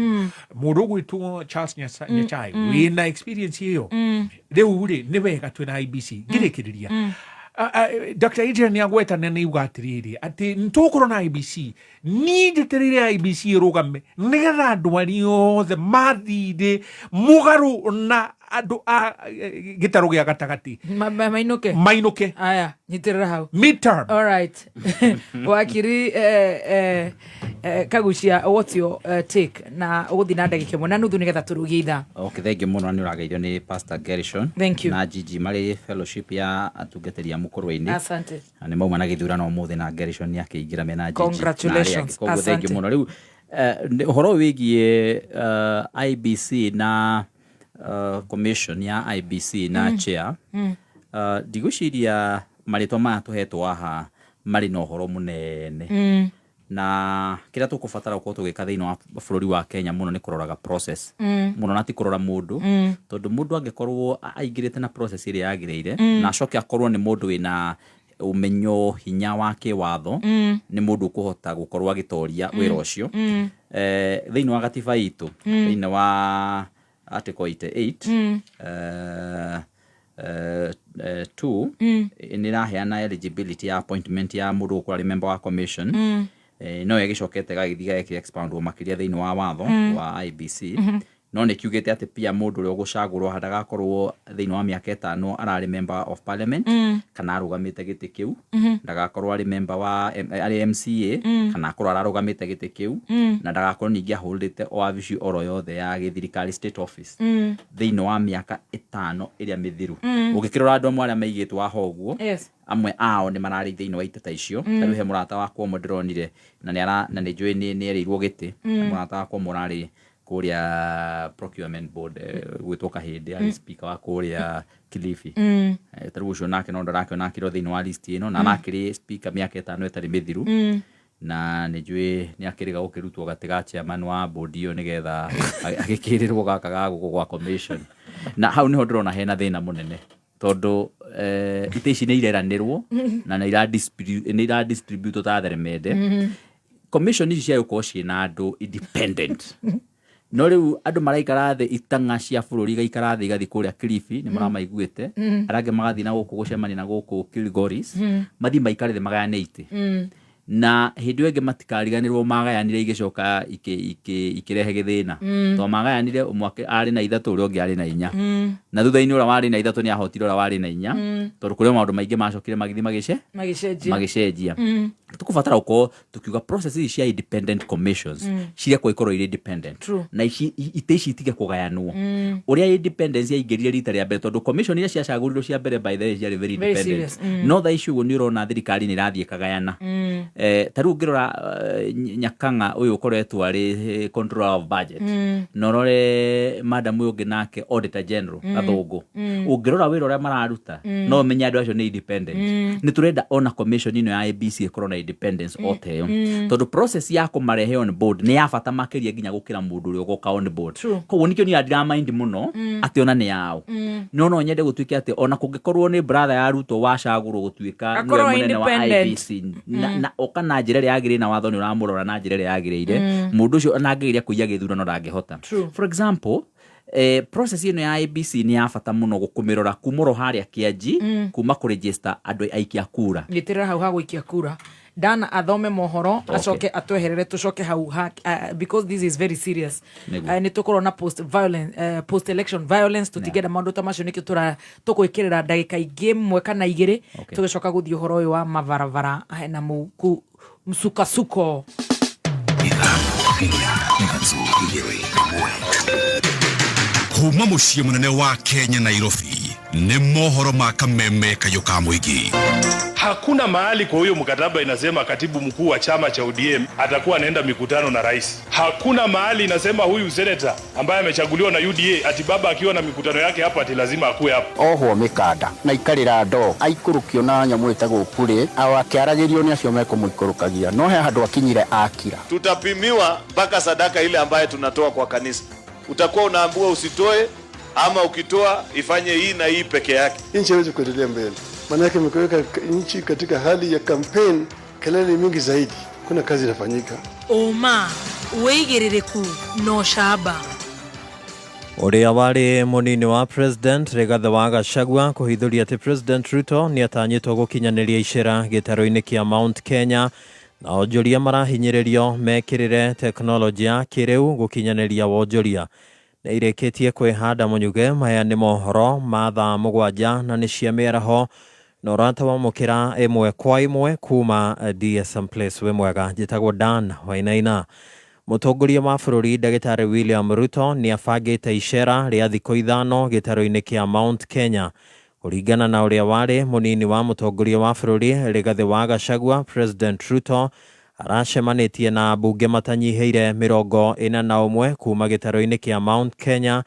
mundu gwitwo Charles Nyachai wina experience hiyo riu ri ni wega twina IBC ngirikiriria Dr. Adrian Kamotho ni ugatiriri ati ntukoro na IBC ni ndeterire IBC rugame nigetha andu ari othe mathire mugaru na andu a gitaru gia gatagati mainuke aya nyitirira hau midterm. All right. Wakiri Kaguchia, what's your take na uguthi na ndagika mwe na nuthu nigetha turugie itha? Okay, thank you muno ni urageithio ni Pastor Gershon. Thank you. Na Gigi mari fellowship ya atungatĩri a Mukurweini. Asante. Ni mauma na githurano umuthi na Gershon ni akĩingĩra mena Gigi. Congratulations. Asante. Thank you muno. Riu horo wigie IBC na commission ya IBC na chair. Ndigwĩciria marĩtwa maya tũhetwo haha marĩ na ũhoro mũnene. Na kĩrĩa tũkũbatara gũkorwo tũgĩka thĩinĩ wa bũrũri wa Kenya mũno nĩ kũroraga process mũno na ti kũrora mũndũ tondũ mũndũ angĩkorwo aingĩrĩte na process ĩrĩa yagĩrĩire na acoke akorwo nĩ mũndũ wĩna ũmenyo hinya wa kĩwatho nĩ mũndũ ũkũhota gũkorwo agĩtoria wĩra ũcio thĩinĩ wa gatiba itũ thĩinĩ wa article 88 2 nĩraheana eligibility ya appointment ya mũndũ gũkorwo arĩ member wa commission no yagĩcokete gagĩthiga expandwo makĩria thĩinĩ wa watho wa IBC no nĩ kiugĩte atĩ pia mũndũ ũrĩa ũgũcagũrwo ndagakorwo thĩinĩ wa mĩaka 5 ararĩ member of parliament kana arũgamĩte gĩtĩ kĩu ndagakorwo arĩ member wa arĩ MCA kana akorwo ararũgamĩte gĩtĩ kĩu na ndagakorwo ningĩ aholdete wabici oro yothe ya gĩthirikari state office thĩinĩ wa mĩaka 5 ĩrĩa mĩthiru ũngĩkĩrora andũ amwe arĩa maigĩtwo haha ũguo amwe ao nĩ mararĩ thĩinĩ wa iteta icio tarĩu he mũrata wakwa ũmwe ndĩronire na nĩ njũĩ nĩ erĩirwo gĩtĩ mũrata wakwa mũrarĩ kũrĩa procurement board gwĩtwo kahĩndĩ arĩ speaker wa kũrĩa Kilifi tarĩu ũcio nake no ndarakĩona akĩrwo thĩinĩ wa list ĩno na nakĩrĩ speaker mĩaka 5 ĩtarĩ mĩthiru na nĩ njũĩ nĩ akĩrĩga gũkĩrutwo gatĩ ga chairman wa board ĩyo nĩgetha agĩkĩrĩrwo gaka ga gũkũ gwa commission na hau nĩho ndĩrona hena thĩna mũnene tondũ itĩ ici nĩ ireranĩrwo na nĩ ira-distribute ta theremende commission ici ciagũkorwo ciĩna andũ independent no rĩu andũ maraikara thĩ itanga cia bũrũri gaikara thĩ igathiĩ kũrĩa Kilifi nĩ maramaiguĩte arĩa angĩ magathiĩ na gũkũ gũcemania na gũkũ Kilgoris mathiĩ maikare thĩ magayane itĩ na hĩndĩ ĩyo ĩngĩ matikariganĩrwo magayanire igĩcoka ikĩrehe gĩthĩna tondũ magayanire ũmwe arĩ na 3 ũrĩa ũngĩ arĩ na 4 na thutha-inĩ ũrĩa warĩ na 3 nĩ ahotire ũrĩa warĩ na 4 tondũ kũrĩ maũndũ maingĩ macokire magĩthiĩ magĩcenjia tũkũbatara gũkorwo tũkiuga process ici cia independent commissions cirekwo ikorwo irĩ independent na itĩ ici itige kũgayanwo ũrĩa independence yaingĩrire rita rĩa mbere tondũ commission iria ciacagũrirwo cia mbere by the way ciarĩ very independent no thaa ici ũguo nĩ ũrona thirikari nĩ ĩrathiĩ kagayana tarĩu ũngĩrora Nyakanga ũyũ ũkoretwo arĩ controller of budget na ũrore madam ũyũ ũngĩ nake auditor general Gathũngũ ũngĩrora wĩra ũrĩa mararuta no ũmenye andũ acio nĩ independent nĩ tũrenda ona commission ĩno ya IBC ĩkorwo na independence oteyo tondũ process ya kũmarehe on board nĩ ya bata makĩria nginya gũkĩra mũndũ ũrĩa ũgoka on board koguo nĩkĩo niĩ ndiramind mũno atĩ ona nĩ yao no nyende gũtuĩke atĩ ona kũngĩkorwo nĩ brother ya Ruto wacagũrwo gũtuĩka nĩwe mũnene wa IBC na oka na njĩra ĩrĩa yagĩrĩire na watho nĩ ũramũrora na njĩra ĩrĩa yagĩrĩire mũndũ ũcio ona angĩgeria kũiya gĩthurano ndangĩhota for example process ĩno ya IBC nĩ ya bata mũno gũkũmĩrora kumũro harĩa kĩanji kuma kũregister andũ aikia kura gĩtĩrĩra hau ha gũikia kura Dana athome mohoro acoke atweherere tucoke hau because this is very serious nĩ tũkorwo na post election violence tutigenda maũndũ ta macio nĩkĩo tũkwĩkĩrĩra ndagĩka ingĩ mwe kana igĩrĩ tũgĩcoka gũthiĩ ũhoro ũyũ wa mabarabara na msukasuko kuma mũciĩ mũnene wa Kenya Nairobi nĩ mohoro ma kameme kayo ka mũingĩ. Hakuna mahali kwa huyo mkataba inasema katibu mkuu wa chama cha ODM atakuwa anaenda mikutano na rais. Hakuna mahali inasema huyu senator ambaye amechaguliwa na UDA ati baba akiwa na mikutano yake hapa ati lazima akue hapo. Oho mikanda na ikarira ndo aikurukio na nyamũ ĩtagwo kure aho akiaragirio ni acio mekumũikũrũkagia no he handũ akinyire akira. Tutapimiwa mpaka sadaka ile ambaye tunatoa kwa kanisa. Utakuwa unaambiwa usitoe ama ukitoa ifanye hii na hii peke yake. Nchi haiwezi kuendelea mbele. Maana yake mkiweka nchi katika hali ya campaign, kelele mingi zaidi. Kuna kazi inafanyika. Oma, uigĩrĩrĩku no shaba. Ũrĩa warĩ mũnini wa president Rigathi wa Gachagua kũhithũria atĩ president Ruto nĩ atanyĩtwo gũkinyanĩria icera gĩtaro-inĩ kĩa Mount Kenya na onjoria marahinyĩrĩrio mekĩrĩre teknolojĩ ya kĩrĩu gũkinyanĩria wonjoria. Nĩ irĩkĩtie kwĩhanda mũnyuge maya nĩ mohoro ma thaa 7 na nĩ cia mĩaraho na ũratawa mukira ĩmwe kwa ĩmwe kuma DSM Place we mwega njĩtagwo Dan Wainaina. Mũtongoria wa bũrũri Ndagĩtarĩ William Ruto nĩ abangĩte icera rĩa thikũ ithano gĩtarũ-inĩ kĩa Mount Kenya. Kũringana na ũrĩa warĩ mũnini wa mũtongoria wa bũrũri Rigathĩ wa Gachagua, President Ruto aracemanĩtie na ambunge matanyiheire 41 kuma gĩtarũ-inĩ kĩa Mount Kenya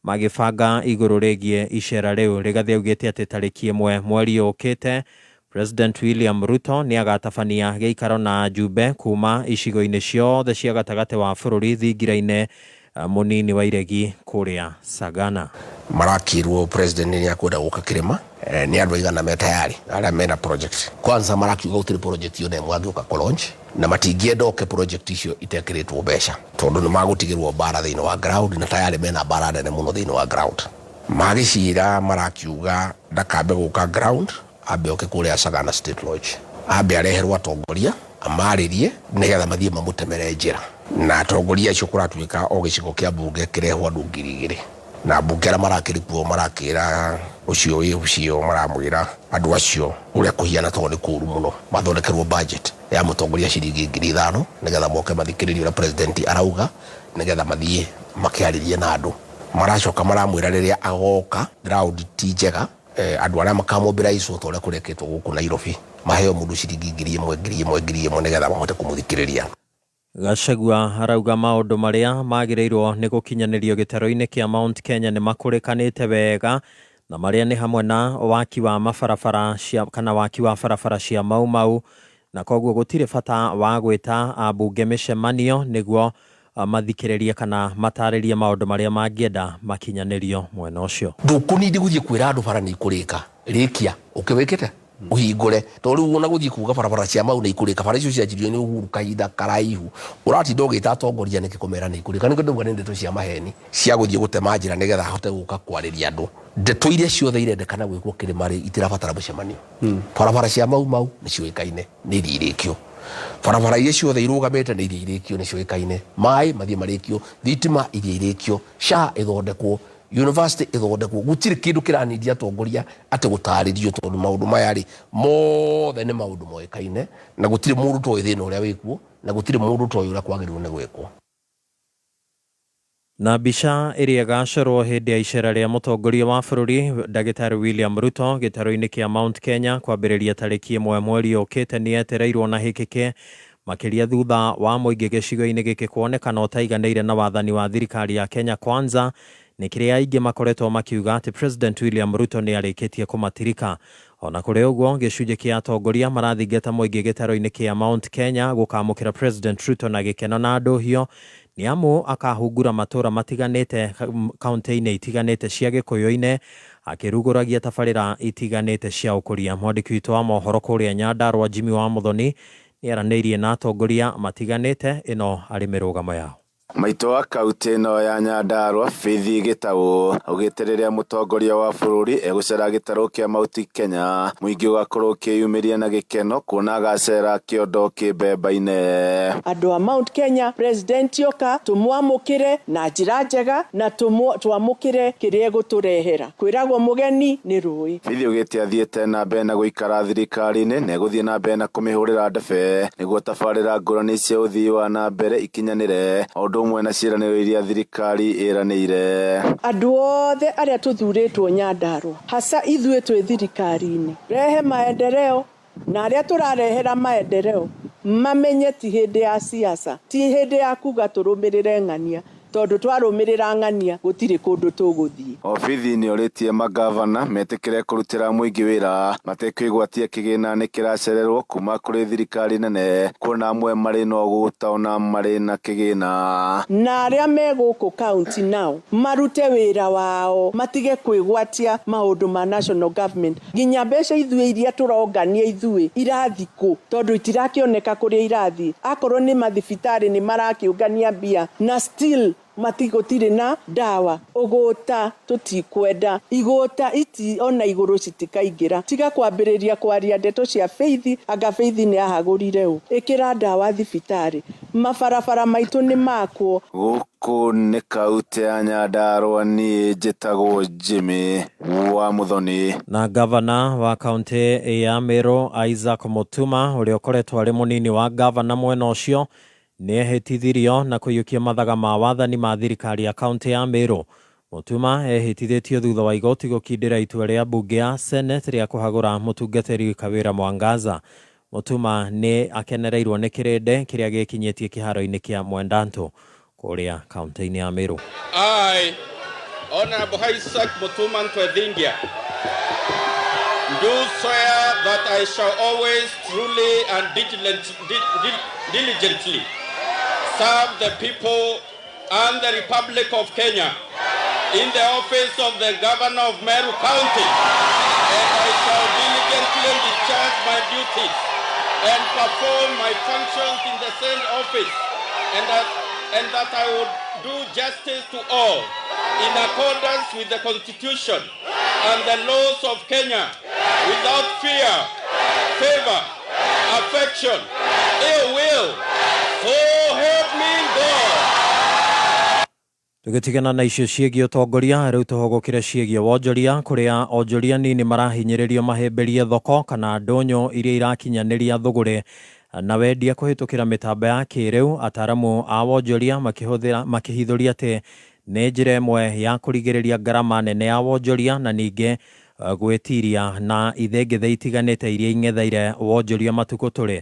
magĩbanga igũrũ rĩgiĩ icera rĩu. Rigathĩ augĩte atĩ tarĩki 1 mweri ũkĩte President William Ruto nĩ agatabania gĩikaro na njumbe kuma icigo-inĩ ciothe cia gatagatĩ wa bũrũri thingira-inĩ munini wa iregi kũrĩa Sagana. Marakirwo president nĩ akwenda gũka kĩrĩma nĩ andũ aigana me tayari arĩa mena project. Kwanza marakiuga gũtirĩ project yone mwangĩũka kũlaunch na matingĩenda oke project icio itekĩrĩtwo mbeca tondũ nĩ magũtigĩrwo bara thĩinĩ wa ground na tayari mena bara nene mũno thĩinĩ wa ground. Magĩcira marakiuga ndakambe gũka ground ambe oke kũrĩa Sagana State Lodge ambe areherwo atongoria amarĩrie nĩgetha mathiĩ mamũtemere njĩra na atongoria acio kũratuĩka o gĩcigo kĩa mbunge kĩrehwo andũ 2,000 na mbunge arĩa marakĩrĩ kuo marakĩra ũcio maramwĩra andũ acio ũrĩa kũhiana tondũ nĩ kũũru mũno mathondekerwo budget ya mũtongoria ciringi 5,000 nĩgetha moke mathikĩrĩrie ũrĩa president arauga nĩgetha mathiĩ makĩarĩrie na andũ. Maracoka maramwĩra rĩrĩa agoka ground ti njega andũ arĩa makamũmbĩraicwo ta ũrĩa kũreketwo gũkũ Nairobi maheo mũndũ ciringi 1,000 nĩgetha mahote kũmũthikĩrĩria. Gachagua arauga maũndũ marĩa magĩrĩirwo nĩ gũkinyanĩrio gĩtarũ-inĩ kĩa Mount Kenya nĩ makũrĩkanĩte wega na marĩa nĩ hamwe na waki wa mabarabara waki wa barabara cia Mau na koguo gũtirĩ bata wa gwĩta ambunge mĩcemanio nĩguo mathikĩrĩrie kana matarĩrie maũndũ marĩa mangĩenda makinyanĩrio mwena ũcio. Ndũkũnindi gũthiĩ kwĩra andũ bara nĩ ikũrĩka rĩkia ũkĩwĩkĩte ũhingũre tondũ ona gũthiĩ kuga barabara cia Mau nĩ ikũrĩka bara icio cianjirio nĩ Uhuru kahinda karaihu ũratinda ũgĩta atongoria nĩ kĩkomera nĩ ikũrĩka nĩ kũndũ nĩ ndeto cia maheni cia gũthiĩ gũtema njĩra nĩgetha ahote gũka kwarĩria andũ. Ndeto iria ciothe irendekana gwĩkwo kĩrĩma itirabatara mũcemanio. Barabara cia Mau nĩ ciũĩkaine nĩ irĩkio. Barabara iria ciothe irũgamĩte nĩ irĩkio nĩ ciũĩkaine. Maĩ mathiĩ marĩkio, thitima iria irĩkio, SHA ĩthondekwo, university ĩthondekwo. Gũtirĩ kĩndũ kĩranindi atongoria atĩ gũtarĩrio tondũ maũndũ maya rĩ mothe nĩ maũndũ moĩkaine na gũtirĩ mũndũ toĩ thĩna ũrĩa wĩkuo na gũtirĩ mũndũ toĩ ũrĩa kwagĩrĩirwo nĩ gwĩkwo. Na mbica ĩrĩa gacorwo hĩndĩ ya icera rĩa mũtongoria wa bũrũri Ndagĩtarĩ William Ruto gĩtarũ-inĩ kĩa Mount Kenya kwambĩrĩria tarĩki 1 mweri ũkĩte nĩ etereirwo na hĩkĩke makĩria thutha wa mũingĩ gĩcigo-inĩ gĩkĩ kuonekana ũtaiganĩire na wathani wa thirikari ya Kenya Kwanza nĩ kĩrĩa aingĩ makoretwo makiuga atĩ President William Ruto nĩ arĩkĩtie kũmatirika. Ona kũrĩ ũguo gĩcunjĩ kĩa atongoria marathingata mũingĩ gĩtarũ-inĩ kĩa Mount Kenya gũkamũkĩra President Ruto na gĩkeno na ndũhio nĩ amu akahungura matũra matiganĩte kaunti-inĩ itiganĩte cia Gĩkũyũ-inĩ akĩrugũragia tabarĩra itiganĩte cia ũkũria. Mwandĩki witũ wa mohoro kũrĩa Nyandarua Jimmy wa Muthoni nĩ aranĩirie na atongoria matiganĩte ĩno arĩ mĩrũgamo yao. Maitũ wa kaunti ĩno ya Nyandarua Faith Gĩtaũ augĩte rĩrĩa mũtongoria wa bũrũri egũcera gĩtarũ kĩa Mount Kenya mũingĩ ũgakorwo ũkĩyumĩria na gĩkeno kuona agacera kĩondo kĩmbemba-inĩ. Andũ a Mount Kenya president yoka tũmwamũkĩre na njĩra njega na twamũkĩre kĩrĩa egũtũrehera. Kwĩragwo mũgeni nĩ rũĩ. Faith augĩte athiĩte na mbere na gũikara thirikari-inĩ na egũthiĩ na mbere na kũmĩhũrĩra ndebe nĩguo tabarĩra ngũrani cia ũthii wa na mbere ikinyanĩre ũmwe na ciĩranĩro iria thirikari ĩranĩire. Andũ othe arĩa tũthurĩtwo Nyandarua hasa ithuĩ twĩ thirikari-inĩ rehe maendeleo na arĩa tũrarehera maendeleo mamenye ti hĩndĩ ya siasa ti hĩndĩ ya kuga tũrũmĩrĩre ng'ania tondũ twarũmĩrĩra ng'ania gũtirĩ kũndũ tũgũthiĩ. Obithi nĩ orĩtie magavana metĩkĩre kũrutĩra mũingĩ wĩra matekwĩgwatia kĩgĩna nĩ kĩracererwo kuma kũrĩ thirikari nene kuona amwe marĩ na ũgũta ona marĩ na kĩgĩna. Na arĩa me gũkũ kaunti nao marute wĩra wao matige kwĩgwatia maũndũ ma national government. Nginya mbeca ithuĩ iria tũrongania ithuĩ irathikũ tondũ itirakĩoneka kũrĩa irathiĩ. Akorwo nĩ mathibitarĩ nĩ marakĩũngania mbia na still matigotire na dawa ugota tutikwenda igota iti ona iguru citikaingira tiga kwambiriria kwaria ndeto cia feithi anga feithi ni ahagurire u ikira dawa thibitari mabarabara maitu ni makwo guku ni kaunti ya Nyandarua ni njitagwo Jimmy wa Muthoni. Na gavana wa kaunti ya Meru Isaac Mutuma uria ukoretwo ari munini wa gavana mwena ucio ni ehitithirio na kuyukia mathaga ma wathani ma thirikari ya kaunti ya Meru. Mutuma ehitithitio thutha wa igoti gukindira itua ria bunge ya Senate ria kuhagura mutungatiri Kawira Mwangaza. Mutuma ni akenereirwo ni kirinde kiria gikinyetie kiharo-ini kia Mwendanto kuria kaunti-ini ya Meru. I, Honorable Isaac Mutuma Ntwethingia, do swear that I shall always truly and diligently serve the people and the Republic of Kenya in the office of the Governor of Meru County, and I shall diligently discharge my duties and perform my functions in the same office, and that I would do justice to all in accordance with the Constitution and the laws of Kenya without fear, favor, affection, ill will. So help me God. Tugitigana na icio ciĩgiĩ ũtongoria rĩu tũhogokire ciĩgiĩ wonjoria kũrĩa onjoria nini marahinyĩrĩrio mahĩmbĩrie thoko kana ndũnyũ iria irakinyanĩria thũgũrĩ na wendia kũhĩtũkĩra mĩtambo ya kĩrĩu. Ataaramu a wonjoria makĩhithũria atĩ nĩ njĩra ĩmwe ya kũrigĩrĩria ngarama nene ya wonjoria na ningĩ gwĩtiria na ithengithe itiganĩte iria ing'etheire wonjoria matukũ tũrĩ.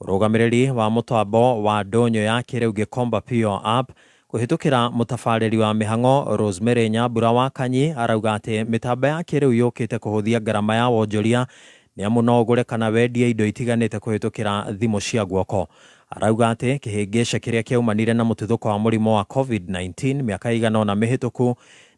Ũrũgamĩrĩri wa mũtambo wa ndũnyũ ya kĩrĩu Gĩkomba Pure App kũhĩtũkĩra mũtabarĩri wa mĩhang'o Rosemary Nyambura wa Kanyi arauga atĩ mĩtambo ya kĩrĩu yũkĩte kũhũthia ngarama ya wonjoria nĩ amu no ũgũre kana wendie indo itiganĩte kũhĩtũkĩra thimũ cia guoko. Arauga atĩ kĩhĩngĩca kĩrĩa kĩaumanire na mũtuthũko wa mũrimũ wa COVID-19 mĩaka igana ona mĩhĩtũku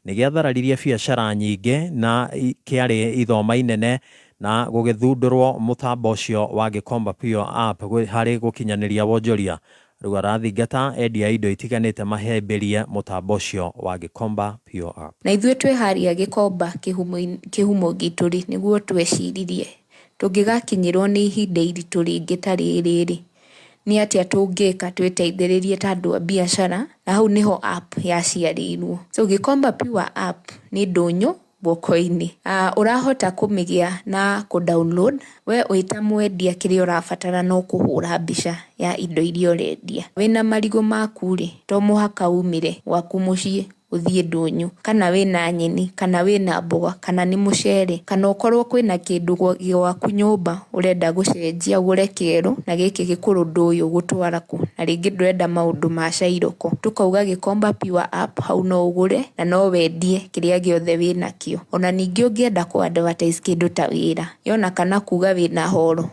nĩ gĩathararirie biacara nyingĩ na kĩarĩ ithoma inene na gũgĩthundũrwo mũtambo ũcio wa Gĩkomba Pure App harĩ gũkinyanĩria wonjoria. Rĩu arathingata endia indo itiganĩte mahĩmbĩrie mũtambo ũcio wa Gĩkomba Pure App. Na ithuĩ twĩharia Gĩkomba kĩhumo gitũ-rĩ nĩguo tweciririe tũngĩgakinyĩrwo nĩ ihinda iritũ rĩngĩ ta rĩrĩ nĩ atĩa tũngĩka twĩteithĩrĩrie ta andũ a biacara, na hau niho app yaciarĩirwo. So Gĩkomba Pure App nĩ ndũnyũ guoko-inĩ. Ũrahota kũmĩgĩa na kũ-download we ũĩta mwendia kĩrĩa ũrabatara no kũhũra mbica ya indo iria ũrendia. Wĩna marigũ maku-rĩ to mũhaka umĩre gwaku mũciĩ ũthiĩ ndũnyũ, kana wĩna nyeni, kana wĩna mboga, kana nĩ mũcere, kana ũkorwo kwĩna kĩndũ gwaku nyũmba ũrenda gũcenjia ũgũre kĩerũ na gĩkĩ gĩkũrũ ndũyũ gũtwara kũ, na rĩngĩ ndũrenda maũndũ ma cairoko. Tũkauga Gĩkomba Pure App hau no ũgũre na no wendie kĩrĩa gĩothe wĩna kĩo. Ona ningĩ ũngĩenda kũ-advertise kĩndũ ta wĩra, yona kana kuga wĩna horo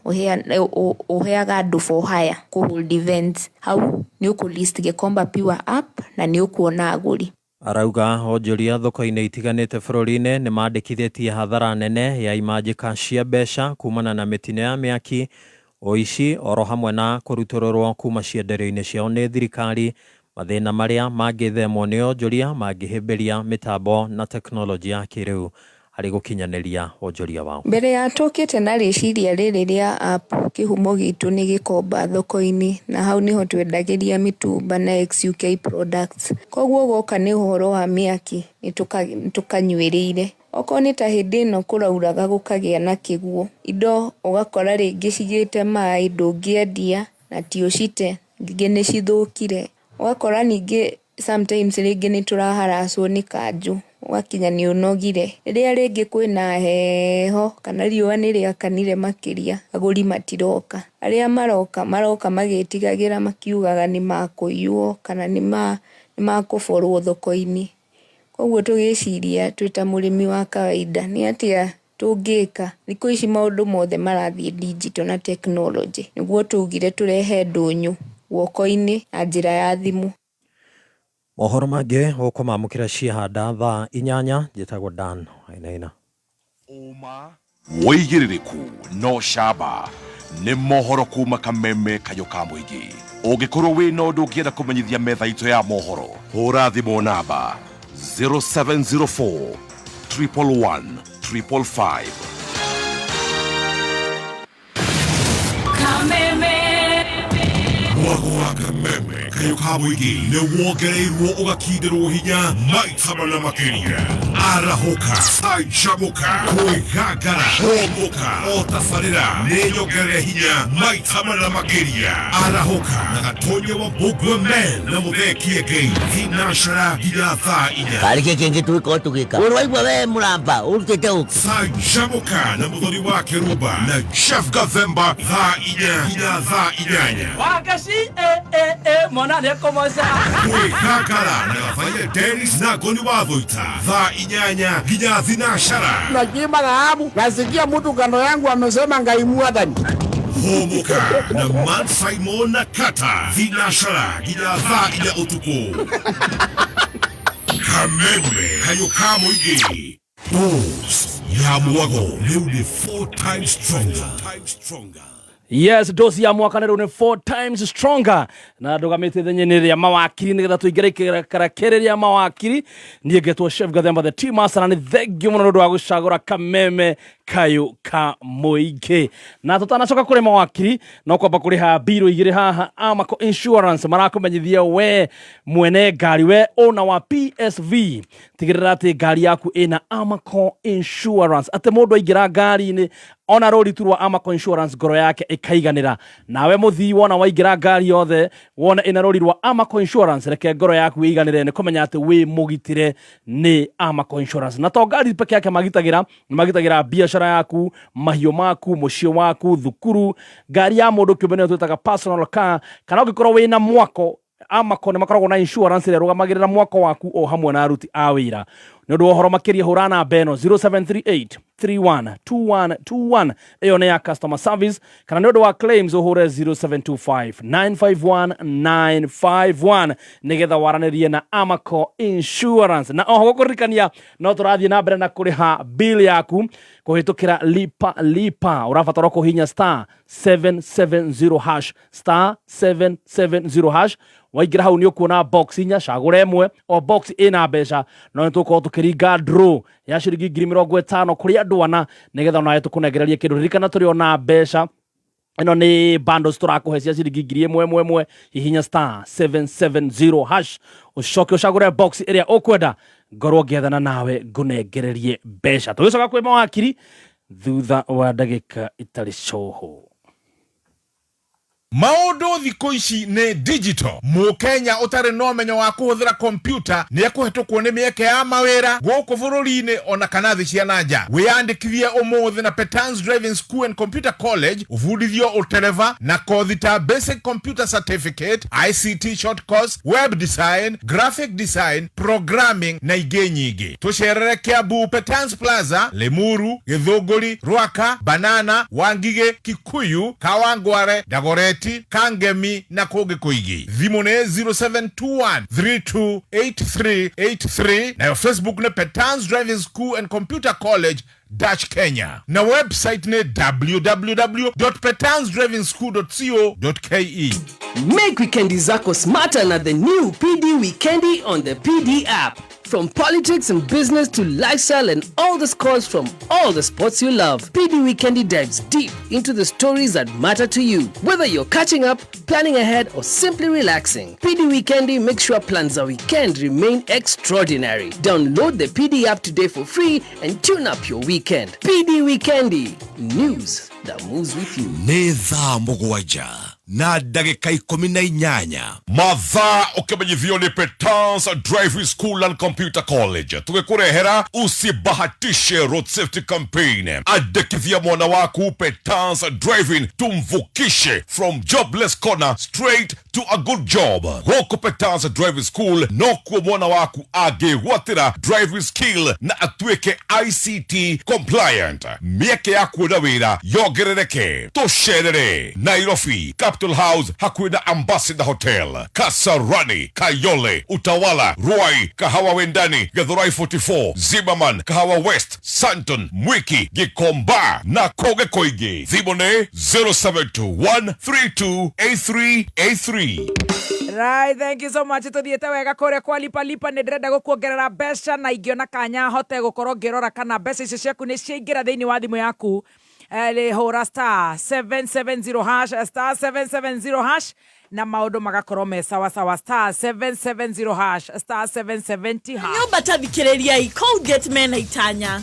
ũheaga andũ for hire kũ-hold events, hau nĩ ũkũ-list Gĩkomba Pure App na nĩ ũkuona agũri. Arauga onjoria thoko-inĩ itiganĩte bũrũri-inĩ nĩ mandĩkithĩtie hathara nene ya imanjĩka cia mbeca kumana na mĩtino ya mĩaki, ũici oro hamwe na kũrutũrũrwo kuma cienderio-inĩ ciao nĩ thirikari, mathĩna marĩa mangĩthemwo nĩ onjoria mangĩhĩmbĩria mĩtambo na teknolojĩ ya kĩrĩu harĩ gũkinyanĩria wonjoria wao. Mbere ya tũkĩte na rĩciria rĩrĩ rĩa app kĩhumo gitũ nĩ Gĩkomba thoko-inĩ, na hau niho twendagĩria mĩtumba na ex-UK products. Koguo goka nĩ ũhoro wa mĩaki nĩ tũkanyuĩrĩire. Okorwo nĩ ta hĩndĩ ĩno kũrauraga gũkagĩa na kĩguo, indo ũgakora rĩngĩ cigĩte maĩ ndũngĩendia na ti ũcite, rĩngĩ nĩ cithũkire. Ũgakora ningĩ sometimes rĩngĩ nĩ tũraharacwo nĩ kanjũ wakinya nĩ ũnogire. Rĩrĩa rĩngĩ kwĩna heho kana riũa nĩ rĩakanire makĩria, agũri matiroka. Arĩa maroka magĩtigagĩra makiugaga nĩ makũiywo kana nĩ makũborwo thoko-inĩ. Koguo tũgĩciria twĩ ta mũrĩmi wa kawaida nĩ atĩa tũngĩka. Thikũ ici maũndũ mothe marathiĩ digital na technology, nĩguo tũugire tũrehe ndũnyũ guoko-inĩ na njĩra ya thimũ. Mohoro mangĩ ũkũmamũkĩra ciahanda thaa 8 njĩtagwo Dan Wainaina. Ũma, wĩigĩrĩrĩku no camba nĩ mohoro kuma kameme kayo ka mũingĩ. Ũngĩkorwo wĩna ũndũ ũngĩenda kũmenyithia metha itũ ya mohoro, hũra thimũ namba 0704 111 555. Mwago wa kameme kayo ka mũingĩ nĩ wongereirwo ũgakindĩrwo hinya maita mana makĩria. Arahoka, aichamuka, kwĩgangara, homoka, otabarĩra, nĩ nyongerere hinya maita mana makĩria. Arahoka na gatonye wa Bugwe Men na mũthekie ngei thinacara nginya thaa 4. Karĩkĩ kĩngĩ twĩka tũgĩka. Ũrwaigua we mũramba ũrutĩte ũkũ. Aichamuka na mũthoni wa Kĩrumba na Chef Gathemba thaa 4 nginya thaa 8. Wakashi mwana nĩ kũmoca. Kwĩgangara na gabaire Dennis na Goni wa Thũita thaa 8 nginya thinacara. Najiba dhahabu, nasikia mtu kando yangu amesema ngaimua dhani. Homoka na Man Simon na Kata thinacara nginya thaa 4 ũtukũ. Kameme kayo ka mũingĩ. Dose ya mwago rĩu nĩ 4 times stronger. Yes, dosi ya mwaka rĩu nĩ 4 times stronger. Na ndugamĩte thenyenĩ rĩa mawakiri nĩgetha tũingĩre karakere rĩa mawakiri. Niĩ ngetwo Chef Gathemba the team master, na nĩ thengiũ mũno nĩ ũndũ wa gũcagũra kameme kayo ka mũingĩ. Na tũtanacoka kũrĩ mawakiri, no kwamba kũrĩha biro igĩrĩ haha. Amaco Insurance marakũmenyithia we mwene ngari, we owner wa PSV. Tigĩrĩra atĩ ngari yaku ĩna Amaco Insurance. Atĩ mũndũ aingĩra ngari-inĩ ona rori tu rwa Amaco Insurance ngoro yake ikaiganira. Nawe muthii wona waingira ngari yothe wona ina rori rwa Amaco Insurance, reke ngoro yaku iganire ni kumenya ati wi mugitire ni Amaco Insurance. Na to ngari peke yake magitagira biashara yaku, mahiũ maku, muciĩ waku, thukuru, ngari ya mũndũ kĩũmbe nĩyo twĩtaga personal car. Kana ũngĩkorwo wĩna mwako, Amaco nĩ makoragwo na insurance ĩrĩa ĩrũgamagĩrĩra mwako waku o hamwe na aruti a wĩra. Nĩ ũndũ wa ũhoro makĩria hũra namba ĩno 0738 312121. Iyo ni ya customer service. Kana nĩ ũndũ wa claims ũhũre 0725 951 951 nigetha waranĩrie na Amaco Insurance. Na oho gũkũririkania no tũrathiĩ na mbere na kũrĩha bill yaku kũhĩtũkĩra lipa. Ũrabatara kũhihinya *770# *770#. Waingira hau ni ukuona box inya, cagũra ĩmwe o box ĩna mbeca. No nĩ tũkorwo tũkĩringa draw ya ciringi 50,000 kũrĩ andũ ana nigetha onawe tũkũnengererie kĩndũ. Ririkana tũrĩ ona mbeca. Ino ni bundles tũrakũhe cia ciringi 1,000 hihinya *770#. Ucoke ucagũre box ĩrĩa ũkwenda, ngorwo ngĩethana nawe ngũnengererie mbeca. Tũgĩcoka kwĩ mawakiri thutha wa ndagĩka itarĩ coho. Maũndũ thikũ ici nĩ digital. Mũkenya ũtarĩ na ũmenyo wa kũhũthĩra kompyuta nĩ ekũhĩtũkwo nĩ mĩeke ya mawĩra gũkũ bũrũri-inĩ ona kana thĩ cia nanja. Wĩyandĩkithie ũmũthĩ na Petans Driving School and Computer College, ũbundithio ũtereva na kothi ta Basic Computer Certificate, ICT Short Course, Web Design, Graphic Design, Programming na ingĩ nyingĩ. Tũcerere Kiambu Petans Plaza, Limuru, Gĩthũngũri, Rwaka, Banana, Wangige, Kikuyu, Kawangware, Dagoretti, Kangemi na kũngĩ kũingĩ. Thimũ nĩ 0721 328383 na Facebook nĩ Petans Driving School and Computer College Kenya. Na website ni www.petansdrivingschool.co.ke. Make weekendi zako smarter na the new PD Weekendi on the PD app. From politics and business to lifestyle and all the scores from all the sports you love, PD Weekendi dives deep into the stories that matter to you. Whether you're catching up, planning ahead, or simply relaxing, PD Weekendi makes sure plans a weekend remain extraordinary. Download the PD app today for free and tune up your weekend. PD Weekendi, news that moves with you. Neza Mugwaja. Na ndagĩka 18 mathaa ũkĩmenyithio nĩ Petans Driving School and Computer College. Tũgĩkũrehera usibahatishe road safety campaign. Andĩkithia mwana waku Petans Driving, tumvukishe from jobless corner straight to a good job. Gũkũ Petans Driving School no kuo mwana waku agĩgwatĩra driving skill na atuĩke ICT compliant. Mĩeke ya kuona wĩra tuongerereke tusherere. Nairobi Capital House hakuhi na Ambassador Hotel, Kasarani, Kayole, Utawala, Ruai, Kahawa Wendani, Githurai 44, Zimmerman, Kahawa West, Santon, Mwiki, Gikomba na Koge Koigi. Thimone 0721328383. Right, thank you so much. Tuthiete wega kuria kwa lipa ni ndirenda gukuongerera mbeca na ingiona kanya hote gukorwo ngirora kana mbeca icio ciaku ni ciaingira thiini wa thimu yaku. Hora star 770 hash star 770 hash na maundu magakorwo me sawa sawa star 770 hash star 770 hash. Nyumba tathikiriria i Colgate mena itanya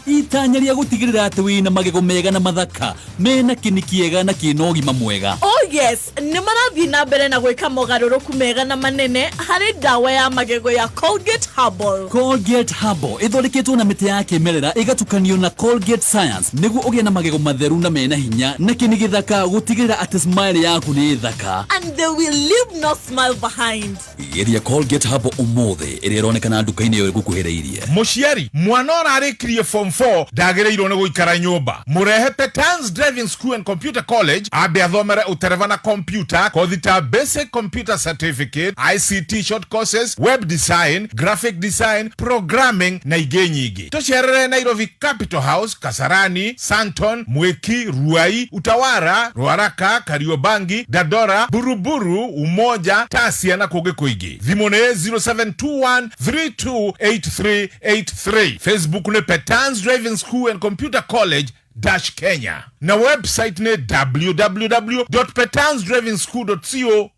ria gutigirira ati wina magego mega na mathaka mena kinikiega na kinogima mwega. Oh yes, ni marathi na mbere na gwika mogaruruku mega na manene hari dawa ya magego ya Colgate Herbal. Colgate Herbal ithondeketwo na miti ya kimerera igatukanio na Colgate Science niguo ugie na magego matheru na mena hinya na kini githaka gutigirira ati smile yaku ni thaka. And they will leave no smile behind. Iria Colgate Herbal umothe iria ironekana nduka-ini yo gukuhireirie. Muciari mwana ararikirie form 4 ndagireirwo ni guikara nyumba murehe Petans Driving School and Computer College abe athomere utereva na computer kothi ta basic computer certificate, ICT short courses, web design, graphic design, programming na ingĩ nyingĩ. Tucerere Nairobi Capital House, Kasarani, Santon, Mwiki, Ruai, Utawara, Ruaraka, Kariobangi, Dadora, Buruburu, Umoja, Tasia na Koge Koigi. Thimone 0721328383. Facebook ne Petans Driving School and Computer College Kenya. Na website ne www.petansdrivingschool.co.ke.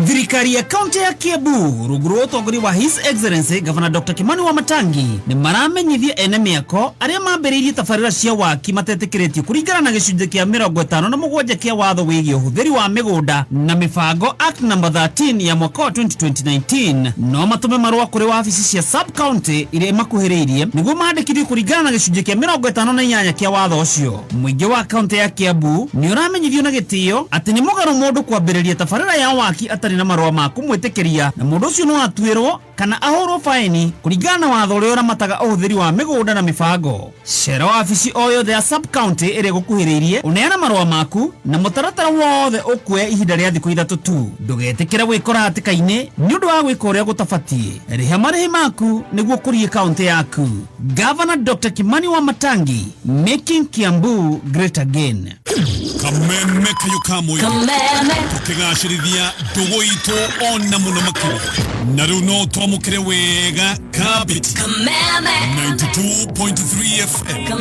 Thirikari ya kaunti ya Kiambu ruguru utongori wa His Excellency Governor Dr. Kimani wa Matangi ni maramenyithia ene miako aria mambiriirie tabarira cia waki matetekeretio kuringana na gicunje kia 57 kia watho wigie uhuthiri wa migunda na mibango Act number 13 ya mwaka wa 2019 no matume marua kuri wabici cia sub county iria makuhiriirie niguo maandikithio kuringana na gicunje kia 58 kia watho ucio. Mwingi wa kaunti ya Kiambu ni uramenyithio na gitio ati ni mugaru mundu kwambiriria tabarira ya waki atari na marua ma kumwitekeria na mundu ucio no atuirwo kana ahorwo faini kuringana na watho uria uramataga uhuthiri wa migunda na mibango. Cera wabici o yothe ya sub county iria gukuhiriirie uneana marua maku na mutaratara wothe ukuoya ihinda ria thiku 3 tu. Ndugetikire gwikora hatikaini ni undu wa gwika uria gutabatie. Riha marihi maku niguo kurie county yaku. Governor Dr. Kimani wa Matangi, making Kiambu great again. Kameme kayukamwe tukigashirithia ndugu itu ona muno makiri na riu no twamukire wega kabiti 92.3 FM.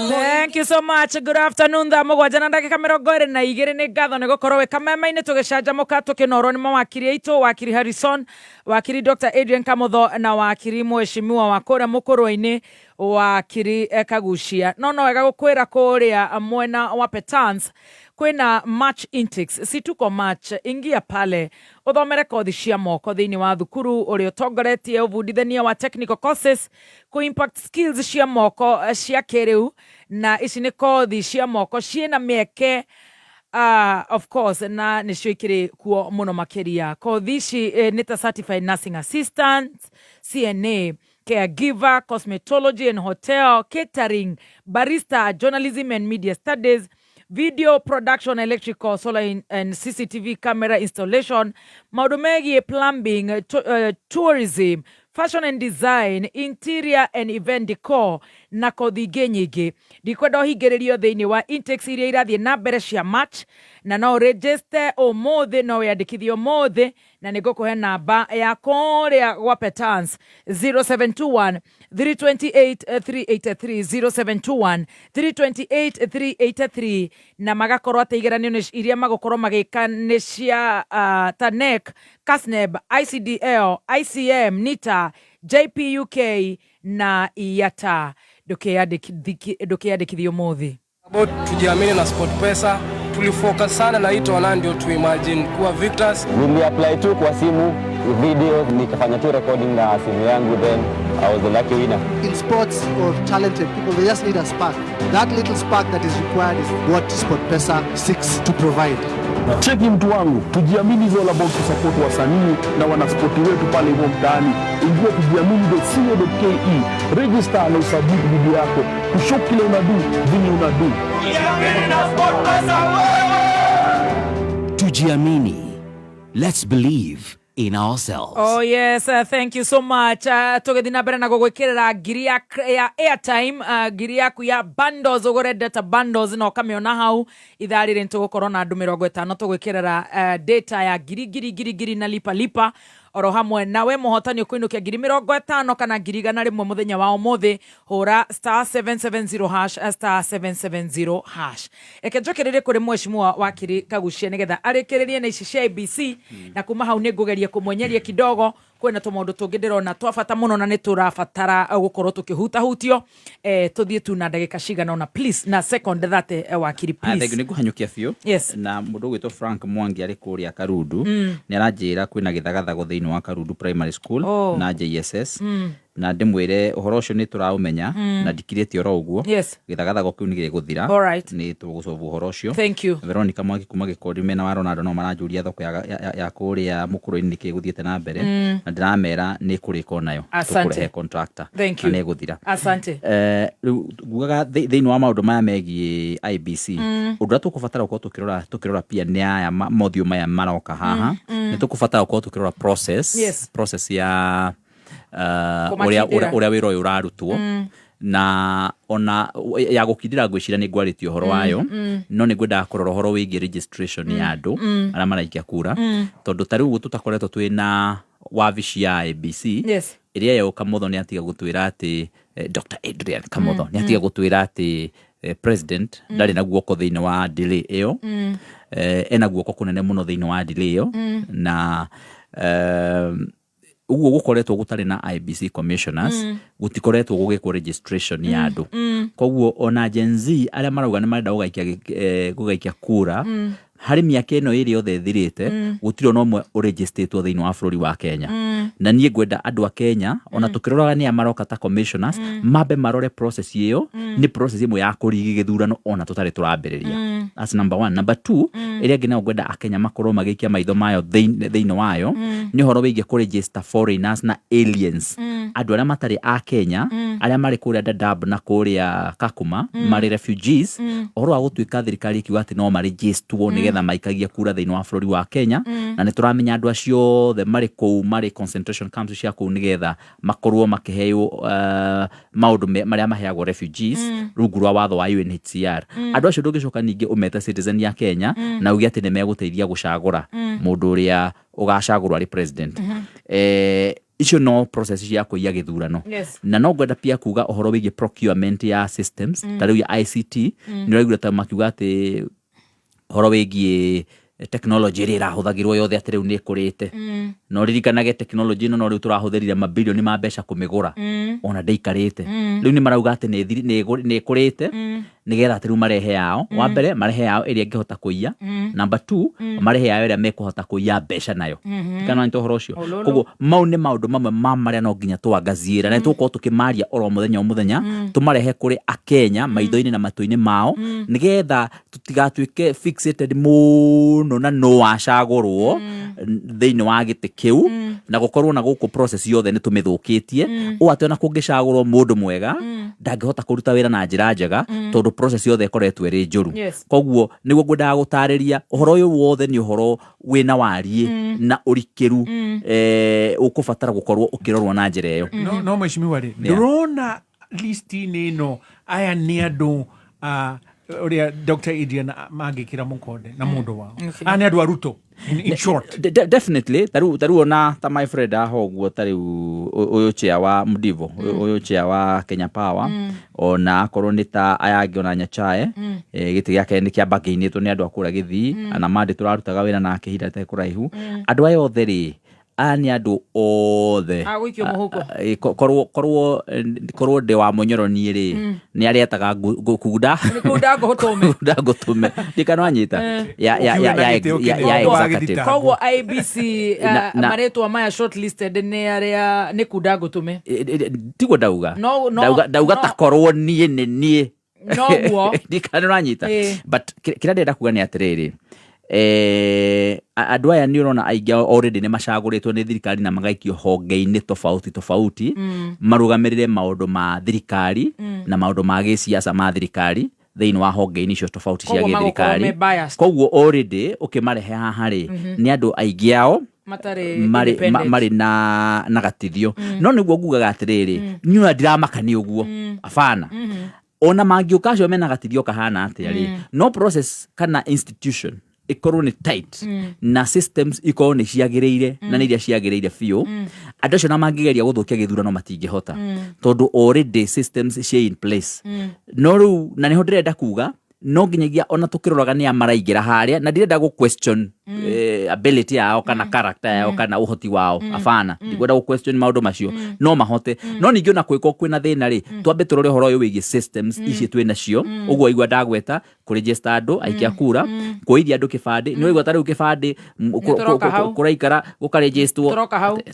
Thank you so much. Good afternoon. Tha mugwanja na ndagika 22 ni ngatho ni gukorwo wi kameme-ini tugicanjamuka tukinorwo ni mawakiri aitu, wakiri Harrison, wakiri Dr. Adrian Kamotho na wakiri mheshimiwa wa kuria Mukurweini, wakiri Kaguchia. No wega gukwira kuria mwena wa Petans kwina match intakes, si tuko match, ingia pale uthomere kothi cia moko thiini wa thukuru uria utongoretie ubundithania wa technical courses ku impact skills cia moko cia kiriu, na ici ni kothi cia moko ciena mieke of course na nicio ikiri kuo muno makiria. Kothi ici ni ta certified nursing assistant, CNA, caregiver, cosmetology and hotel, catering, barista, journalism and media studies, video production, electrical, solar and CCTV camera installation, maundu megie plumbing, tourism, fashion and design, interior and event decor, na kothi nyingi. Ndikwenda hingiririo thiini wa intakes iria irathie na mbere cia match, na no register omothe, no wiyandikithie omothe, na nigukuhe namba ya kuria gwa Petans 0721 328 383 0721 328 383, na magakorwo ateigeranio iria magukorwo magika ni cia TANEC, CASNEB, ICDL, ICM, NITA, JPUK na IATA. Ndukiandikithio mothi about tujiamini na SportPesa. Tulifocus sana na ito wana ndio tu imagine kuwa victors. Nili apply tu kwa simu video, nikafanya tu recording na simu yangu, then I was the lucky winner. In sports or talented people, they just need a spark. That little spark that is required is what SportPesa seeks to provide. Cheki mtu wangu, tujiamini is all about to support wasanii na wanaspoti wetu pale hivyo mtaani. Ingia tujiamini.co.ke, register na usajili video yako. kushow kile unadu vile unadu. Tujiamini. Let's believe in ourselves. Oh yes, thank you so much. Tugethina na mbere na gugwikirira ngiri ya airtime, ngiri yaku ya bundles, ugure data bundles no kamiona hau ithari ri tugukorwo na andu 50 tugwikirira data ya ngiri na lipa oro hamwe nawe muhotani ukuinukia ngiri 50 kana ngiri 100 muthenya wa umuthi hura *770# *770#. Ekenjokerere kuri mheshimiwa Wakili Kaguchia nigetha arikiririe na ici cia ABC na kuma hau ni ngugeria kumwenyeria kidogo kwena tumaundu tungi ndirona twabata muno na ni turabatara gukorwo tukihutahutio tuthie tu na ndagika cigana ona please na second that Wakili please. Thengio niguhanyukia biu. Yes. Na mundu gwitwo Frank Mwangi ari kuria Karundu ni aranjira kwina githagathago thiini wa Karundu Primary School na JSS. Na ndimwire uhoro ucio ni turaumenya na ndikirite oro uguo githagathago kiu ni giguthira ni tugucobu uhoro ucio. Thank you Veronica Mwangi kuma gikori mena wa Ronaldo no maranjuria thoko ya kuria Mukurweini ni kiguthiete na mbere na ndiramera ni kuriko nayo tukurehe contractor na ni guthira. Asante. Gugaga thiini wa maundu maya megie IBC undu tukubatara gukorwo tukirora pia ni aya mothio maya maroka haha ni tukubatara gukorwo tukirora process ya uria wiro uyu urarutwo na ona ya gukindira ngwicira ni ngwaritio horo wayo no ni ngwenda kurora horo wigi registration ya andu ara maraikia kura tondu tariu gutu tutakoretwo twina wabici ya ABC iria yo Kamotho ni atiga gutwira ati Dr. Adrian Kamotho ni atiga gutwira ati president ndari na guoko thiini wa delay iyo ena guoko kunene muno thiini wa delay iyo na uguo gukoretwo gutari na IBC commissioners gutikoretwo gugikwo registration ya andu koguo ona Gen Z aria marauga ni marenda gugaikia kura hari miaka ino iri yothe thirite gutiro no mwe uregistertwo thiini wa bururi wa Kenya na nie ngwenda andu a Kenya ona tukiroraga ni amaroka ta commissioners mabe marore process iyo ni process imwe ya kurigi githurano ona tutari turambiriria. That's number 1. Number 2 iria ngina ngwenda akenya makorwo magikia maitho mayo thiini wayo ni horo wigie ku register foreigners na aliens andu aria matari a Kenya aria mari kuria Dadaab na kuria Kakuma mari refugees horo wa gutuika thirikari kiuga ati no maregisterwo nigetha maikagie kura thiini wa bururi wa Kenya na ni turamenya andu acio the mari ku mari concentration camps cia ku nigetha makorwo makiheo maundu maria maheagwo refugees rungu rwa watho wa UNHCR andu acio ndungicoka ningi umeta citizen ya Kenya na ugi ati ni meguteithia gucagura mundu uria ugacagurwa ari president icio no process ya kuiya githurano na no ngwenda pia kuga uhoro wigi procurement ya systems tariu ya ICT ni raigura ta makiuga ati uhoro wigi technology iri rahuthagirwo yothe ati riu ni kurite no ririkanage technology no riu turahuthirira mabilioni ma mbeca kumigura ona ndeikarite riu ni marauga ati ni kurite nigetha ati riu marehe yao wa mbere marehe yao iria ngihota kuiya number 2 marehe yao iria mekuhota kuiya mbeca nayo kana nto horo ucio koguo mau ni maundu mamwe maria no nginya twangaziira na tukorwo tukimaria oro muthenya tumarehe kuri akenya maitho-ini na matu-ini mao nigetha tutigatuike fixated muno na no acagurwo thiini wa giti kiu na gukorwo na guku process yothe ni tumithukitie o ati ona kungicagurwo mundu mwega ndangihota kuruta wira na njira njega tondu process yothe ikoretwo iri njuru koguo niguo ngwendaga gutariria uhoro uyu wothe ni uhoro wina warie na urikiru ukubatara gukorwo ukirorwo na njira iyo no mheshimiwa ri ndurona listi-ini ino aya ni andu uria Dr. Adrian magikira mukonde na mundu wao ani andu aruto in short definitely taru ona ta my friend ahoguo tariu uyu chair wa Mdivo uyu chair wa Kenya Power ona akorwo ni ta ayangi ona Nyachae giti giake ni kia bagiinitwo ni andu akura Githii ana mandi turarutaga wira na kihinda ta kuraihu andu ayo othe ri ani andu othe agwikio muhuko korwo de wa Munyoro ni ri ni arietaga kunda gutume dikano anyita ya executive koguo IBC maretwa maya shortlisted ni aria ni kunda gutume tigo dauga takorwo nie no guo dikano anyita but kira ndenda kuga ni atiriri andå aya nä å rona aingä already nä macagå nä thirikari na magaikio honge-inä tofauti marå rä maå ma thirikari na maå ma gä ciaca ma thirikari thä-inä wa honge-inä icio tofauti cia gä thirikari. Koguo already ũkĩmarehe haha rĩ nĩ andũ aingĩ ao marĩ na gatithio. No nĩguo ngugaga atĩrĩrĩ niĩ ndiramakania ũguo abana ona mangĩũka acio mena gatithio kahana atĩa rĩ no process kana institution ikorwo nĩ tight na systems ikorwo nĩ ciagĩrĩire na nĩ iria ciagĩrĩire biũ andũ acio na mangĩgeria gũthũkia gĩthurano matingĩhota tondũ already systems cia in place. No rĩu na nĩho ndĩrenda kuga no nginyagia ona tũkĩroraga nĩ amaraingĩra harĩa na ndirenda gũ question ability yao kana character yao kana ũhoti wao afana ndigwenda gũ question maũndũ macio no mahote no ningĩ ona kwĩko kwĩna thĩna rĩ twambe tũrore ũhoro ũyũ wĩgiĩ systems ici twĩ nacio ũguo igua ndagweta kũregister andũ aikia kura kũithia andũ kĩbandĩ nĩ waigua tarĩu kĩbandĩ kũraikara gũkaregistwo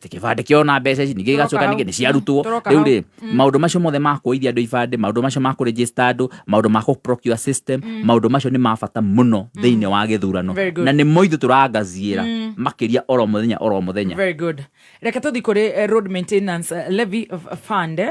kĩbandĩ kĩona mbeca ici ningĩ gĩgacoka ningĩ nĩ ciarutwo rĩu rĩ maũndũ macio mothe ma kũithia andũ ibandĩ maũndũ macio ma kũregister andũ maũndũ ma procure system maũndũ macio nĩ ma bata mũno thĩinĩ wa gĩthurano na nĩ moithu tũrangaziĩra makĩria oro mũthenya. Very good. Reke tũthi kũrĩ road maintenance levy fund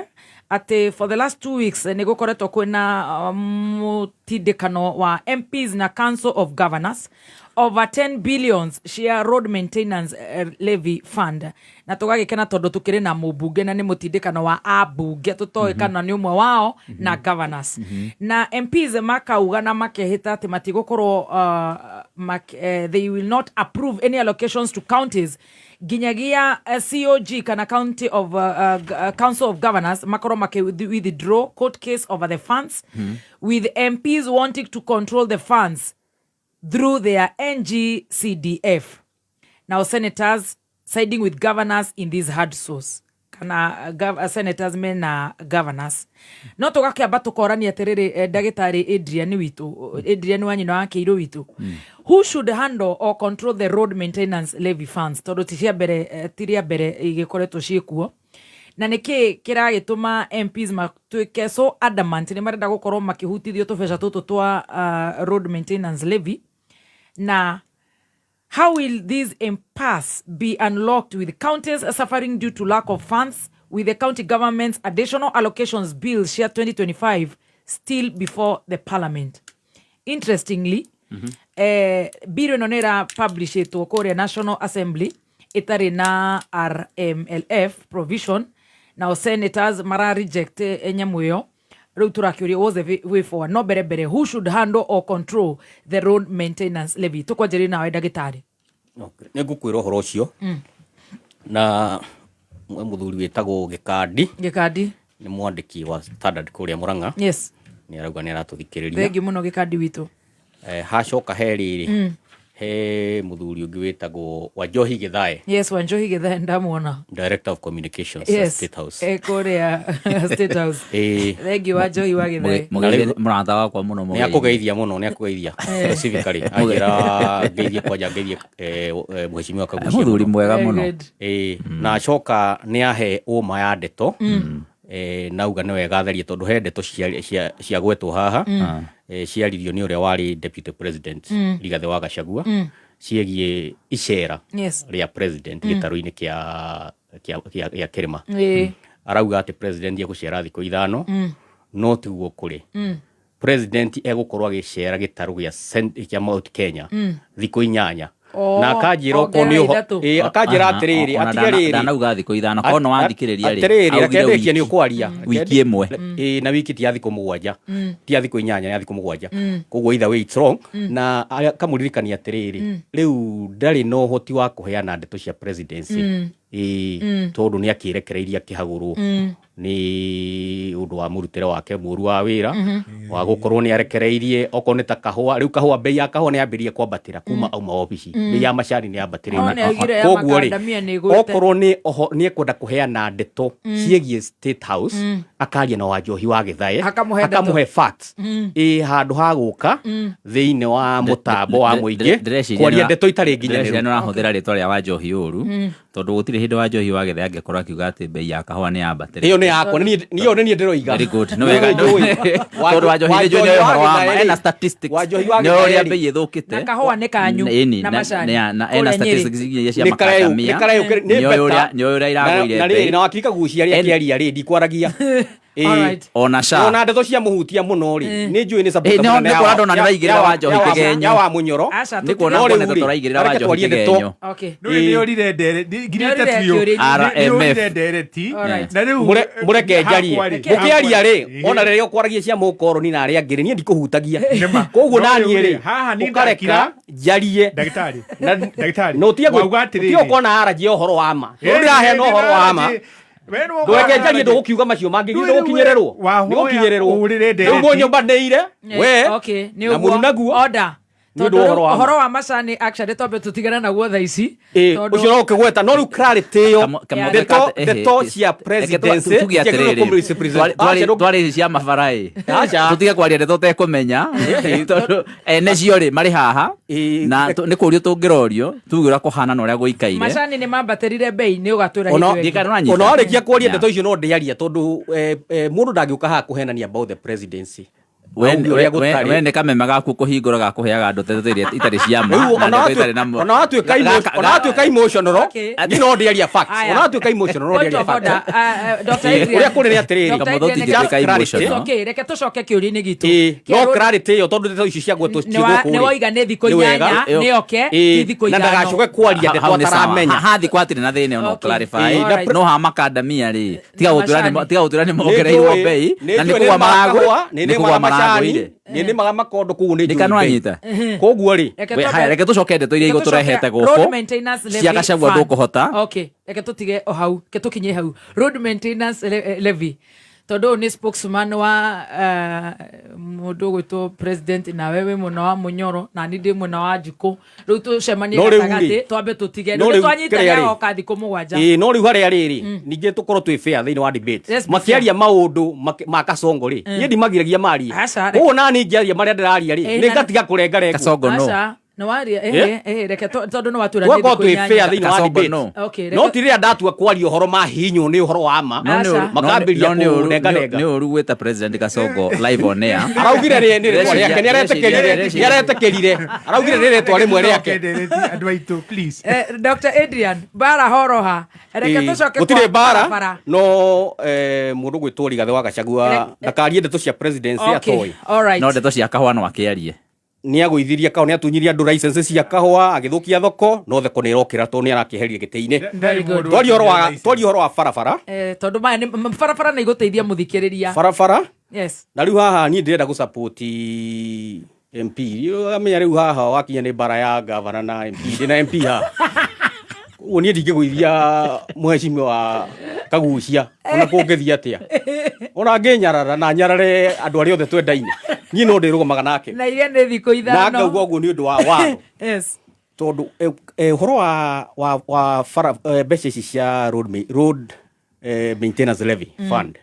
ati for the last 2 weeks nĩ gũkoretwo kwĩna mũtindĩkano wa MPs na Council of Governors over 10 billions cia road maintenance levy fund na tũgagĩkena tondũ tũkĩrĩ na Mumbunge na nĩ mũtindĩkano wa ambunge tũtoĩ kana nĩ ũmwe wao na governors na MPs makauga na makehĩta atĩ matigũkorwo they will not approve any allocations to counties ginyagia COG kana Council of Governors makorwo withdraw court case over the funds with MPs wanting to control the funds through their NGCDF. Now senators siding with governors in this hard source. Kana senators mena governors. No tũgakĩamba tũkorania atĩrĩrĩ ndagĩtarĩ Adrian wanyina wa Kĩirũ witũ. Who should handle or control the road maintenance levy funds? Tondũ tiria mbere igĩkoretwo ciĩkuo. Na nĩkĩ kĩragĩtũma MPs matuĩke so adamant nĩ marenda gũkorwo makĩhutithio tũbeca tũtũ twa road maintenance levy. Na how will this impasse be unlocked with counties suffering due to lack of funds, with the county government's additional allocations bill share 2025 still before the parliament? Interestingly, bill ĩno nĩ ĩrapublishĩtwo kũrĩa National Assembly ĩtarĩ na RMLF provision. Now senators mara reject nyamũ ĩyo. Rĩu tũrakĩũria was the way forward. No mbere who should handle or control the road maintenance levy? Tũkwanjĩrĩria nawe ndagĩtarĩ. Nĩ ngũkwĩra ũhoro ũcio na mũthuri wĩtagwo Gĩkandi nĩ mwandĩki wa Standard kũrĩa Mũrang'a. Yes. Nĩ arauga nĩ aratũthikĩrĩria. Thengiũ mũno Gĩkandi witũ. Hacoka he rĩrĩ he mũthuri ũngĩ wĩtagwo Wanjohi Gĩthae. Yes, Wanjohi Gĩthae ndamuona. Director of Communications State House. Kũrĩa State House. Thengiũ Wanjohi wa Gĩthae. Mũrata wakwa mũno mũno. Nĩ akũgeithia mũno, nĩ akũgeithia. Specifically anjĩra ngeithie kwanja ngeithie mheshimiwa Kaguchia. Mũthuri mwega mũno. Na acoka nĩ ahe ũma ya ndeto. Nauga nĩ wega therie tondũ he ndeto cia gwetwo haha ciaririo nĩ ũrĩa warĩ deputy president Rigathĩ wa Gachagua ciegiĩ icera rĩa president gĩtarũ-inĩ kĩa Kĩrĩma. Arauga atĩ president egũcera thikũ 5 no tiguo kũrĩ. President egũkorwo agĩcera gĩtarũ kĩa Mount Kenya thikũ 8 na akanjĩra okorwo nĩ akanjĩra atĩrĩrĩ atige rĩrĩ ndanauga thikũ 5 kono wathikĩrĩria rĩ atĩrĩrĩ rekendĩkia nĩ ũkwaria wiki ĩmwe na wiki ti thikũ 7 ti thikũ 8 ya thikũ 7 koguo either way it's wrong na akamũririkania atĩrĩrĩ rĩu ndarĩ no ũhoti wa kũheana ndeto cia presidency tondũ nĩ akĩrekereirie akĩhagũrwo nĩ ũndũ wa mũrutĩre wake mũru wa wĩra wa gũkorwo nĩ arekereirie okorwo nĩ ta kahũa rĩu kahũa bei ya kahũa nĩ yambĩrĩrie kwambatĩra kuma auma obici bei ya macani nĩ yambatĩrĩte koguo rĩ okorwo nĩ ekwenda kũheana ndeto ciĩgiĩ State House akaria na Wanjohi wa Gĩthae akamũhe facts handũ ha gũka thĩinĩ wa mũtambo wa mũingĩ kwaria ndeto itarĩ nginyanĩru. Nĩ ũrahũthĩra rĩtwa rĩa Wanjohi ũru tondũ gũtirĩ hindi wa Njohi wa Githĩ angĩkorwo akiuga atĩ bei ya kahũa nĩ yambatĩrĩte. Iyo nĩ yakwa, niyo nĩ ndĩroiga. Very good. No wega. Tondũ wa Njohi nĩ ũhoro wa ena statistics. Nĩ ũrĩa bei ĩthũkĩte. Na kahũa nĩ kanyu na macani. Na ena statistics iria cia makadamia. Nĩ ũrĩa iragũire bei. Na Wakili Kaguchia arĩa kĩaria rĩ ndikwaragia. Ona ndeto cia muhutia muno ri ni njui ni support na nä kå ndona nä raigä wa Njohi kä genyo wa munyoro nä kuona nä tå raigä wa Njohi kä genyo nä å rire ngirite biå må reke njarie må kä aria rä ona rä rä a å kwaragia cia må koroni na arä a ngä rä niä ndikå hutagia koguo naniä rä å kareka njarie no tiå kona aragia å horo wa ma rä raheana å horo wa ma ndweke njarie ndå gå kiuga macio mangä ndå gå kinyärärwo nä gå kinyärärwo rä u må nyåmbanä ire we na må naguo horo wa macani actually tombe tutigana naguo thaa ici ucio no ukigweta no riu clarity yo ndeto cia presidency twari cia mabarai tutige kwaria ndeto tekumenya tondu ene cio ri mari haha na nĩ kũrio tũngĩrorio tuge ũrĩa kũhana na ũrĩa gũikaire macani nĩ mambatĩrire bei nĩ ũgatũra ona warĩkia kwaria ndeto icio no ndĩaria tondũ mũndũ ndangĩũka haha kũhenania about the presidency we nä kameme gaku kå hingå ra gakåheaga andå teto itarä ciama ona watuä ka emotional ni no ndäaria facts ona watuä ka emotional no ndäaria facts ũrĩa kũrĩ nĩ atĩrĩrĩ Kamotho tingĩtuĩka emotional reke tũcoke kĩũria-inĩ gitũ no clarity yo tondũ ndeto icio ciagwetwo cigũkũ nĩ woiga nĩ thikũ 8 nĩ oke ti thikũ 5 na ndagacoke kwaria ndeto ataramenya ha thikũ atirĩ na thĩna ona clarify no ha makandamia rĩ tiga gũtũra nĩ mongereirwo bei na nĩ kũgwa maragwa nĩ kũgwa maragwa nä nä maga makondo koguo nä ndikanwanyita koguo rä reke tå coke ndeto iria igå tå rehete gå kå cia gacagua ndå kå hota reke tå tige o hau ke tå kinye hau road maintenance levy tondå nä spokesman wa må ndå gwä two president na wewe mwena wa Munyoro na ni ndä mwena wa Njukũ rä u tå cemanie gatagatä twambe tå tige nä twanyitania oka thikå mũgwanja no rä u harä a rä rĩ ningä tå korwo twä fair thä inä wa debate makiaria maå ma Kasongo rĩ niĩ ndimagiragia marie koguo nani ngĩaria marĩa ndĩraria rĩ nĩ ngatiga kũrengarenga Kasongo no no waria reke tondũ no watura nĩ thikũ fair thĩ inĩ wa debate no ti rĩrĩa ndatua kwaria ũhoro mahinywo nĩ ũhoro wa ma makambĩria kũrengarenga nĩ ũru gwĩta president Kasongo live on air araugire rĩtwa rĩake nĩ aretekerire araugire nĩ rĩtwa rĩmwe rĩake andũ aitũ please Dr. Adrian bara horoha reke tũcoke gũtirĩ bara no mũndũ gwĩtwo Rigathĩ wa Gachagua ndakarie ndeto cia presidency atoĩ no ndeto cia kahũa no akĩarie nä agåithirie kahå nä atunyirie andå license cia kahåa agä thå kia thoko no thoko nä ĩrokĩra tondũ nĩ arakeheria gĩtĩ-inĩ twari horo wa barabara tondũ maya nĩ barabara nĩ igũteithia mũthikĩrĩria barabara na rĩu haha niĩ ndĩrenda gũ support MP amenya rĩu haha wakinya nĩ bara ya gavana na MP ndĩna MP haha ũguo niĩ ndingĩgũithia mheshimiwa wa Kaguchia ona kũngĩthiĩ atĩa ona ngĩnyarara na nyarare andũ arĩa othe twendaine niĩ no ndĩrũgamaga nake na iria nĩ thikũ 5 na ngauga ũguo nĩ ũndũ wa watho tondũ ũhoro wa mbeca ici cia road maintenance levy fund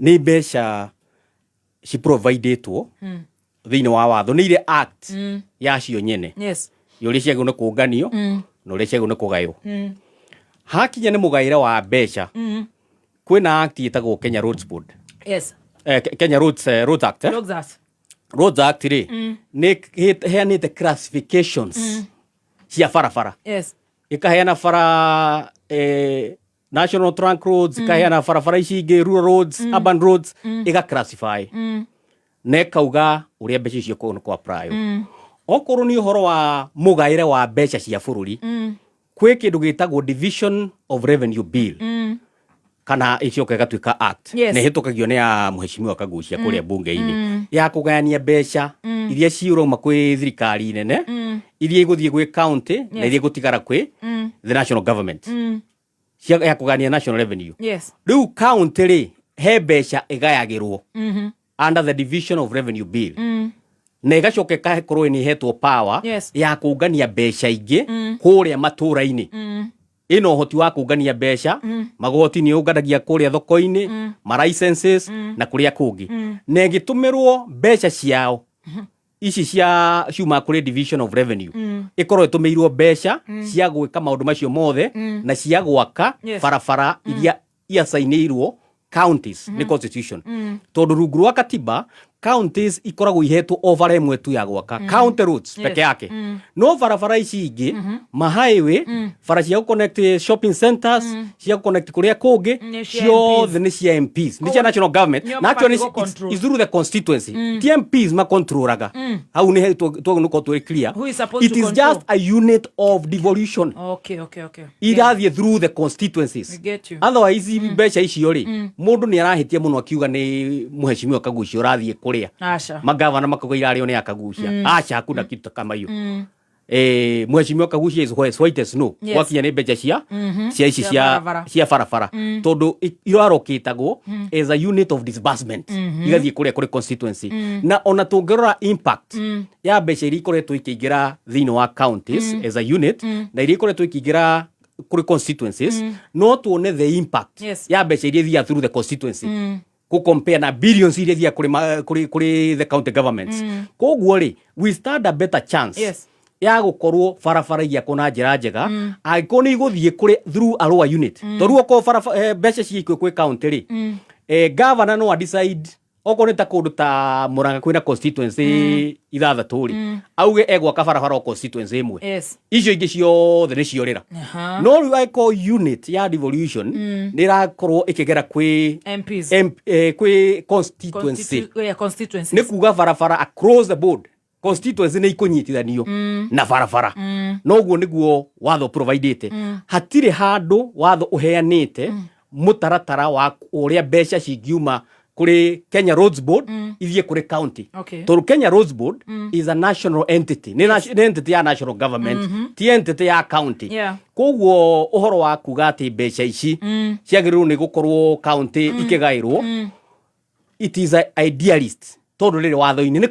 nĩ mbeca ciprovidĩtwo thĩinĩ wa watho nĩ irĩ act yacio nyene ũrĩa ciagĩrĩirwo nĩ kũnganio na ũrĩa ciagĩrĩirwo nĩ kũgaywo hakinya nĩ mũgaĩre wa mbeca kwĩna act ĩtagwo Kenya Roads Board Kenya Roads Act Roads Act rĩ nĩ heanĩte classifications cia barabara ĩkaheana bara national trunk roads ĩkaheana barabara ici ingĩ rural roads urban roads ĩgaclassify na ĩkauga ũrĩa mbeca icio kũ apply okorwo nĩ ũhoro wa mũgaĩre wa mbeca cia bũrũri kwĩ kĩndũ gĩtagwo division of revenue bill kana icoka ĩgatuĩka act nĩ hĩtũkagio nĩ ya mheshimiwa Kaguchia kũrĩa bunge-inĩ ya kũgayania mbeca iria ciũrauma kwĩ thirikari nene iria igũthiĩ gwĩ county na iria igũtigara kwĩ the national government ya kũgayania national revenue rĩu county rĩ he mbeca ĩgayagĩrwo under the division of revenue bill na ĩgacoka ĩkakorwo nĩ ĩhetwo power ya kũngania mbeca ingĩ kũrĩa matũũra-inĩ ĩno ũhoti wa kũngania mbeca magoti nĩ ũnganagia kũrĩa thoko-inĩ ma licenses na kũrĩa kũngĩ na ĩgĩtũmĩrwo mbeca ciao ici cia ciuma kuri division of revenue ikorwo itumirwo mbeca cia gwika maundu macio mothe na cia gwaka barabara iria iasainirwo counties ni constitution tondu rungu rwa katiba counties ikoragwo ihetwo over emwe tu ya gwaka county roads peke yake no barabara ici ingi ma highway bara cia connect shopping centers cia connect kuria kungi ciothe ni cia MPs ni cia national government na actually is through the constituency the MPs ma controlaga au ni to nuko to clear it is just a unit of devolution okay irathie through the constituencies otherwise mbeca icio ri mundu ni arahitia muno akiuga ni muheshimiwa Kaguchia urathie kuria magavana makagoira ario ni Kaguchia acha hakuna kitu kama hiyo muheshimiwa Kaguchia is white as snow wakinya ni mbeca cia ici cia barabara tondu irarokitagwo as a unit of disbursement igathie kuria kuri constituency na ona tungirora impact ya mbeca iria ikoretwo ikiingira thini wa counties as a unit na iria ikoretwo ikiingira kuri constituencies no tuone the impact ya mbeca iria thia through the constituency ku compare na billions iria thia kuri the county governments koguo ri we stand a better chance ya gukorwo barabara iria kuna njira njega agiko ni iguthie kuri through a lower unit toruo ko mbeca ciikwe kwi county ri governor no decide oko nita kundu ta Muranga kwina constituency ithathatu ri auge egwaka barabara constituency imwe icio ingi ciothe ni ciorira no riu unit ya devolution ni irakorwo ikigera kwi MPs kwi constituency ni kuga barabara across the board constituency ni ikunyitithanio na barabara noguo niguo watho providete hatire handu watho uheanite mutaratara wa uria mbeca cingiuma kuri Kenya Roads Board ithie kuri county toru Kenya Roads Board is a national entity ni entity ya national government ti entity ya county koguo uhoro wa kuga ati mbeca ici ciagirwo ni gukorwo county ikigairwo it is a idealist tondu riri watho-ini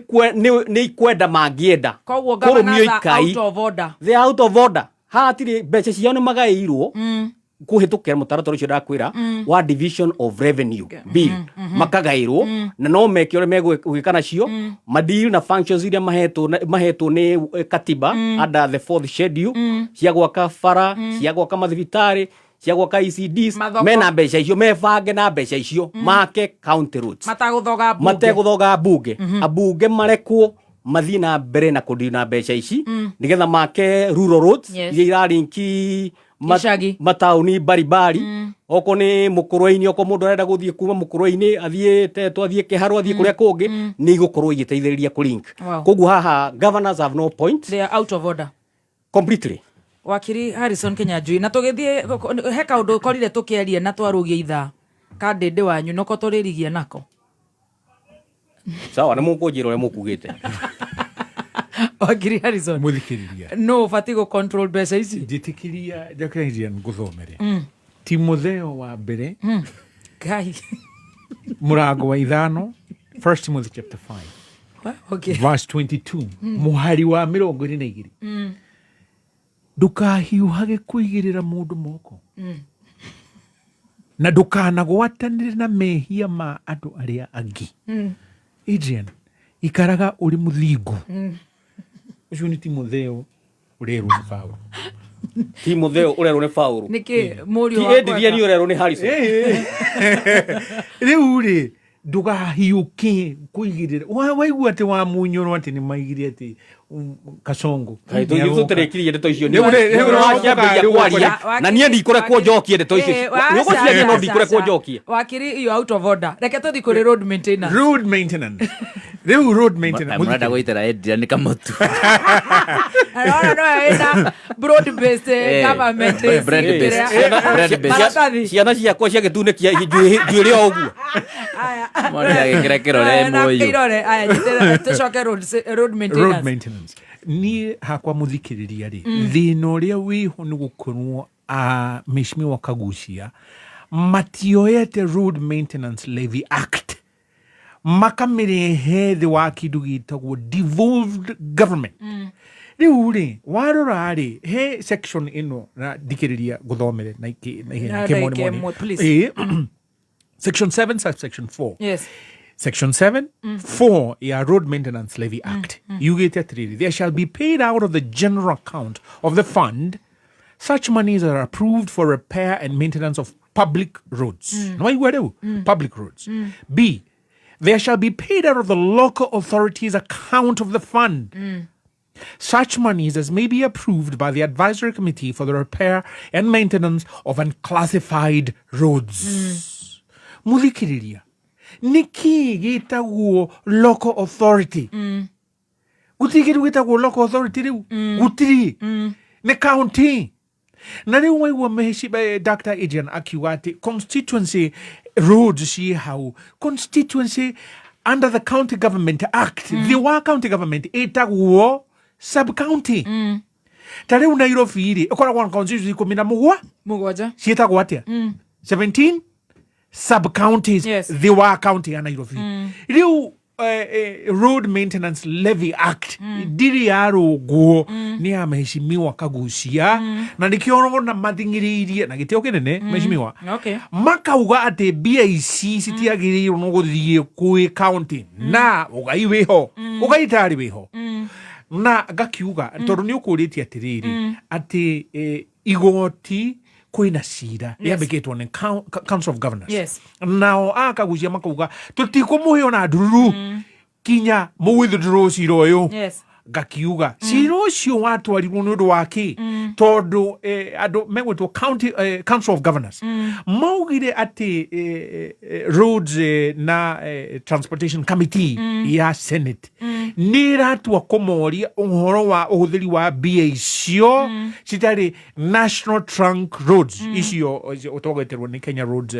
ni ikwenda mangienda koguo governors are out of order they are out of order hatire mbeca ciao ni magairwo kuhitukira mutaratara ucio ndakwira wa division of revenue bill makagairwo na no meke ore megwikana cio madeal na functions iria mahetwo ni katiba under the 4th schedule cia gwaka bara cia gwaka mathibitari cia gwaka ECDs mena mbeca icio mebange na mbeca icio make county roads mataguthoga bunge abunge marekwo mathii na mbere na kudina mbeca ici nigetha make rural roads iria irarinki matauni baribari oko ni Mukurweini oko mundu arenda guthie kuma Mukurweini athie teto athie Kiharu athie kuria kungi ni igukorwo igiteithiriria kulink koguo haha governors have no point they are out of order completely Wakili Harrison Kinyanjui na tugithie heka undu korire tukiaria na twarugia itha kadede wanyu noko turirigia nako sawa na mukunjira ure mukugite Wakili Harrison muthikiriria no fatigo control mbeca ici njitikiria Adrian guthomere Timotheo wa mbere Kai murango wa ithano 1 Timothy chapter 5 verse 22 muhari wa 22 ndukahiuhage kuigirira mundu moko na ndukanagwatanire na mehia ma andu aria angi Adrian ikaraga uri muthingu ucio ni Timotheo urerwo ni Paulo Timotheo urerwo ni Paulo niki murio wa Adrian urerwo ni Harrison riu ri ndugahiuke kuigirira waigua ati wa munyoro ati ni maigire ati kasongo kaito yitu terekirie ndeto icio ni urajambia kwaria na nie ndikore ko njokie ndeto icio nuko cia no ndikore ko njokie Wakili you out of order reke tuthi kuri road maintenance riu road maintenance murada goitera Adrian Kamotho no ina broad based government ciana ciakwa cia gitune kia njuire oguo mwana gikira kirore moyo kirore aya njitera tucoke road maintenance ni hakwa muthikiriria ri thina uria wiho ni gukorwo mheshimiwa Kaguchia matioete road maintenance levy act makamirehe the wa kindu gitagwo devolved government riu ri warora ri he section ino na dikiriria guthomere na kemoni section 7 subsection 4 Section 7, 4, Road Maintenance Levy Act. You get it. There shall be paid out of the general account of the fund such monies are approved for repair and maintenance of public roads. Public roads. B, there shall be paid out of the local authority's account of the fund such monies as may be approved by the advisory committee for the repair and maintenance of unclassified roads. Muthikiriria. Niki gitagwo local authority. Gutigiru gitagwo local authority riu. Gutiri. Ne county. Na riu waigua meheshiba Dr. Adrian Akiwati constituency roads si how constituency under the County Government Act. The wa County Government etagwo sub-county. Tare Nairobi iri ekoragwo na constituency 17 cietagwo atia 17 sub-counties. Yes. The wa county ya Nairobi. Riu Road Maintenance Levy Act diri yarugwo ni ya mheshimiwa Kaguchia na nikiona na mathingiririe na giteo kinene mheshimiwa makauga ati BIC citiagiriirwo no guthie kwi county na ugai wiho ugaitari wiho na gakiuga tondu ni ukuritie atiriri ati igoti kwina cira yambikitwo ni Council of Governors. Yes. Nao Kaguchia makauga tutikumuhe ona ndururu kinya muwithdraw cira uyu. Yes. Gakiuga cira ucio watwarirwo ni undu waki tondu andu megwitwo Council of Governors maugire ati Roads na Transportation Committee ya Senate niratua kumoria uhoro wa uhuthiri wa BA icio citari National Trunk Roads icio utogeterwo ni Kenya Roads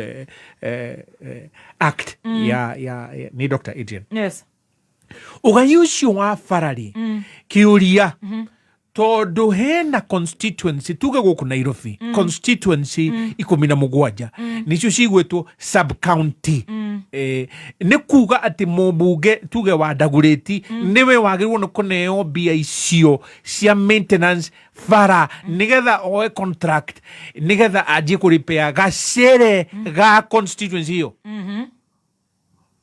Act ya ni Dr. Adrian. Yes. Ugayucio wa farari kiuria tondu hena constituency tuge guku Nairobi constituency 17 nicio cigwetwo sub county ni kuga ati Mumbunge tuge wa Dagureti niwe wagirwo no kuneo bia icio cia maintenance fara nigetha oe contract nigetha aje kuripea gacere ga constituency hiyo.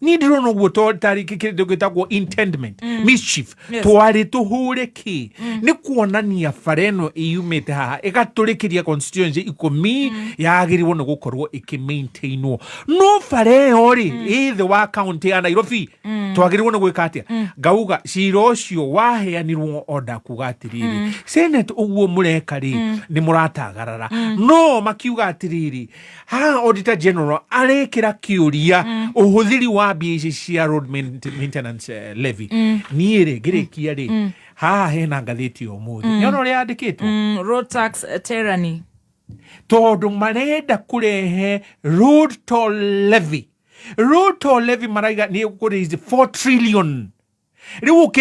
Ni ndirono guto tariki kirido gitagwo intendment mischief twari tuhure ki ni kuonania fareno iyumete haha igaturikiria constituency 10 yagirirwo no gukorwo ikimaintainwo no fareo ri ithe wa county ya Nairobi twagirirwo no gwika atia gauga cira ucio waheanirwo order kuga atiriri Senate uguo mureka ri ni muratagarara no makiuga atiriri ha Auditor General arekira kiuria uhuthiri wa BCC Road Maintenance Levy niire girekia ri ha hena ngathiti umuthi nyono ri andikitwo road tax tyranny tondu marenda kurehe road toll levy maraiga ni ukuraise 4 trillion riu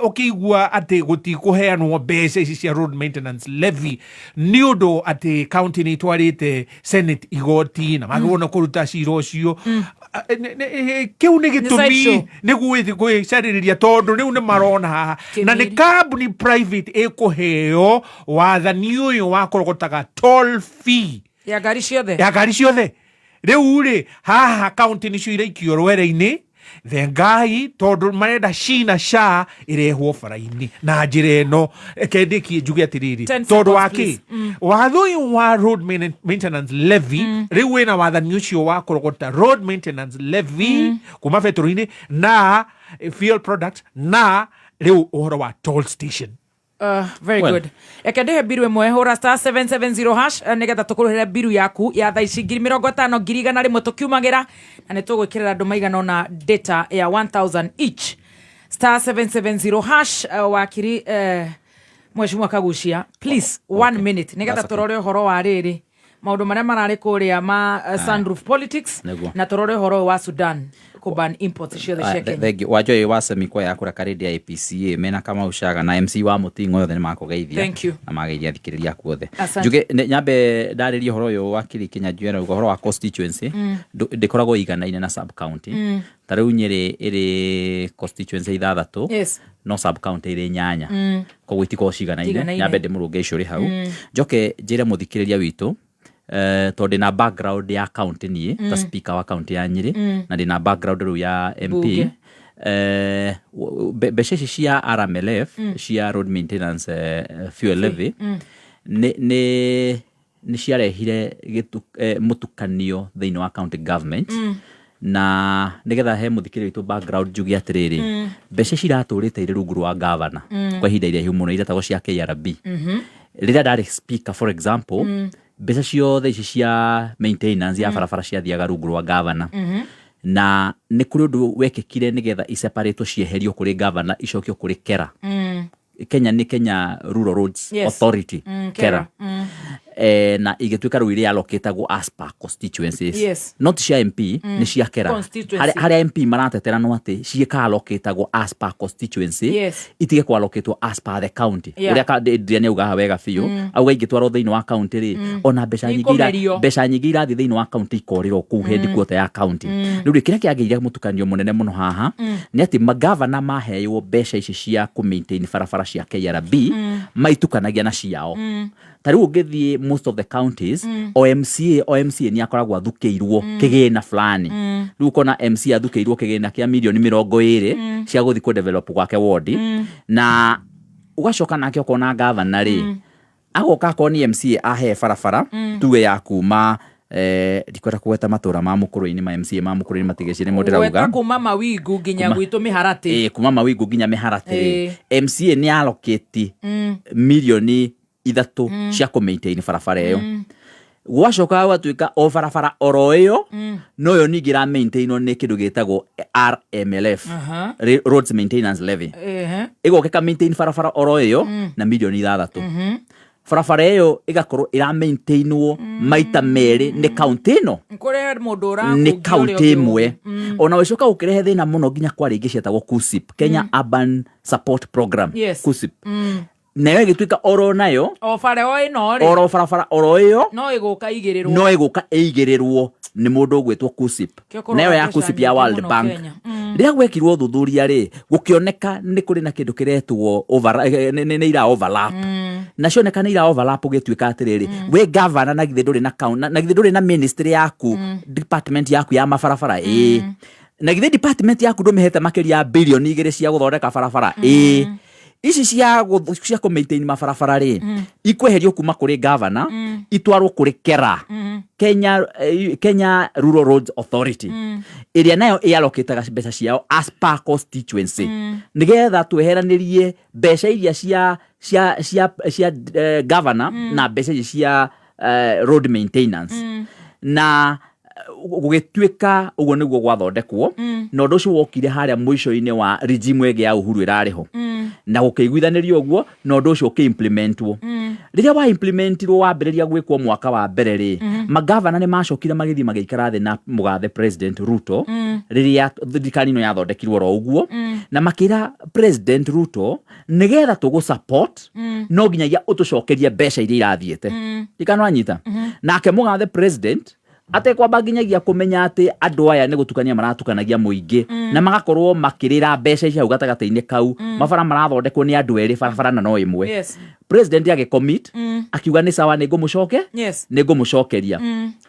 ukigua ati gutikuheanwo mbeca ici cia road maintenance levy ni undu ati county ni twarite Senate igoti na magona kuruta cira ucio kiu ni gitumi ni gwicariria tondu riu ni marona haha na ni company private ekuheo wathani uyu wa kurogotaga toll fee ya gari ciothe riu ri haha county ni cio iraikio rwere-ini thengai tondu marenda cina sha irehwo faraini na njira ino kendiki njuge atiriri tondu waki watho uyu wa road maintenance levy riu wina wathani ucio wa kurogota road maintenance levy kuma vetro-ini na fuel products na riu uhoro wa toll station. Very good. Ekendehe biru emwe hura star 770 hash nigetha tukuruhira biru yaku ya thaa ici 50,000 ngirigana rimwe tukiumagira na nitugwikirira andu maigana na data ya 1000 each star 770 hash wakiri mheshimiwa Kaguchia please 1 minute nigetha turore horo wa riri maundu maria marari kuria ma sunroof politics na turore horo wa Sudan kuban imports cio the sheke thank you wajoy wasemi kwa yakura karidi ya APCA mena kama ushaga na MC wa mutingo yothe ni makugeithia na mageithia thikiriria kuothe njuge nyambe ndaririe horo yo wakili Kinyanjui na horo wa constituency ndikoragwo igana-ine na sub county tariu Nyeri iri constituency 6 no sub county iri 8 koguo itiko cigana-ine nyambe ndimurunge icuri hau njoke njire muthikiriria witu tondå na background ya county niä ta speaker wa county ya Nyeri na ndä na background rä u ya MP mbeca ici cia RMLF cia road maintenance fuel levy nä ciarehire mutukanio thĩinĩ wa county government na nigetha he muthikiri witu background njugi atiriri mbeca ciratũrĩte irĩ rungu rwa governor kwa ihinda iraihu mũno iretagwo cia KRB rĩrĩa ndarĩ speaker for example mbeca ciothe ici cia maintenance ya barabara ciathiaga rungu rwa governor na nĩ kũrĩ ũndũ wekĩkire nigetha iseparatwo cieherio kũrĩ governor icokio kũrĩ kera Kenya ni Kenya Rural Roads Authority kera na igĩtuĩka rĩu iria allocatagwo as per constituencies not cia MP ni cia kera harĩa MP maratetera no atĩ ciĩka allocatagwo as per constituency itige ku allocatwo as per the county ũrĩa Adrian auga wega biũ auga ingĩtwarwo thĩinĩ wa county rĩ ona mbeca nyingĩ irathiĩ thĩinĩ wa county ikorĩrwo kũu headquarter ya county rĩu kĩrĩa kĩagĩire mũtukanio mũnene mũno haha nĩ atĩ magavana maheywo mbeca ici cia ku maintain barabara cia KRB maitukanagia na ciao tariũ ũngĩthiĩ most of the counties OMCA ni akoragwo athukĩirwo kĩgĩna fulani rĩu kona MC athukĩirwo kĩgĩna kĩa milioni 20 cia gũthiĩ ku develop gwake ward na ugacoka nake ukona governor rĩ agoka koni MCA ahe barabara tuwe ya kuma ndikwenda kugweta matura ma Mukurweini ma MCA ma Mukurweini matigecire modera uga weta kuma mawingu nginya gwitu miharati kuma mawingu nginya miharati MCA ni allocate milioni 3 cia ku maintain barabara ĩyo gwacoka gwatuĩka o barabara oro ĩyo no yo ningĩ ra maintainwo nĩ kĩndũ gĩtagwo RMLF roads maintenance levy ĩgokeka maintain barabara oro ĩyo na milioni 3 barabara ĩyo ĩgakorwo ĩra maintainwo maita merĩ nĩ county ĩno nĩ county ĩmwe ona wĩcoka ũkĩrehe thĩna mũno nginya kwa rĩngĩ cietagwo KUSIP Kenya Urban Support Program KUSIP nayo ĩgĩtuĩka oro nayo o barabara oro ĩyo no ĩgũka ĩigĩrĩrwo nĩ mũndũ ũgwĩtwo KUSIP nayo ya KUSIP ya World Bank rĩrĩa gwekirwo ũthuthuria rĩ gũkĩoneka nĩ kũrĩ na kĩndũ kĩretwo nĩ ira overlap na cioneka nĩ ira overlap ũgĩtuĩka atĩrĩrĩ we governor na githĩ ndũrĩ na ministry yaku department yaku ya mabarabara na githĩ department yaku ndũmĩhete makĩria bilioni 2 cia gũthondeka barabara ici cia ku maintain mabarabara rĩ ikweherio kuma kũrĩ governor itwarwo kũrĩ kera Kenya Rural Roads Authority ĩrĩa nayo ĩallocataga mbeca ciao as per constituency nigetha tweheranirie mbeca iria cia governor na mbeca iria cia road maintenance na gũgĩtuĩka ũguo nĩguo gwathondekwo na ũndũ ũcio wokire harĩa mũico-inĩ wa regime ĩngĩ ya Uhuru ĩrarĩho na gũkĩiguithanĩrio ũguo na ũndũ ũcio ũkĩimplementwo rĩrĩa wa implementirwo wambĩrĩria gwĩkwo mwaka wa mbere rĩ magavana nĩ macokire magĩthiĩ magĩikara thĩ na mũgathe President Ruto rĩrĩa thirikari ĩno yathondekirwo ro ũguo na makĩra President Ruto nĩgetha tũgũ support no nginyagia ũtũcokerie mbeca iria irathiĩte ikanwanyita nake mũgathe President atekwamba nginyagia kũmenya atĩ andũ aya nĩ gũtukania maratukanagia mũingĩ na magakorwo makĩrĩra mbeca ici hau gatagatĩ-inĩ kau mabara marathondekwo nĩ andũ erĩ barabara na no ĩmwe president agĩcommit akiuga nĩ sawa nĩ ngũmũcokeria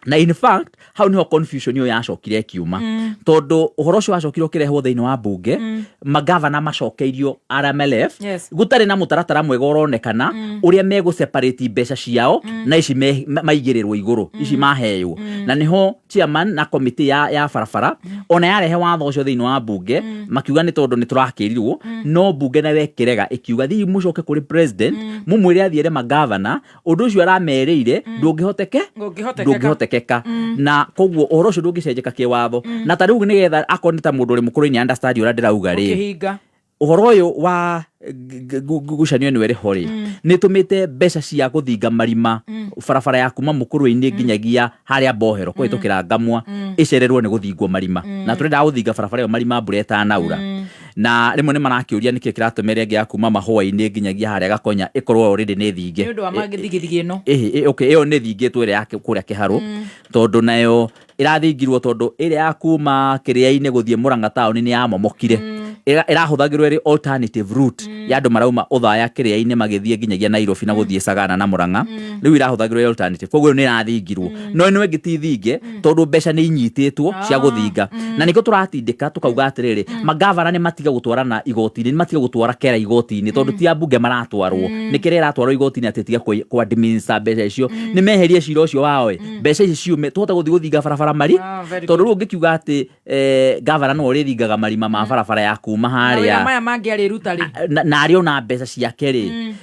na in fact hau nĩho confusion ĩyo yacokire kiuma tondũ ũhoro ũcio wacokire ũkĩrehwo thĩinĩ wa mbunge magavana macokeirio RMLF gũtarĩ na mũtaratara mwega ũronekana ũrĩa megũseparate mbeca ciao na ici maigĩrĩrwo igũrũ ici maheywo na niho chairman na committee ya barabara ona yarehe watho ũcio thĩinĩ wa mbunge makiuga nĩ tondũ nĩ tũrakĩrirwo no mbunge na wekĩrega ikiuga thiĩ mũcoke kũrĩ president mumwĩre athiĩre magavana ũndũ ũcio aramerĩire ndũngĩhotekeka na koguo ũhoro ũcio ndũngĩcenjeka kĩwatho na ta rĩu nĩgetha akorwo nĩ ta mũndũ ũrĩ Mukurweini understand ũrĩa ndĩrauga rĩ ũhoro ũyũ wa gucanio nĩ werĩho rĩ nĩ tũmĩte mbeca cia gũthinga marima barabara ya kuma Mukurweini nginyagia harĩa Mbohero kũhĩtũkĩra Ngamwa ĩcererwo nĩ gũthingwo marima na tũrenda gũthinga barabara ĩyo marima mbura ĩtanaura na rĩmwe nĩ marakĩũria nĩkĩ kĩratũmĩre ĩngĩ ya kuma Mahũa-inĩ nginyagia harĩa Gakonya ĩkorwo already nĩ thinge nĩ ũndũ wa magĩthigithigi ĩno okay ĩyo nĩ thingĩtwo ĩrĩa kũrĩa Kĩharũ tondũ nayo ĩrathingirwo tondũ ĩrĩa ya kuma Kĩrĩa-inĩ gũthiĩ Mũrang'a taũni nĩ yamomokire irahuthagirwo iri alternative route ya andu marauma uthaya kiria-ini magithie nginyagia Nairobi na guthie Sagana na Murang'a riu irahuthagirwo alternative koguo ni rathingirwo no ino ingi ti thinge tondu mbeca ni inyititwo cia guthinga na niko turatindika tukauga atiriri magavana ni matiga gutwarana igoti-ini ni matiga gutwara kera igoti-ini tondu ti ambunge maratwarwo ni kire iratwarwo igoti-ini atitiga kwa administer mbeca icio ni meherie cira ucio wao mbeca ici ciume tuhota guthinga barabara mari tondu riu ngikiuga ati gavana no rithingaga marima ma barabara ya kuma haria maya mangi ari ruta ri na ari ona mbeca ciake ri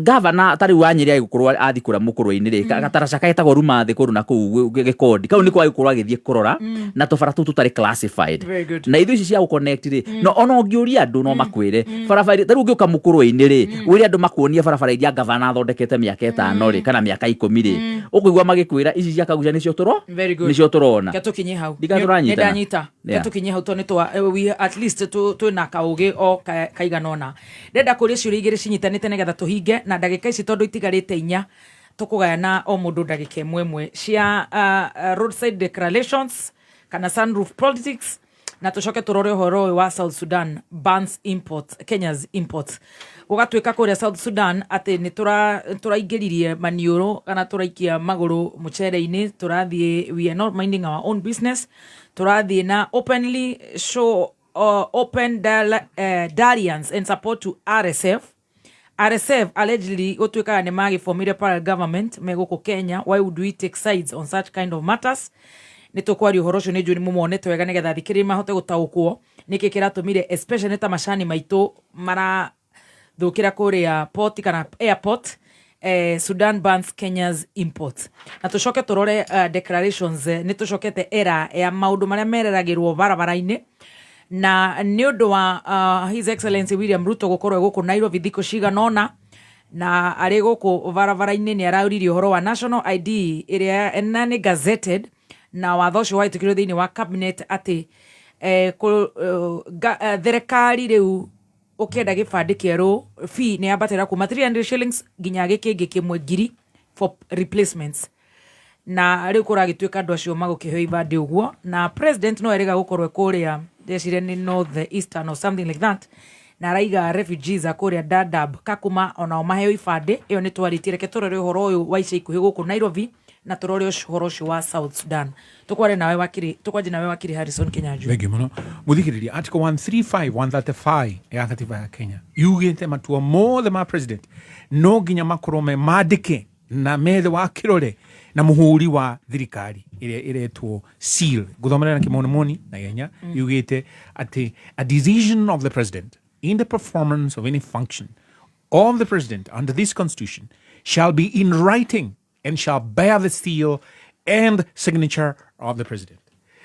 gavana tari wanyiri gukorwo athikura Mukurweini ri gataraca kaitagwo rumathi kuru na kuu gikondi kau niko agikorwo agithie kurora na tobara tu tutari classified na ithu ici cia connect ri no ona ungiuria andu no makwire barabara tari ungiuka Mukurweini ri wiri andu makuonia barabara iria gavana athondekete miaka 5 ri kana miaka 10 ri ukigwa magikwira ici cia Kaguchia nicio turona ketukinye hau ndanyita ketukinye hau to nitwa we at least tu na kauge o kaiganona ndenda kuria ciuri igiri cinyitanite nigetha tuhinge na ndagika ici tondu itigarite 4 tukugayana o mundu ndagika imwe cia roadside declarations kana sunroof politics na tucoke turore horo wa South Sudan bans imports Kenya's imports ugatwika kuria South Sudan ati ni turaingiririe maniuro kana turaikia maguru muchere-ini turathie we are not minding our own business turathie na openly show open dalliance and support to RSF allegedly gotwika ni magi formire para government megoko Kenya. Why would we take sides on such kind of matters? Nitokwari uhorosho ni juni mumonete wega nigetha thikiri mahote gutaukwo niki kiratumire especially ta mashani maitu mara thukira kuria port kana airport Sudan bans Kenya's imports. Na tucoke turore declarations nitucokete era ya maundu maria mereragirwo barabara-ini na ni undu wa His Excellency William Ruto gukorwo guku Nairobi thiko ciganona na ari guku barabara-ini ni arauririe uhoro wa national ID iria enani gazetted na watho ucio waitukirwo thiini wa cabinet ati thirikari riu ukienda gibandi kieru fee ni ambatira kuma 300 shillings ginya gikingi kimwe ngiri for replacements na riu kuragitwika andu acio magukiheo ibandi uguo na president no erega gukorwo kuria ndecire ni north eastern or something like that na raiga refugees akuria Dadaab Kakuma ona o maheo ibandi iyo ni twaritire ke turore uhoro uyu wa ica ikuhi guku Nairobi na turore uhoro ucio wa South Sudan tukware nawe wakiri Harrison Kinyanjui wegi muno muthikiriria article 135 135 ya katiba ya Kenya yugite matua mothe ma president no ginya makorome mandike na methe wa kirore na muhuri wa thirikari iretwo seal guthomera na kimonimoni na yenya yugite ati a decision of the president in the performance of any function of the president under this constitution shall be in writing and shall bear the seal and signature of the president.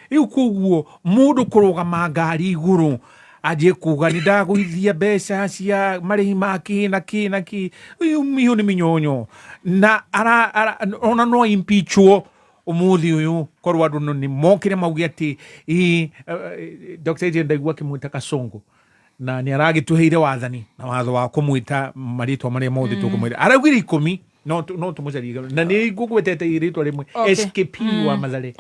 Iu kuguo mundu kurugama ngari iguru aje kuga ni ndaguithia mbeca cia marihi maki na ki iu ni minyonyo na ona no impeachwo umuthi uyu korwa andu ni mokire maugi ati Dr. Adrian ndaigua kimwita kasongo na ni aragituheire wathani na watho wa kumwita maritwa maria mothe tukumwira aragwire 10 no tumucaria na ni ngugwetete iritwa rimwe SKP wa Mathare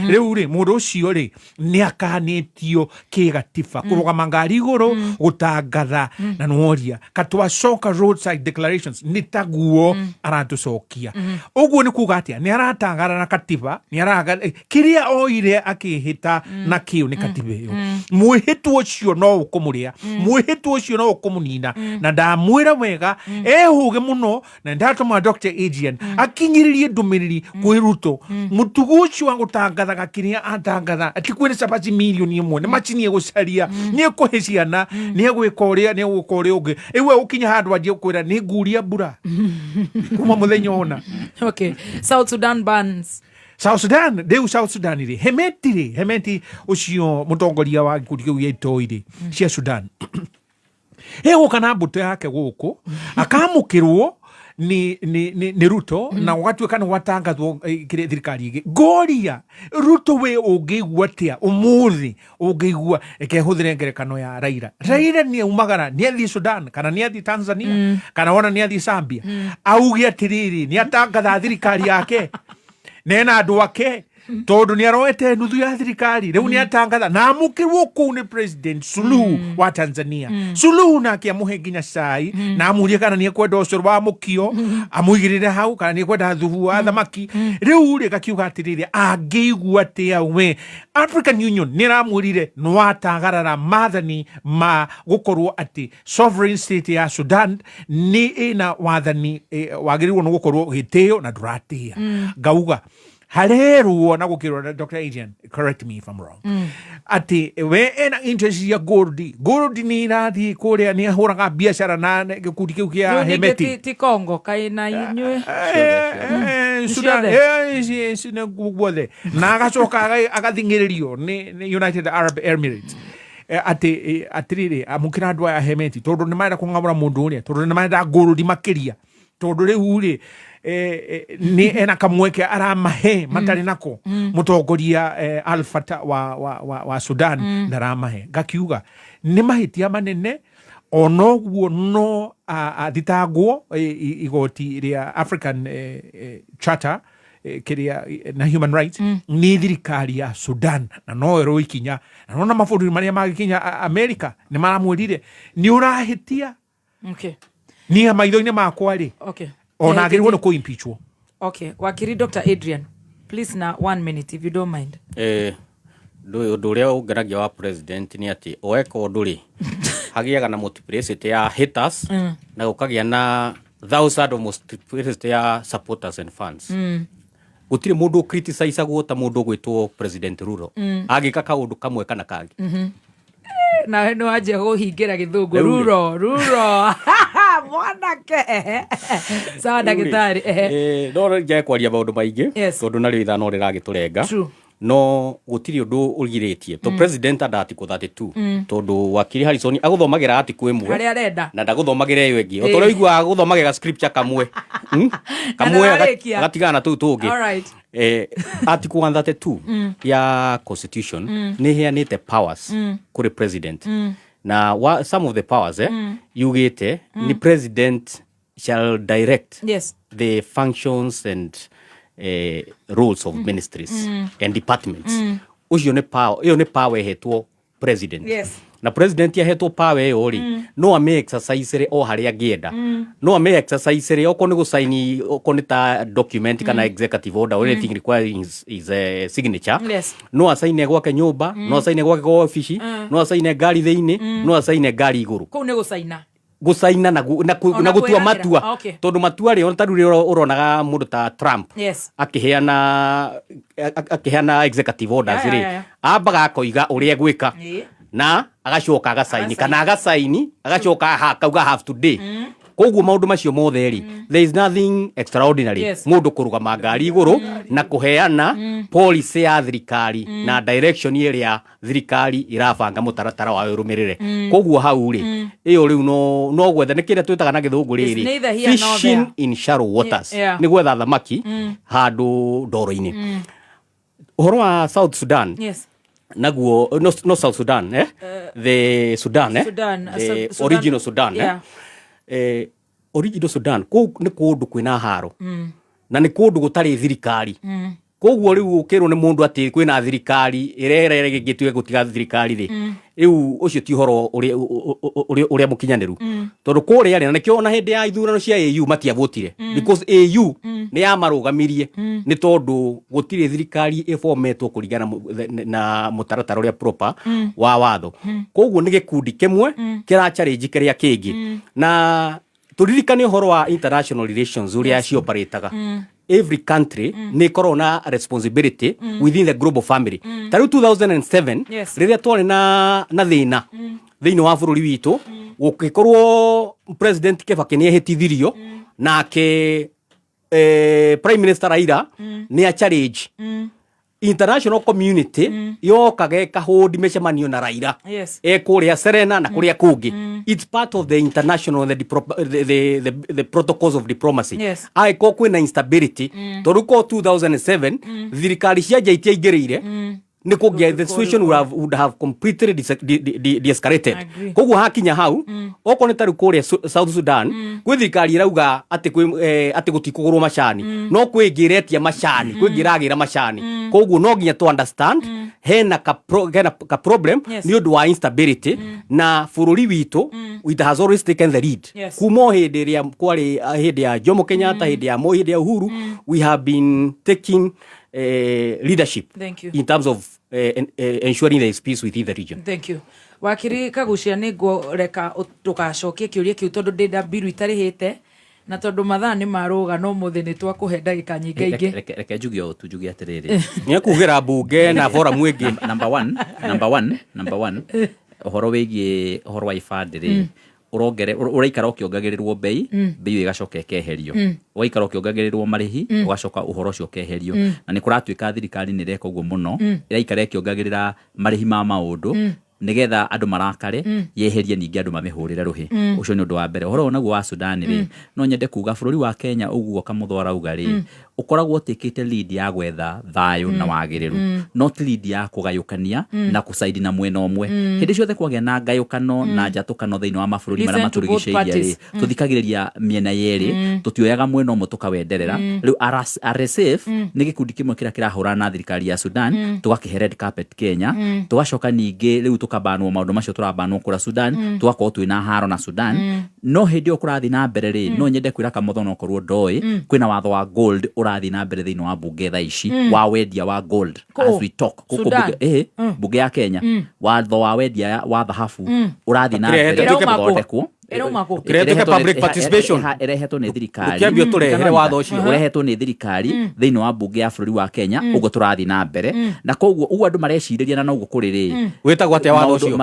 riu ri mundu ucio ri ni akanitio kigatiba kurugama ngari iguru gutangatha na nworia katwacoka roadside declarations ni taguo aratucokia uguo ni kuga atia ni aratangara na katiba ni araga kiria oire akihita na kiu ni katiba iyo mwihitwo ucio no ukumuria mwihitwo ucio no ukumunina na ndamwira wega ehuge muno na ndatuma Dr. Adrian akinyiririe ndumiriri kwi Ruto mutugu ucio wa gutangatha kiria atangatha ati kwene sabaci milioni imwe ni machini egucaria ni ekuhiciana ni egwikoria ni egukore uge ewe ukinya handu aje kwira ni nguria mbura kuma muthenya ona South Sudan bans South Sudan iri hemeti ucio mutongoria wa gikundi kiu gitoire cia Sudan kana mbuto yake guku akamukirwo ni Ruto na watu kana watangathwo kire thirikari igi goria Ruto we ungigwa tia umuthi ungigwa ekehuthire ngerekano ya Raila ni umagara ni athi Sudan kana ni athi Tanzania kana wona ni athi Zambia augi atiriri ni atangatha thirikari yake nena andu ake tondu ni aroete nuthu ya thirikari riu ni atangatha na amukirwo kuu ni president Suluhu wa Tanzania. Suluhu nake amuhe nginya cai na amurie kana ni ekwenda ucuru wa mukio amuigirire hau kana ni ekwenda thubu wa thamaki. Riu ri gakiuga atiriri angiigua atia we African Union ni ramurire nwatangarara mathani ma gukorwo ati sovereign state ya Sudan ni ina wathani wagirirwo no gukorwo gitio na duratia gauga hareruo na gukirwo na Dr. Adrian, correct me if I'm wrong. Ati we ena interest ya gold ni irathi kuria ni ahuraga biashara na gikundi kiu kia Hemeti ti Congo kaina inywe Sudan sine guothe na agacoka agathingiririo ni United Arab Emirates. Ati atiriri amukira andwa ya Hemeti tondu ni maira kung'amura mundu uria tondu ni maira gold makiria tondu riu ri ni ena kamweke aramahe matari nako mutongoria Al-Fatah wa Sudan ndaramahe gakiuga ni mahitia manene onoguo no thitangwo igoti ria African Charter kiria na human rights ni thirikari ya Sudan na no ero ikinya na no na mabũrũri maria magikinya America ni maramwirire ni urahitia ni amaitho-ini makwa ri ona agirwo no kuimpeachwo. Okay, Wakili Dr. Adrian, please na 1 minute if you don't mind. Ndu uria ungeragia wa president ni ati oeka nduri hagiaga na multiplicity ya haters na gukagia na thousands of multiplicity ya supporters and fans. Gutire mundu criticize guota mundu gwitwo President Ruto agika kaundu kamwe kana kangi na no aje guhingira githungu Ruto mwanake sawa ndagitari no nje kwaria maundu maingi tondu nario ithano riragiturenga no gutiri undu urigiritie to president adati ku 32 tondu Wakili Harrison aguthomagira ati kwimwe ari arenda na ndaguthomagira iyo ingi otoro igwa aguthomagira scripture kamwe kamwe agatigana tu tungi article 132 ya constitution ni heanite powers kuri president na some of the powers yugite ni president shall direct the functions and roles of ministries and departments. Ucio ne power, iyo ne power hetwo president. Na president ya hetwo power yo ri no ame exercise o haria gienda. No ame exercise o kone go sign o kone ta document kana executive order or anything requiring is a signature. No assign gwake nyumba, no assign gwake go office, no assign gari theini, no assign gari iguru. Ko ne go signa gusaina na gutua matua tondu matua ri onta ruri uronaga mundu ta Trump akiheana executive orders ri ambaga akoiga uria gwika na agacoka agasaini kana agasaini agacoka hakauga have today koguo maundu macio mothe ri there is nothing extraordinary mundu kurugama ngari iguru na kuheana policy ya thirikari na direction iria thirikari irabanga mutaratara wa rumirire koguo hau ri iyo riu no gwetha nikira twitaga na githungu riri fishing in shallow waters ni gwetha thamaki handu ndoro-ini uhoro wa South Sudan naguo no South Sudan the Sudan the original Sudan original Sudan ko ni kundu kwina haro na ni kundu gutari thirikari koguo riu ukirwo ni mundu ati kwina thirikari irerere gigitwe gutiga thirikari ri riu ucio ti horo uria mukinyaniru tondu kuri ari na nikio na hindi ya ithurano cia AU matiavotire because AU ni yamarugamirie ni tondu gutire thirikari iformetwo kuringana na mutaratara uria proper wa watho koguo ni gikundi kimwe kira challenge kiria kingi na turirikane horo wa international relations uria cio operataga every country ni corona responsibility within the global family taru 2007 riria twari na thina thini wa bururi witu gukikorwo president Kibaki ni ehitithirio nake prime minister Raila ni a challenge international community yokaga kahodi mechemanio na Raila kuria Serena na kuria kungi it's part of the international the protocols of diplomacy aiko kwina instability toruko 2007 thirikari cia jaitia igirire the situation would have completely de-escalated. Koguo hakinya hau oko ni taru kore South Sudan kwi thirikari irauga ati gutikugurwo macani no kwingiretia macani kwingiragira macani koguo no nginya to understand hena ka problem ni undu wa instability na bururi witu it has always taken the lead kumo hindi ria kwari hindi ya Jomo Kenyatta hindi ya Moi hindi ya Uhuru we have been taking leadership in terms of ensuring there is peace within the region. Thank you. Wakiri Kaguchia ni ngoreka tugacokie kiuria kiu tondu ndenda biru itarihite na tondu mathaa ni maruga no muthi ni twakuhe ndagika nyingaingi reke njugio tujugia atiriri ni kugira bunge na forum wingi number one uhoro wigie uhoro wa ifadiri uraikara ukiongagĩrĩrwo bei igacoka ĩkeherio waikara ukiongagĩrĩrwo marihi ugacoka uhoro ucio ũkeherio na nĩ kũratuĩka thirikari nĩ reka ũguo mũno ĩraikara ĩkĩongagĩrĩra marihi ma maũndũ nigetha andu marakare yeherie ningi andu mamihurire ruhi ucio ni undu wa mbere horo naguo wa Sudan ri no nyende kuga bururi wa Kenya uguo Kamotho arauga ri ukoragwo utikite lead ya gwetha thayo na wagiriru not lead ya kugayukania na kusaidi na mwena omwe hindi ciothe kwagia na ngayukano na njatukano thiini wa mabururi maria maturigiceirie ri tuthikagiriria miena yeri tutioyaga mwena omwe tukawenderera riu RSF ni gikundi kimwe kira kirahura na thirikari ya Sudan tugakihe red carpet Kenya tugacoka ningi riu tukabanwo maundu macio turabanwo kura Sudan tugakorwo twina haro na Sudan no hindi okurathi na mbere ri no nyende kwira Kamotho no korwo ndoi kwina watho wa gold urathi na mbere thiini wa bunge tha ici wa wendia wa gold as we talk kuko bunge ya Kenya watho wa wendia wa dhahabu urathi na mbere tuthondekwo Create public participation erehetwo ni thirikari ukiambio turehere watho ucio urehetwo ni thirikari thiini wa bunge ya bururi wa Kenya ugo turathi na mbere na koguo ugu andu mareciria na noguo kuriri wetagwo atia watho ucio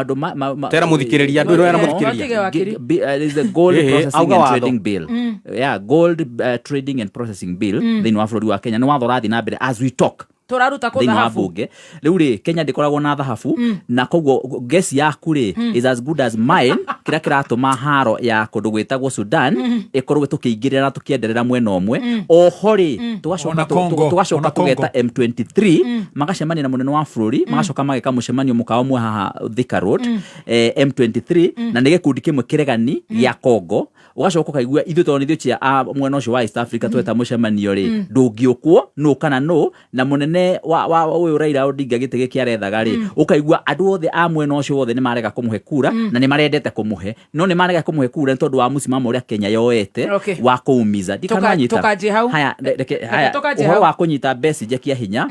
tera muthikiriria andu ero muthikiriria is a gold processing and trading bill gold trading and processing bill thiini wa bururi wa Kenya ni watho urathi na mbere as we talk turaruta ko dhahabu riu ri Kenya ndikoragwo na dhahabu na koguo guess yaku ri is as good as mine kira kiratuma haro ya kundu gwitagwo Sudan ikorwo tukiingirira tukienderera mwena omwe oho ri tugacoka kugeta M23 magacemania na munene wa bururi magacoka mageka mucemanio mukao mwe haha Thika Road M23 na nige kundi kimwe kiregani ya Congo ugacoka kaigua ithu to nithio cia mwena ucio wa East Africa tweta mucemanio ri ndungiukwo no kana no na munene wa uyu Raila Odinga gitege kiarethaga ri ukaigua andu othe a mwena ucio othe ni marega kumuhe kura na ni marendete kumuhe no ni marega kumuhe kura tondu wa musimamo uria Kenya yoete wa kuumiza ndikananyita haya uhoro wa kunyita Besigye kia hinya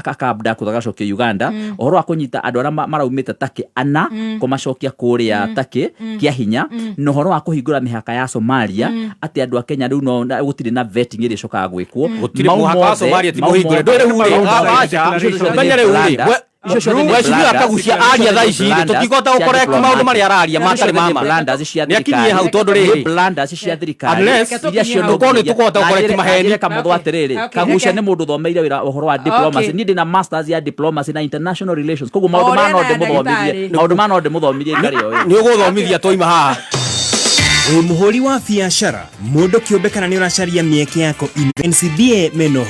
akabda kuthagacokia Uganda uhoro wa kunyita andu aria maraumite Turkey ana kumacokia kuria Turkey kia hinya no uhoro wa kuhingura mihaka ya Somalia ati andu a Kenya riu no gutire na vetting iri cokaga gwikwo gutire muhaka wa Somalia ti muhingure ndore hure banyare hure Weshimia Kaguchia aria tha ici tutigota gukoreka maundu mari araria matari mama yakinyie hau tondu riri blanda cia thirikari iria cio ndukoni tukota gukoreka maheni Kamotho atiriri Kaguchia ni mundu thomeire wira uhoro wa diplomacy ni ndina masters ya diplomacy na international relations koguo maundu mano de muthomirie ngari yo ni uguthomithia toima haha muhuri wa biashara mundu kiumbe kana ni uracaria mieke yako NCBA meno